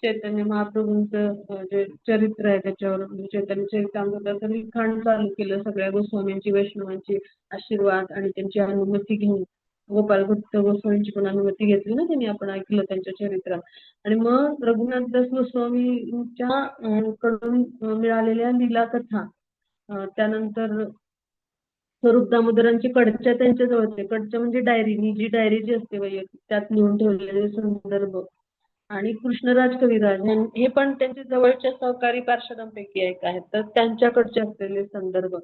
चैतन्य महाप्रभूंचं जे चरित्र आहे त्याच्यावर म्हणजे चैतन्य चरितामृताचं लिखाण चालू केलं सगळ्या गोस्वामींची वैष्णवांची आशीर्वाद आणि त्यांची अनुमती घेऊन. गोपाल भक्त गोस्वामींची पण अनुमती घेतली ना त्यांनी आपण ऐकलं त्यांच्या चरित्रात. आणि मग रघुनाथदास गोस्वामींच्या कडून मिळालेल्या लीला कथा त्यानंतर स्वरूप दामोदरांची कडच्या त्यांच्या जवळ होते. कडच्या म्हणजे डायरी जी डायरी जी असते वैयक्तिक त्यात लिहून ठेवलेले संदर्भ आणि कृष्णराज कविराज हे पण त्यांच्या जवळच्या सहकारी पार्षदांपैकी एक आहेत. तर त्यांच्याकडचे असलेले संदर्भ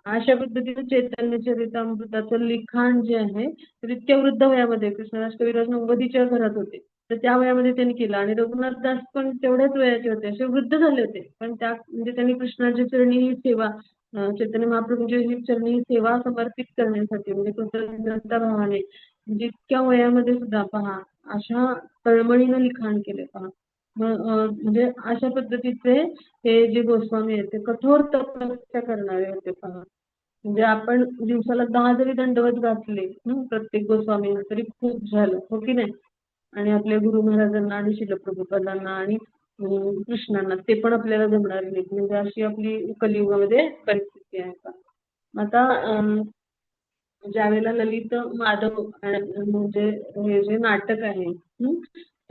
अशा पद्धतीने चैतन्य चरितामृताचं लिखाण जे आहे ते इतक्या वृद्ध वयामध्ये कृष्णराज कविराज 90च्या घरात होते. तर त्या वयामध्ये त्यांनी केलं आणि रघुनाथदास पण तेवढ्याच वयाचे होते. असे वृद्ध झाले होते. पण त्या म्हणजे त्यांनी कृष्णाच्या चरणी ही सेवा चैतन्य महाप्रभूंच्या ही चरणी ही सेवा समर्पित करण्यासाठी म्हणजे कृतज्ञता भावाने म्हणजे इतक्या वयामध्ये सुद्धा पहा अशा तळमळीनं लिखाण केले पहा. मग म्हणजे अशा पद्धतीचे हे जे गोस्वामी आहेत ते कठोर तपस्या करणारे होते पहा. म्हणजे आपण दिवसाला 10 जरी दंडवत घातले प्रत्येक गोस्वामींना तरी खूप झालं हो की नाही. आणि आपल्या गुरु महाराजांना आणि शिल प्रभुपादांना आणि कृष्णांना ते पण आपल्याला जमणार नाही. म्हणजे अशी आपली कलियुगामध्ये परिस्थिती आहे का. आता ज्यावेळेला ललित माधव म्हणजे हे जे नाटक आहे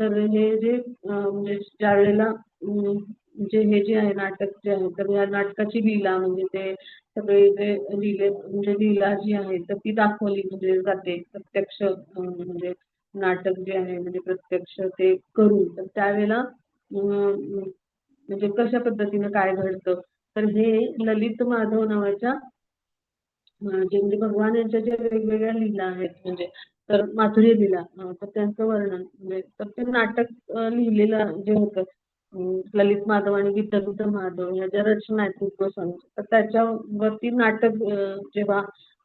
तर हे जे म्हणजे ज्यावेळेला म्हणजे हे जे आहे नाटक जे आहे तर या नाटकाची लीला म्हणजे ते सगळे जे म्हणजे लीला जी आहे तर ती दाखवली म्हणजे जाते प्रत्यक्ष म्हणजे नाटक जे आहे म्हणजे प्रत्यक्ष ते करून तर त्यावेळेला म्हणजे कशा पद्धतीनं काय घडतं तर हे ललित माधव नावाच्या म्हणजे भगवान यांच्या ज्या वेगवेगळ्या लीला आहेत म्हणजे तर माधुर्य लीला तर त्यांचं वर्णन म्हणजे तर ते नाटक लिहिलेलं जे होतं ललित माधव आणि विद्याधर माधव ह्या ज्या रचना आहेत गोस्वामीच्या तर त्याच्यावरती नाटक जेव्हा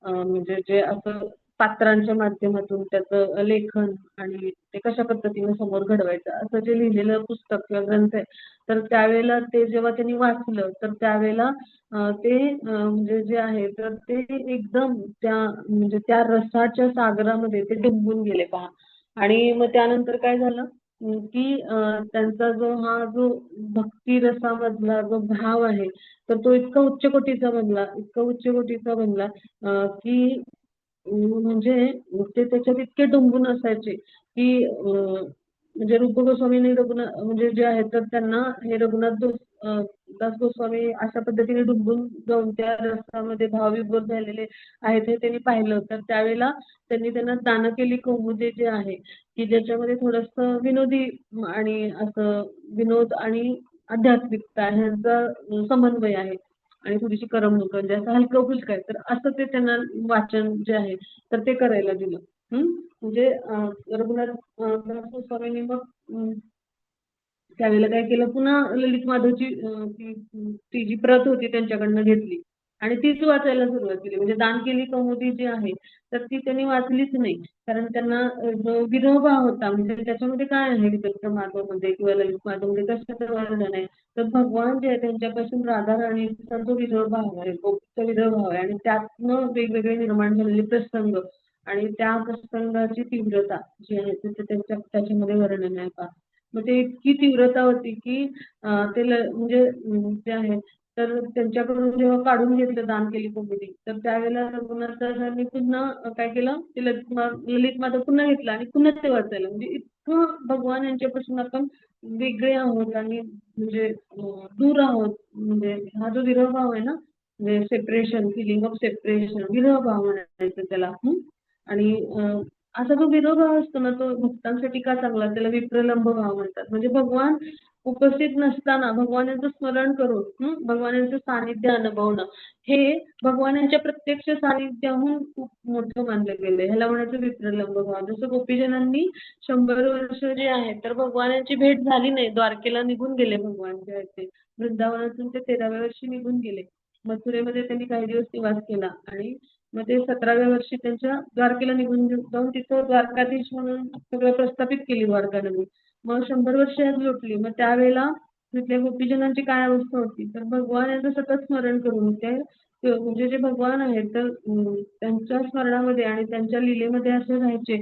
म्हणजे जे असं पात्रांच्या माध्यमातून त्याचं लेखन आणि ते कशा पद्धतीने समोर घडवायचं असं जे लिहिलेलं पुस्तक किंवा ग्रंथ आहे, तर त्यावेळेला ते जेव्हा त्यांनी वाचलं तर त्यावेळेला ते म्हणजे जे आहे तर ते एकदम त्या म्हणजे त्या रसाच्या सागरामध्ये ते डुंबून गेले पहा. आणि मग त्यानंतर काय झालं की त्यांचा जो भक्ती रसामधला जो भाव आहे तर तो इतका उच्च कोटीचा बनला, इतका उच्च कोटीचा बनला की म्हणजे ते त्याच्यात इतके डुंबून असायचे की म्हणजे रूप गोस्वामींनी म्हणजे जे आहेत तर त्यांना हे दास गोस्वामी अशा पद्धतीने डुंबून जाऊन त्या रसामध्ये भावविभोर झालेले आहेत हे त्यांनी पाहिलं. तर त्यावेळेला त्यांनी त्यांना दानकेली कौमुदी जे आहे की ज्याच्यामध्ये थोडंसं विनोदी आणि असं विनोद आणि आध्यात्मिकता ह्यांचा समन्वय आहे आणि थोडीशी करमणूक म्हणजे असं हलकं फुलकं आहे. तर असं ते त्यांना वाचन जे आहे तर ते करायला दिलं. म्हणजे रघुनाथ दास गोस्वामींनी मग त्यावेळेला काय केलं पुन्हा ललित माधवची ती जी प्रत होती त्यांच्याकडनं घेतली आणि तीच वाचायला सुरुवात केली. म्हणजे दान केली कौमुदी जी आहे तर ती त्यांनी वाचलीच नाही. कारण त्यांना जो विरहभाव होता म्हणजे त्याच्यामध्ये काय आहे विठ्ठल माधवमध्ये किंवा ललित माधवमध्ये कशाचं वर्णन आहे तर भगवान जे आहे त्यांच्यापासून राधा राणीचा जो विरहभाव आहे गोपीचा विरहभाव आहे आणि त्यातनं वेगवेगळे निर्माण झालेले प्रसंग आणि त्या प्रसंगाची तीव्रता जी आहे ते त्याच्यामध्ये वर्णन आहे पहा. मग ते इतकी तीव्रता होती की म्हणजे जे आहे तर त्यांच्याकडून जेव्हा काढून घेतलं दान केली कौमुदी तर त्यावेळेला रघुनाथदासांनी पुन्हा काय केलं ते ललित माधव पुन्हा घेतला आणि पुन्हा ते वाचायला म्हणजे इतकं भगवान यांच्यापासून आपण वेगळे आहोत आणि म्हणजे दूर आहोत म्हणजे हा जो विरहभाव आहे ना म्हणजे सेपरेशन फिलिंग ऑफ सेपरेशन विरहभाव म्हणायचं त्याला. आणि असा जो विरहभाव असतो ना तो भक्तांसाठी का चांगला त्याला विप्रलंब भाव म्हणतात. म्हणजे भगवान उपस्थित नसताना भगवानाचं स्मरण करून भगवानाचं सानिध्य अनुभवणं हे भगवानांच्या प्रत्यक्ष सानिध्याहून खूप मोठं मानलं गेलंय. ह्याला म्हणायचं विप्रलंब भाव. जसं गोपीजनांनी 100 वर्ष जे आहे तर भगवानांची भेट झाली नाही. द्वारकेला निघून गेले भगवान जे आहेत ते. वृंदावनातून ते 13व्या वर्षी निघून गेले. मथुरेमध्ये त्यांनी काही दिवस निवास केला आणि मग ते 17व्या वर्षी त्यांच्या द्वारकेला निघून जाऊन तिथं द्वारकाधीश म्हणून सगळं प्रस्थापित केली द्वारका नगरी. मग 100 वर्ष लोटली. मग त्यावेळेला तिथल्या गोपीजनांची काय अवस्था होती तर भगवान यांचं सतत स्मरण करून म्हणजे जे भगवान आहेत तर त्यांच्या स्मरणामध्ये आणि त्यांच्या लीलेमध्ये असे राहायचे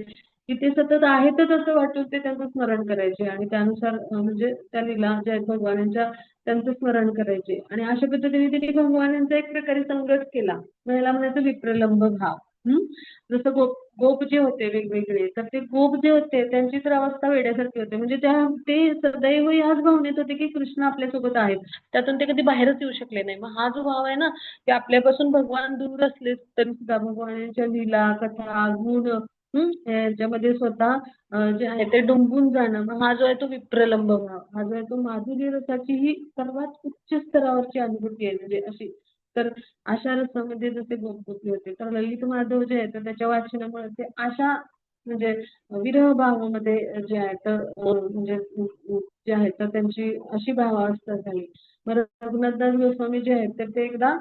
की ते सतत आहेतच असं वाटून ते त्यांचं स्मरण करायचे आणि त्यानुसार म्हणजे त्या लीला ज्या आहेत भगवानांच्या त्यांचं स्मरण करायचे आणि अशा पद्धतीने त्यांनी भगवानांचा एक प्रकारे संघच केला. मग याला म्हणायचं विप्रलंब भाव. जसं गोप जे होते वेगवेगळे तर ते गोप जे होते त्यांची तर अवस्था वेड्यासारखी होते म्हणजे ते सदैव याच भावनेत होते की कृष्ण आपल्यासोबत आहेत. त्यातून ते कधी बाहेरच येऊ शकले नाही. मग हा जो भाव आहे ना की आपल्यापासून भगवान दूर असले तरी सुद्धा भगवानांच्या लीला कथा गुण याच्यामध्ये स्वतः जे आहे ते डुंबून जाणं. मग हा जो आहे तो विप्रलंब भाव. हा जो आहे तो माधुरी रसाची ही सर्वात उच्च स्तरावरची अनुभूती आहे म्हणजे अशी. तर अशा रसामध्ये जसे गोपगोपी होते तर ललित माधव जे आहे तर त्याच्या वाचनामुळे ते अशा म्हणजे विरह भावामध्ये जे आहे तर म्हणजे जे आहे तर त्यांची अशी भावावस्था झाली. मग रघुनाथदास गोस्वामी जे आहेत तर ते एकदा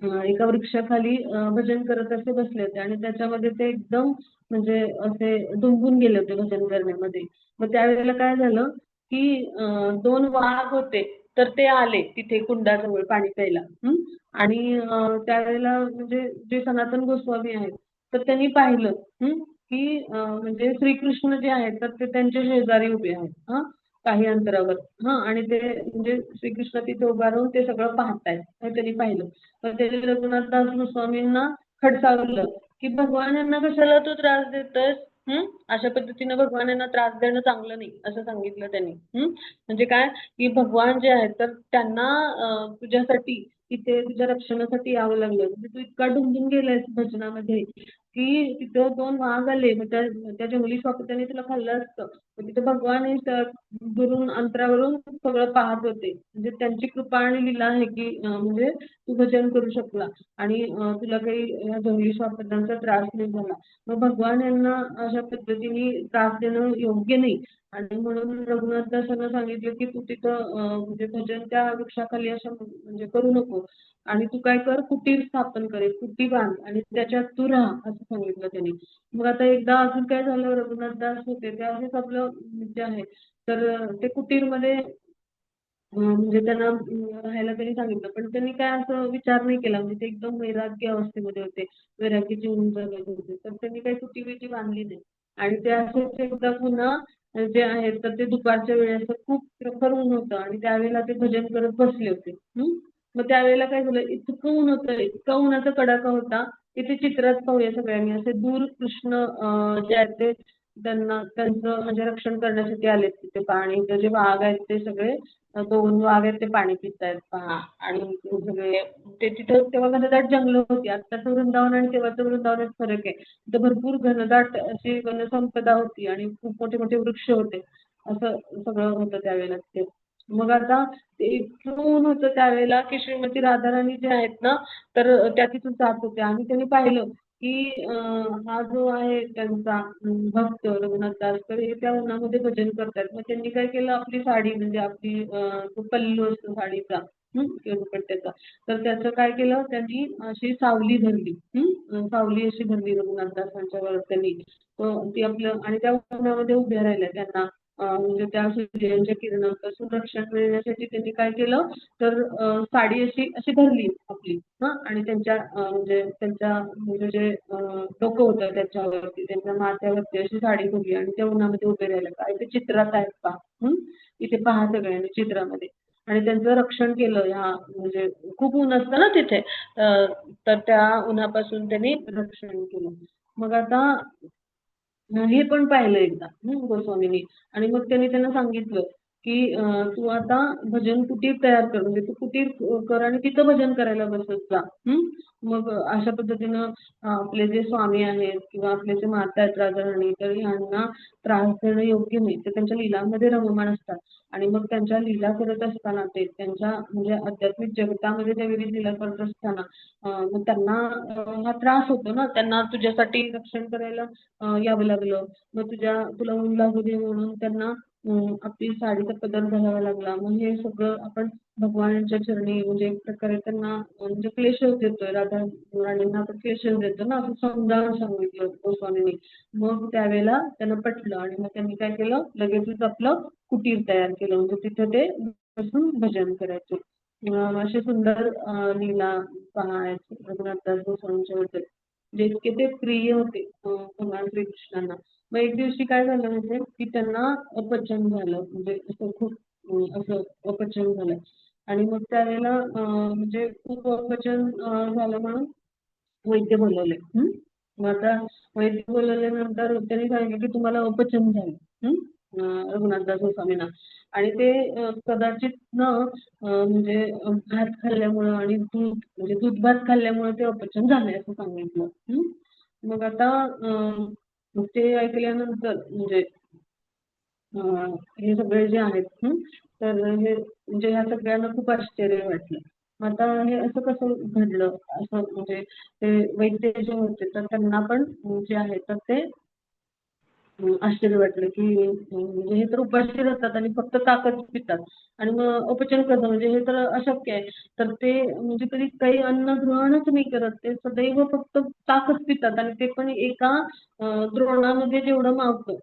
एका वृक्षाखाली भजन करत असे बसले होते आणि त्याच्यामध्ये ते एकदम म्हणजे असे डुंबून गेले होते भजन करण्यामध्ये. मग त्यावेळेला काय झालं की 2 वाघ होते तर ते आले तिथे कुंडाजवळ पाणी प्यायला. आणि त्यावेळेला म्हणजे जे सनातन गोस्वामी आहेत तर त्यांनी पाहिलं की म्हणजे श्रीकृष्ण जे आहेत तर ते त्यांच्या शेजारी उभे आहेत काही अंतरावर आणि ते म्हणजे श्रीकृष्ण तिथे उभा राहून ते सगळं पाहतायत हे त्यांनी पाहिलं. तर त्यांनी रघुनाथदास गोस्वामींना खडसावलं की भगवानांना कशाला तू त्रास देतोयस. अशा पद्धतीनं भगवानांना त्रास देणं चांगलं नाही असं सांगितलं त्यांनी. म्हणजे काय की भगवान जे आहेत तर त्यांना तुझ्यासाठी तिथे तुझ्या रक्षणासाठी यावं लागलं. म्हणजे तू इतका डुंबून गेलायस भजनामध्ये की तिथं 2 वाघ आले मग त्या जंगली स्वापत्याने तुला खाल्लं असतं. मग तिथे भगवान हे दुरून अंतरावरून सगळं पाहत होते. म्हणजे त्यांची कृपा आणि लीला आहे की म्हणजे तू भजन करू शकला आणि तुला काही या जंगली स्वापत्यांचा त्रास नाही झाला. मग भगवान यांना अशा पद्धतीने त्रास देणं योग्य नाही आणि म्हणून रघुनाथदासांना सांगितलं की तू तिथं म्हणजे भजन त्या वृक्षाखाली असं म्हणजे करू नको, आणि तू काय कर, कुटीर स्थापन कर, एक कुटी बांध आणि त्याच्यात तू राहा असं सांगितलं त्यांनी. मग आता एकदा अजून काय झालं, रघुनाथदास होते ते असेच आपलं जे आहे तर ते कुटीरमध्ये म्हणजे त्यांना राहायला त्यांनी सांगितलं, पण त्यांनी काय असं विचार नाही केला, म्हणजे ते एकदम वैराग्य अवस्थेमध्ये होते, वैराग्याची उंच जगत होते, तर त्यांनी काही कुटी बिटी बांधली नाही. आणि ते असेच एकदा पुन्हा जे आहेत तर ते दुपारच्या वेळेस खूप प्रखर ऊन होतं आणि त्यावेळेला ते भजन करत बसले होते. मग त्यावेळेला काय झालं, इतकं ऊन होतं, इतका उन्हाचा कडाका होता, इथे चित्रात पाहूया सगळ्यांनी, असे दूर कृष्ण जे आहेत ते त्यांना त्यांचं म्हणजे रक्षण करण्यासाठी आले तिथे. पाणी जे वाघ आहेत ते सगळे 2 वाघ आहेत ते पाणी पितायत पहा. आणि ते सगळे ते तिथं तेव्हा घनदाट जंगल होती. आत्ताचं वृंदावन आणि तेव्हाचं वृंदावनात फरक आहे. तिथं भरपूर घनदाट अशी वनसंपदा होती आणि खूप मोठे मोठे वृक्ष होते. असं सगळं होतं त्यावेळेला तिथे. मग आता ते इतकं ऊन होतं त्यावेळेला की श्रीमती राधाराणी जे आहेत ना, तर त्या तिथून जात होत्या आणि त्यांनी पाहिलं की हा जो आहे त्यांचा भक्त रघुनाथदास, तर हे त्या उन्हामध्ये भजन करतायत. मग त्यांनी काय केलं, आपली साडी म्हणजे आपली जो पल्लू असतो साडीचा किंवा दुपट्ट्याचा, तर त्याचं काय केलं त्यांनी, अशी सावली धरली. सावली अशी धरली रघुनाथदासांच्या वर त्यांनी. ती आपलं आणि त्या उन्हामध्ये उभ्या राहिल्या त्यांना म्हणजे त्या सूर्याच्या किरणांपासून रक्षण मिळण्यासाठी त्यांनी काय केलं, तर साडी अशी अशी धरली आपली आणि त्यांच्या म्हणजे त्यांच्या म्हणजे जे डोकं होतं त्याच्यावरती, त्यांच्या माथ्यावरती अशी साडी धरली आणि त्या उन्हामध्ये उभे राहिले. काय ते चित्रात आहेत पहा. इथे पहा सगळ्यांनी चित्रामध्ये. आणि त्यांचं रक्षण केलं ह्या म्हणजे खूप ऊन असतं ना तिथे, तर त्या उन्हापासून त्यांनी रक्षण केलं. मग आता हे पण पाहिलं एकदा गोस्वामींनी. आणि मग त्यांनी त्यांना सांगितलं की तू आता भजन कुटीर तयार कर, म्हणजे तू कुटीर कर आणि तिथं भजन करायला बसत जा. मग अशा पद्धतीनं आपले जे स्वामी आहेत किंवा आपले जे माता आहेत राधाराणी, तर ह्यांना त्रास देणं योग्य नाही. ते त्यांच्या लीलांमध्ये रममाण असतात आणि मग त्यांच्या लीला करत असताना ते त्यांच्या म्हणजे आध्यात्मिक जगतामध्ये त्या विविध लीला करत असताना मग त्यांना हा त्रास होतो ना, त्यांना तुझ्यासाठी रक्षण करायला यावं लागलं. मग तुला ऊन लागू नये म्हणून त्यांना आपली साडीचा पदर घालावा लागला. मग हे सगळं आपण भगवानांच्या चरणी म्हणजे एक प्रकारे त्यांना म्हणजे क्लेशच देतोय, राधा राणींना आपण क्लेशच देतो ना, असं समजावून सांगितलं गोस्वामींनी. मग त्यावेळेला त्यांना पटलं आणि मग त्यांनी काय केलं, लगेचच आपलं कुटीर तयार केलं, म्हणजे तिथं ते बसून भजन करायचे. असे सुंदर लीला पहा आहेत रघुनाथदास गोस्वामींच्या बद्दल, जे इतके ते प्रिय होते भगवान श्रीकृष्णांना. मग एक दिवशी काय झालं म्हणजे की त्यांना अपचन झालं, म्हणजे असं खूप असं अपचन झालं. आणि मग त्यावेळेला म्हणजे खूप अपचन झालं म्हणून वैद्य बोलवले. मग आता वैद्य बोलवल्यानंतर त्यांनी सांगितलं की तुम्हाला अपचन झालं. रघुनाथदास गोस्वामींना. आणि ते कदाचित न म्हणजे भात खाल्ल्यामुळं आणि दूध म्हणजे दूध भात खाल्ल्यामुळे ते अपचन झालंय असं सांगितलं. मग आता ते ऐकल्यानंतर म्हणजे हे सगळे जे आहेत तर हे म्हणजे ह्या सगळ्यांना खूप आश्चर्य वाटलं. मग आता हे असं कसं घडलं असं म्हणजे ते वैद्य जे होते तर त्यांना पण जे आहे तर ते आश्चर्य वाटलं की म्हणजे हे तर उपाशी राहतात आणि फक्त ताकच पितात आणि मग अपचन कसं, म्हणजे हे तर अशक्य आहे. तर ते म्हणजे कधी काही अन्न ग्रहणच नाही करत, ते सदैव फक्त ताकच पितात आणि ते पण एका द्रोणामध्ये जेवढं मावतं,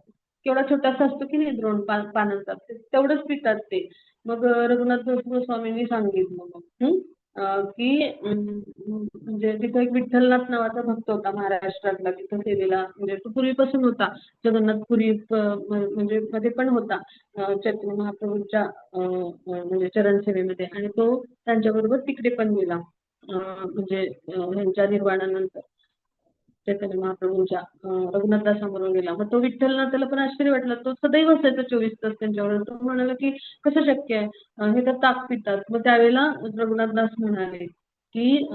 केवढा छोटासा असतो की नाही द्रोण पानांचा, तेवढंच पितात ते. मग रघुनाथ गोस्वामींनी सांगितलं मग की म्हणजे तिथं एक विठ्ठलनाथ नावाचा भक्त होता महाराष्ट्रातला, तिथं सेवेला म्हणजे तो पूर्वीपासून होता. जगन्नाथपुरी म्हणजे मध्ये पण होता चैतन्य महाप्रभूंच्या म्हणजे चरण सेवेमध्ये, आणि तो त्यांच्याबरोबर तिकडे पण गेला म्हणजे ह्यांच्या निर्वाणानंतर चैतन्य महाप्रभूंच्या रघुनाथदासांबरोबर गेला. मग तो विठ्ठलनाथाला पण आश्चर्य वाटलं, तो सदैव असायचा 24 तास त्यांच्यावर. तो म्हणाला की कसं शक्य आहे, हे तर ताक पितात. मग त्यावेळेला रघुनाथदास म्हणाले की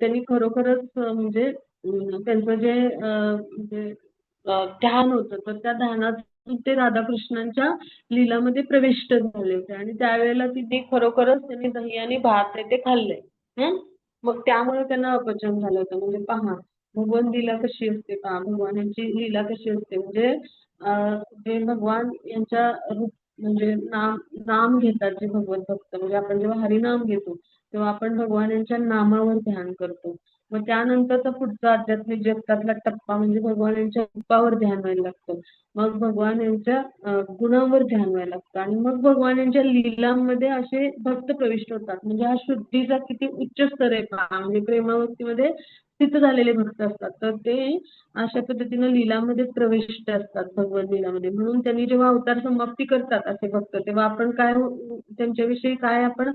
त्यांनी खरोखरच म्हणजे त्यांचं जे म्हणजे ध्यान होतं, तर त्या ध्यानातून ते राधाकृष्णांच्या लीलामध्ये प्रविष्ट झाले होते आणि त्यावेळेला तिथे खरोखरच त्यांनी दही आणि भात आहे ते खाल्लंय. मग त्यामुळे त्यांना अपचन झालं होतं. म्हणजे पहा भगवान लीला कशी असते पहा, भगवानांची लीला कशी असते, म्हणजे जे भगवान यांच्या रूप म्हणजे नाम नाम घेतात जे भगवत भक्त म्हणजे आपण जेव्हा हरिनाम घेतो तेव्हा आपण भगवान यांच्या नामावर ध्यान करतो. मग त्यानंतरचा पुढचा आध्यात्मिक जगतातला टप्पा म्हणजे भगवान यांच्या रूपावर ध्यान व्हायला लागतं. मग भगवान यांच्या गुणांवर ध्यान व्हायला लागतं आणि मग भगवान यांच्या लीलांमध्ये असे भक्त प्रविष्ट होतात. म्हणजे हा शुद्धीचा किती उच्च स्तर आहे पहा. म्हणजे प्रेमाभक्तीमध्ये स्थित झालेले भक्त असतात. तर ते अशा पद्धतीनं लीलामध्ये प्रविष्ट असतात भगवत लीलामध्ये. म्हणून त्यांनी जेव्हा अवतार समाप्ती करतात असे भक्त तेव्हा आपण काय त्यांच्याविषयी काय आपण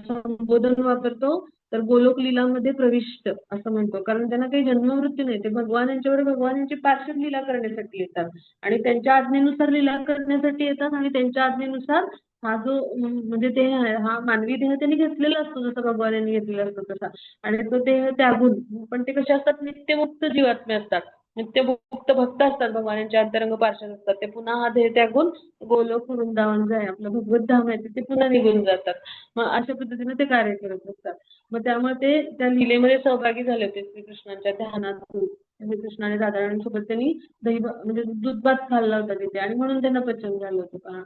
संबोधन वापरतो तर गोलोक लीलामध्ये प्रविष्ट असं म्हणतो. कारण त्यांना काही जन्ममृत्यू नाही. ते भगवान यांच्यावर भगवान यांची पार्षद लीला करण्यासाठी येतात आणि त्यांच्या आज्ञेनुसार लीला करण्यासाठी येतात आणि त्यांच्या आज्ञेनुसार हा जो म्हणजे देह आहे हा मानवी देह त्यांनी घेतलेला असतो जसा भगवान यांनी घेतलेला असतो तसा आणि तो देह त्यागून पण ते कसे असतात नित्यमुक्त जीवात्मे असतात. नित्यमुक्त भक्त असतात भगवानांचे अंतरंग पार्षद असतात. ते पुन्हा हा देह त्यागून गोलोक वृंदावन जे आहे आपलं भगवत धाम आहे तिथे पुन्हा निघून जातात. मग अशा पद्धतीने ते कार्य करत असतात. मग त्यामुळे ते त्या लीलेमध्ये सहभागी झाले होते श्रीकृष्णांच्या ध्यानातून. श्रीकृष्ण आणि राधाराणींसोबत त्यांनी म्हणजे दूध भात खाल्ला होता तिथे आणि म्हणून त्यांना पचन झालं होतं.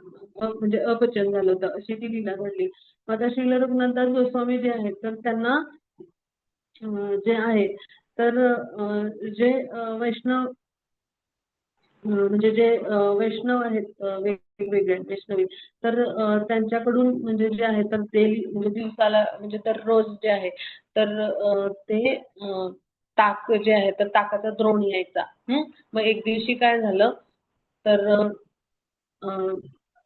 म्हणजे अपचन झालं होतं अशी ती लीला घडली. मग आता श्रील रघुनाथदास गोस्वामी जे आहेत तर त्यांना जे आहे तर जे वैष्णव म्हणजे जे वैष्णव आहेत वेगवेगळे वैष्णवी तर त्यांच्याकडून म्हणजे जे आहे तर डेली म्हणजे दिवसाला म्हणजे दररोज जे आहे तर ते ताक जे आहे तर ताकाचा द्रोण यायचा. मग एक दिवशी काय झालं तर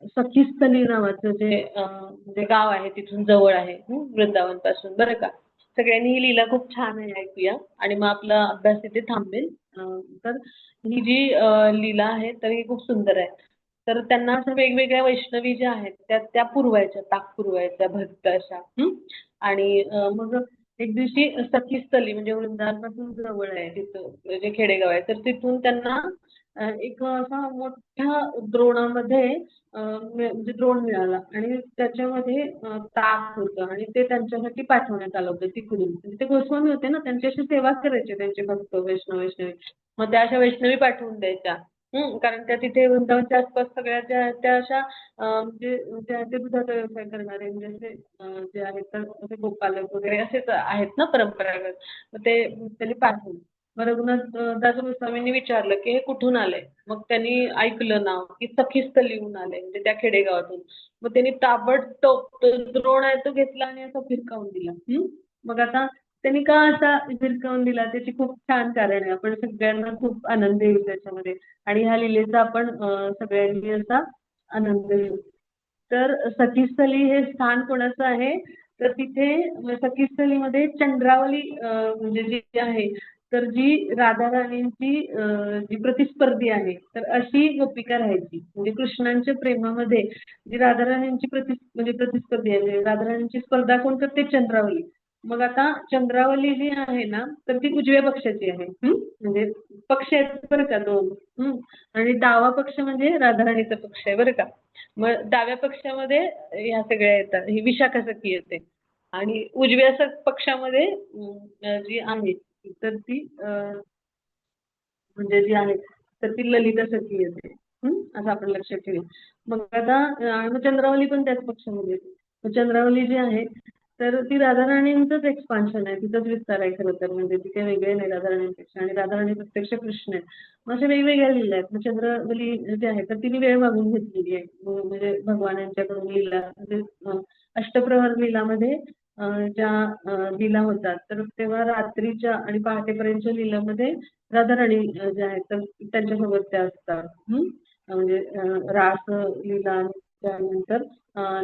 सखीस्थली नावाचं जे म्हणजे गाव आहे तिथून जवळ आहे वृंदावन पासून बरं का. सगळ्यांनी ही लीला खूप छान आहे ऐकूया आणि मग आपला अभ्यास इथे थांबेल. तर ही जी लीला आहे तर ही खूप सुंदर आहे. तर त्यांना अशा वेगवेगळ्या वैष्णवी ज्या आहेत त्या पुरवायच्या ताक पुरवायच्या भक्त अशा आणि मग एक दिवशी सखीस्थली म्हणजे वृंदावनपासून जवळ आहे तिथं जे खेडेगाव आहे तर तिथून त्यांना एक असा मोठ्या द्रोणामध्ये म्हणजे द्रोण मिळाला आणि त्याच्यामध्ये ताक होतं आणि ते त्यांच्यासाठी पाठवण्यात आलं होतं तिकडून. म्हणजे ते गोस्वामी होते ना त्यांच्याशी सेवा करायचे त्यांचे भक्त वैष्णवी. मग त्या अशा वैष्णवी पाठवून द्यायच्या. कारण त्या तिथे वृंदावनच्या आसपास सगळ्या ज्या आहेत त्या अशा म्हणजे ते दुधाचा व्यवसाय करणारे म्हणजे असे जे आहेत तर असे गोपालक वगैरे असेच आहेत ना परंपरागत. मग ते त्यांनी पाठवलं. मग रघुनाथ दास गोस्वामींनी विचारलं की हे कुठून आलंय. मग त्यांनी ऐकलं नाव की सखीस्थलीहून आलंय म्हणजे त्या खेडेगावातून. मग त्यांनी ताबडतोब तो द्रोण आहे तो घेतला आणि असा फिरकावून दिला. मग आता त्यांनी का असा फिरकावून दिला त्याची खूप छान कारण आहे. आपण सगळ्यांना खूप आनंद येईल त्याच्यामध्ये आणि ह्या लीलेचा आपण सगळ्यांनी असा आनंद घेऊ. तर सखीस्थली हे स्थान कोणाचं आहे तर तिथे सखीस्थलीमध्ये चंद्रावली म्हणजे जी आहे तर जी राधा राणींची जी प्रतिस्पर्धी आहे तर अशी गोपिका राहायची. म्हणजे कृष्णांच्या प्रेमामध्ये जी राधा राणींची म्हणजे प्रतिस्पर्धी आहे म्हणजे राधा राणींची स्पर्धा कोण करते चंद्रावली. मग आता चंद्रावली जी आहे ना तर ती उजव्या पक्षाची आहे. म्हणजे पक्ष आहेत बरं का दोन. आणि डावा पक्ष म्हणजे राधाराणीचा पक्ष आहे बरं का. मग डाव्या पक्षामध्ये ह्या सगळ्या येतात ही विशाखा सखी येते आणि उजव्या पक्षामध्ये जी आहे तर ती म्हणजे जी आहे तर ती ललिता सखी येते. असं आपण लक्षात ठेवूया. मग आता मग चंद्रावली पण त्याच पक्षामध्ये येते. मग चंद्रावली जी आहे तर ती राधाराणींचंच एक्सपान्शन आहे तिथंच विस्तार आहे खरं तर म्हणजे ती काही वेगळे नाही राधाराणींपेक्षा आणि राधाराणी प्रत्यक्ष कृष्ण आहे. मग अशा वेगवेगळ्या लीला आहेत. मग चंद्रावली जी आहे तर तिने वेळ मागून घेतलेली आहे म्हणजे भगवान यांच्याकडून लीला म्हणजे अष्टप्रहर लीलामध्ये ज्या लीला होतात तर तेव्हा रात्रीच्या आणि पहाटेपर्यंतच्या लीलामध्ये राधाराणी ज्या आहेत तर त्यांच्यासोबत त्या असतात. म्हणजे रास लीला आणि त्यानंतर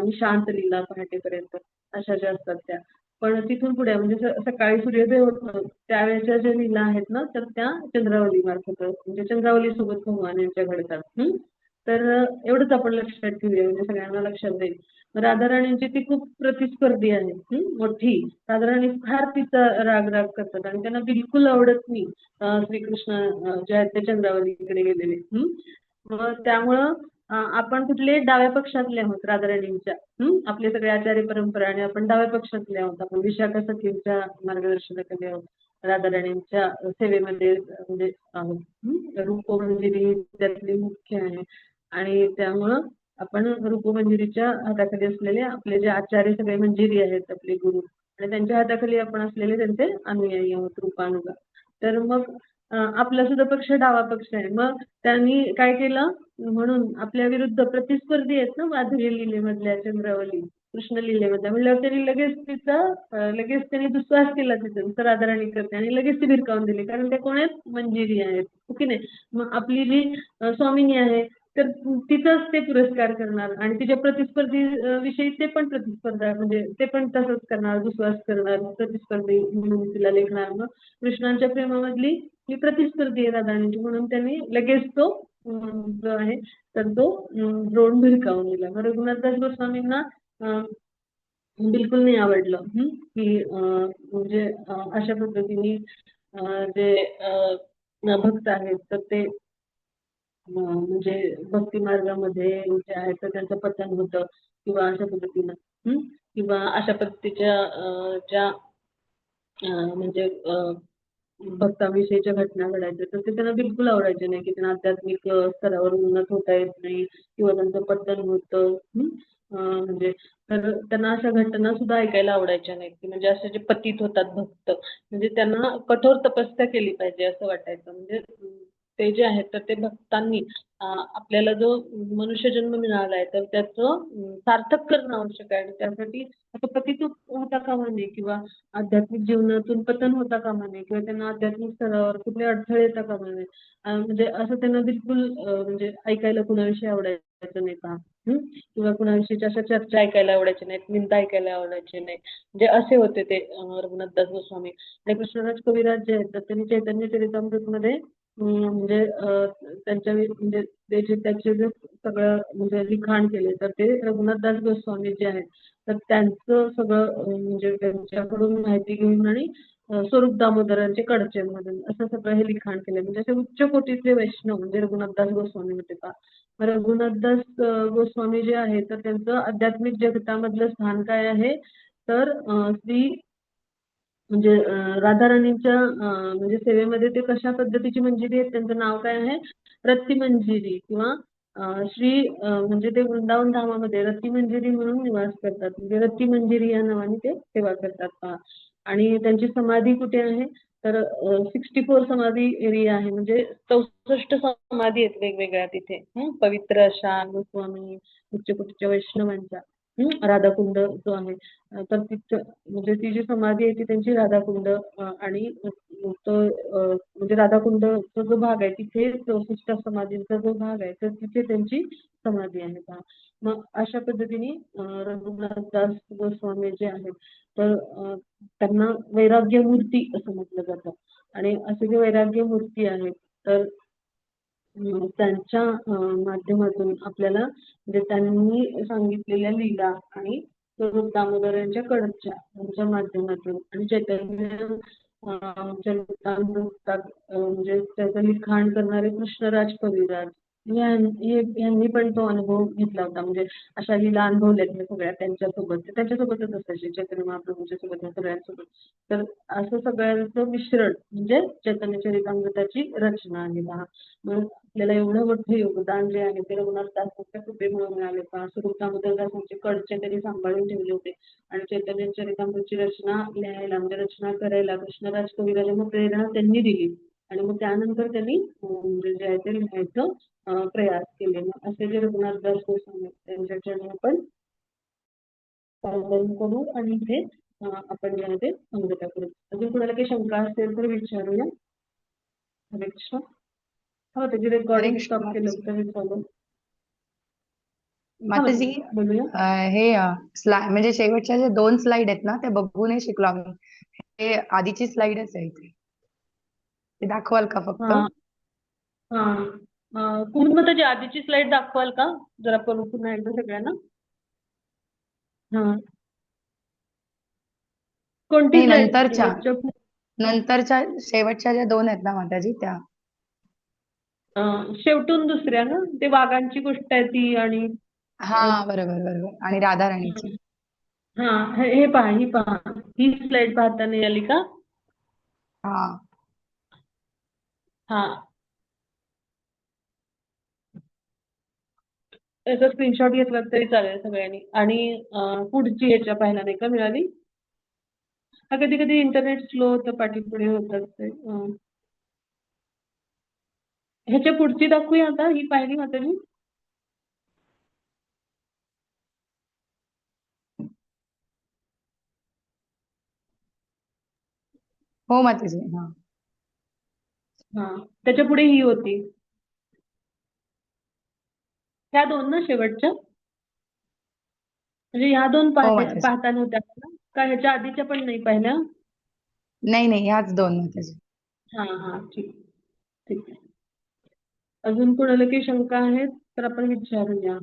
निशांत लीला पहाटेपर्यंत अशा ज्या असतात त्या. पण तिथून पुढे म्हणजे सकाळी सूर्योदय होतो त्यावेळेच्या ज्या लीला आहेत ना तर त्या चंद्रावली मार्फत म्हणजे चंद्रावली सोबत भगवान यांच्या घडतात. तर एवढंच आपण लक्षात ठेवूया म्हणजे सगळ्यांना लक्षात जाईल. राधाराणींची ती खूप प्रतिस्पर्धी आहे मोठी. राधाराणी फार तिचा राग करतात आणि त्यांना बिलकुल आवडत नाही श्रीकृष्ण जे आहेत ते चंद्रावलीकडे गेलेले. मग त्यामुळं आपण कुठले डाव्या पक्षातले आहोत राधाराणींच्या. आपले सगळे आचार्य परंपरा आणि आपण डाव्या पक्षातले आहोत. आपण विशाखा सखींच्या मार्गदर्शनाखाली आहोत. राधाराणींच्या सेवेमध्ये म्हणजे आहोत. रूपमंजिरी त्यातली मुख्य आहे आणि त्यामुळं आपण रूपमंजिरीच्या हाताखाली असलेले आपले जे आचार्य सगळे मंजिरी आहेत आपले गुरु आणि त्यांच्या हाताखाली आपण असलेले त्यांचे अनुयायी आहोत रूपानुगा. तर मग आपला सुद्धा पक्ष डावा पक्ष आहे. मग त्यांनी काय केलं म्हणून आपल्या विरुद्ध प्रतिस्पर्धी आहेत ना माधुर्य लीलेमधल्या चंद्रावली कृष्ण लीलेमधल्या म्हणल्यावर त्यांनी लगेच तिचं लगेच त्यांनी दुस्वास केला तिथं जसं राधाराणी करते आणि लगेच ती भिरकावून दिली कारण त्या कोण आहेत मंजिरी आहेत हो की नाही. मग आपली जी स्वामिनी आहे तर तिचाच ते पुरस्कार करणार आणि तिच्या प्रतिस्पर्धी विषयी ते पण प्रतिस्पर्धा म्हणजे ते पण तसंच करणार दुस्वास करणार प्रतिस्पर्धी म्हणून तिला लेखणार. मग कृष्णांच्या प्रेमामधली ही प्रतिस्पर्धी आहे राधाराणीची म्हणून त्यांनी लगेच तो जो आहे तर तो द्रोण भिरकावून दिला. मग रघुनाथदास गोस्वामींना बिलकुल नाही आवडलं की म्हणजे अशा पद्धतीने जे भक्त आहेत तर ते म्हणजे भक्ती मार्गामध्ये जे आहे तर त्यांचं पतन होतं किंवा अशा पद्धतीनं किंवा अशा पद्धतीच्या ज्या म्हणजे भक्ताविषयीच्या घटना घडायच्या तर ते त्यांना बिलकुल आवडायचे नाही की त्यांना आध्यात्मिक स्तरावर उन्नत होता येत नाही किंवा त्यांचं पतन होतं. म्हणजे तर त्यांना अशा घटना सुद्धा ऐकायला आवडायच्या नाहीत की म्हणजे असे जे पतित होतात भक्त म्हणजे त्यांना कठोर तपस्या केली पाहिजे असं वाटायचं. म्हणजे ते जे आहेत तर ते भक्तांनी आपल्याला जो मनुष्यजन्म मिळाला आहे तर त्याचं सार्थक करणं आवश्यक आहे आणि त्यासाठी असं पतित होता कामा नये किंवा आध्यात्मिक जीवनातून पतन होता कामा नये किंवा त्यांना आध्यात्मिक स्तरावर कुठले अडथळे येता कामा नये. म्हणजे असं त्यांना बिलकुल म्हणजे ऐकायला कुणाविषयी आवडायचं नाही का किंवा कुणाविषयीच्या अशा चर्चा ऐकायला आवडायच्या नाहीत निंदा ऐकायला आवडायची नाही म्हणजे असे होते ते रघुनाथदास गोस्वामी. आणि कृष्णराज कविराज जे आहेत तर त्यांनी चैतन्य चरितामृतमध्ये म्हणजे त्यांच्या म्हणजे त्याचे जे सगळं म्हणजे लिखाण केले तर ते रघुनाथदास गोस्वामी जे आहेत तर त्यांचं सगळं म्हणजे त्यांच्याकडून माहिती घेऊन आणि स्वरूप दामोदरांचे कडचे मधून असं सगळं हे लिखाण केलं म्हणजे असे उच्च कोटीचे वैष्णव म्हणजे रघुनाथदास गोस्वामी होते का. रघुनाथदास गोस्वामी जे आहे तर त्यांचं आध्यात्मिक जगतामधलं स्थान काय आहे तर श्री म्हणजे राधाराणींच्या म्हणजे सेवेमध्ये ते कशा पद्धतीची मंजिरी आहेत त्यांचं नाव काय आहे रत्ती मंजिरी किंवा श्री म्हणजे ते वृंदावन धामामध्ये रत्ती मंजिरी म्हणून निवास करतात म्हणजे रत्ती मंजिरी या नावाने ते सेवा करतात पहा. आणि त्यांची समाधी कुठे आहे तर 64 समाधी एरिया आहे म्हणजे 64 समाधी आहेत वेगवेगळ्या तिथे पवित्र अशा गोस्वामी उच्च कोटीच्या वैष्णवांच्या राधाकुंड जो आहे तर तिथं म्हणजे ती जी समाधी आहे ती त्यांची राधाकुंड आणि तो म्हणजे राधाकुंडचा जो भाग आहे तिथे 64 समाधींचा जो भाग आहे तर तिथे त्यांची समाधी आहे पहा. मग अशा पद्धतीने रघुनाथदास गोस्वामी जे आहेत तर त्यांना वैराग्य मूर्ती असं म्हटलं जातं आणि असे जे वैराग्य मूर्ती आहेत तर त्यांच्या माध्यमातून आपल्याला म्हणजे त्यांनी सांगितलेल्या लीला आणि स्वरूप दामोदर यांच्या कडच्या यांच्या माध्यमातून आणि चैतन्य चरितामृतात म्हणजे त्याचं लिखाण करणारे कृष्णराज कविराज यांनी पण तो अनुभव घेतला होता म्हणजे अशा लीला अनुभवल्या सगळ्या त्यांच्यासोबतच असायचे चैतन्य महाप्रभूंच्या सोबत या सगळ्यांसोबत. तर असं सगळ्यांचं मिश्रण म्हणजे चैतन्य चरितामृताची रचना आहे पहा. मग आपल्याला एवढं मोठं योगदान जे आहे ते रघुनाथदासांच्या कृपेमुळे मिळाले पहा. स्वरूप दामोदरदासांचे कडचे त्यांनी सांभाळून ठेवले होते आणि चैतन्य चरितामृतची रचना लिहायला म्हणजे रचना करायला कृष्णराज कविराजांना प्रेरणा त्यांनी दिली आणि मग त्यानंतर त्यांनी म्हणजे जे आहे ते लिहायचं प्रयास केले. मग असे जे रघुनाथदास गोस्वामी त्यांच्याकडे आपण पालन करू आणि इथे आपण जे आहे ते समजूता करू. अजून कुणाला काही शंका असेल तर विचारूया. हरे कृष्ण. हो त्याची हरे रेकॉर्डिंग कृष्ण स्टॉप केलं माताजी. तर चालेल. हा माताजी माताजी बोलूया. हे म्हणजे शेवटच्या जे 2 स्लाइड आहेत ना त्या बघूनही शिकलो आम्ही. हे आधीची स्लाइडच आहे इथे. ते दाखवाल का फक्त? हा हा पूर्ण त्याची आधीची स्लाइड दाखवाल का जरा पुन्हा एकदा सगळ्यांना. हा कोणती नाही स्लाइड नंतरच्या शेवटच्या नंतरच्या शेवटच्या ज्या 2 आहेत ना माताजी त्या. शेवटून दुसऱ्या ना ते वाघांची गोष्ट आहे ती आणि हा बरोबर बरोबर आणि राधाराणीची. हा हे पहा ही पहा ही स्लाइड पाहता नाही आली का. हा. हा, त्याचा स्क्रीनशॉट घेतला तरी चालेल सगळ्यांनी. आणि पुढची याच्या पाहायला नाही का मिळाली? हा, कधी कधी इंटरनेट स्लो होतं, पाठीपुढे होत असते. ह्याच्या पुढची दाखवूया आता, ही पाहिली माताजी? हो माताजी. हा. हा, त्याच्या पुढे ही होती. ह्या दोन ना शेवटच्या, म्हणजे ह्या दोन हो माताजी. पाहताना होत्या ना? का ह्याच्या आधीच्या पण नाही पाहिल्या? नाही नाही, ह्याच दोन माताजी. हा हा, ठीक ठीक आहे. अजून कोणाला काही शंका आहेत तर आपण विचारूया.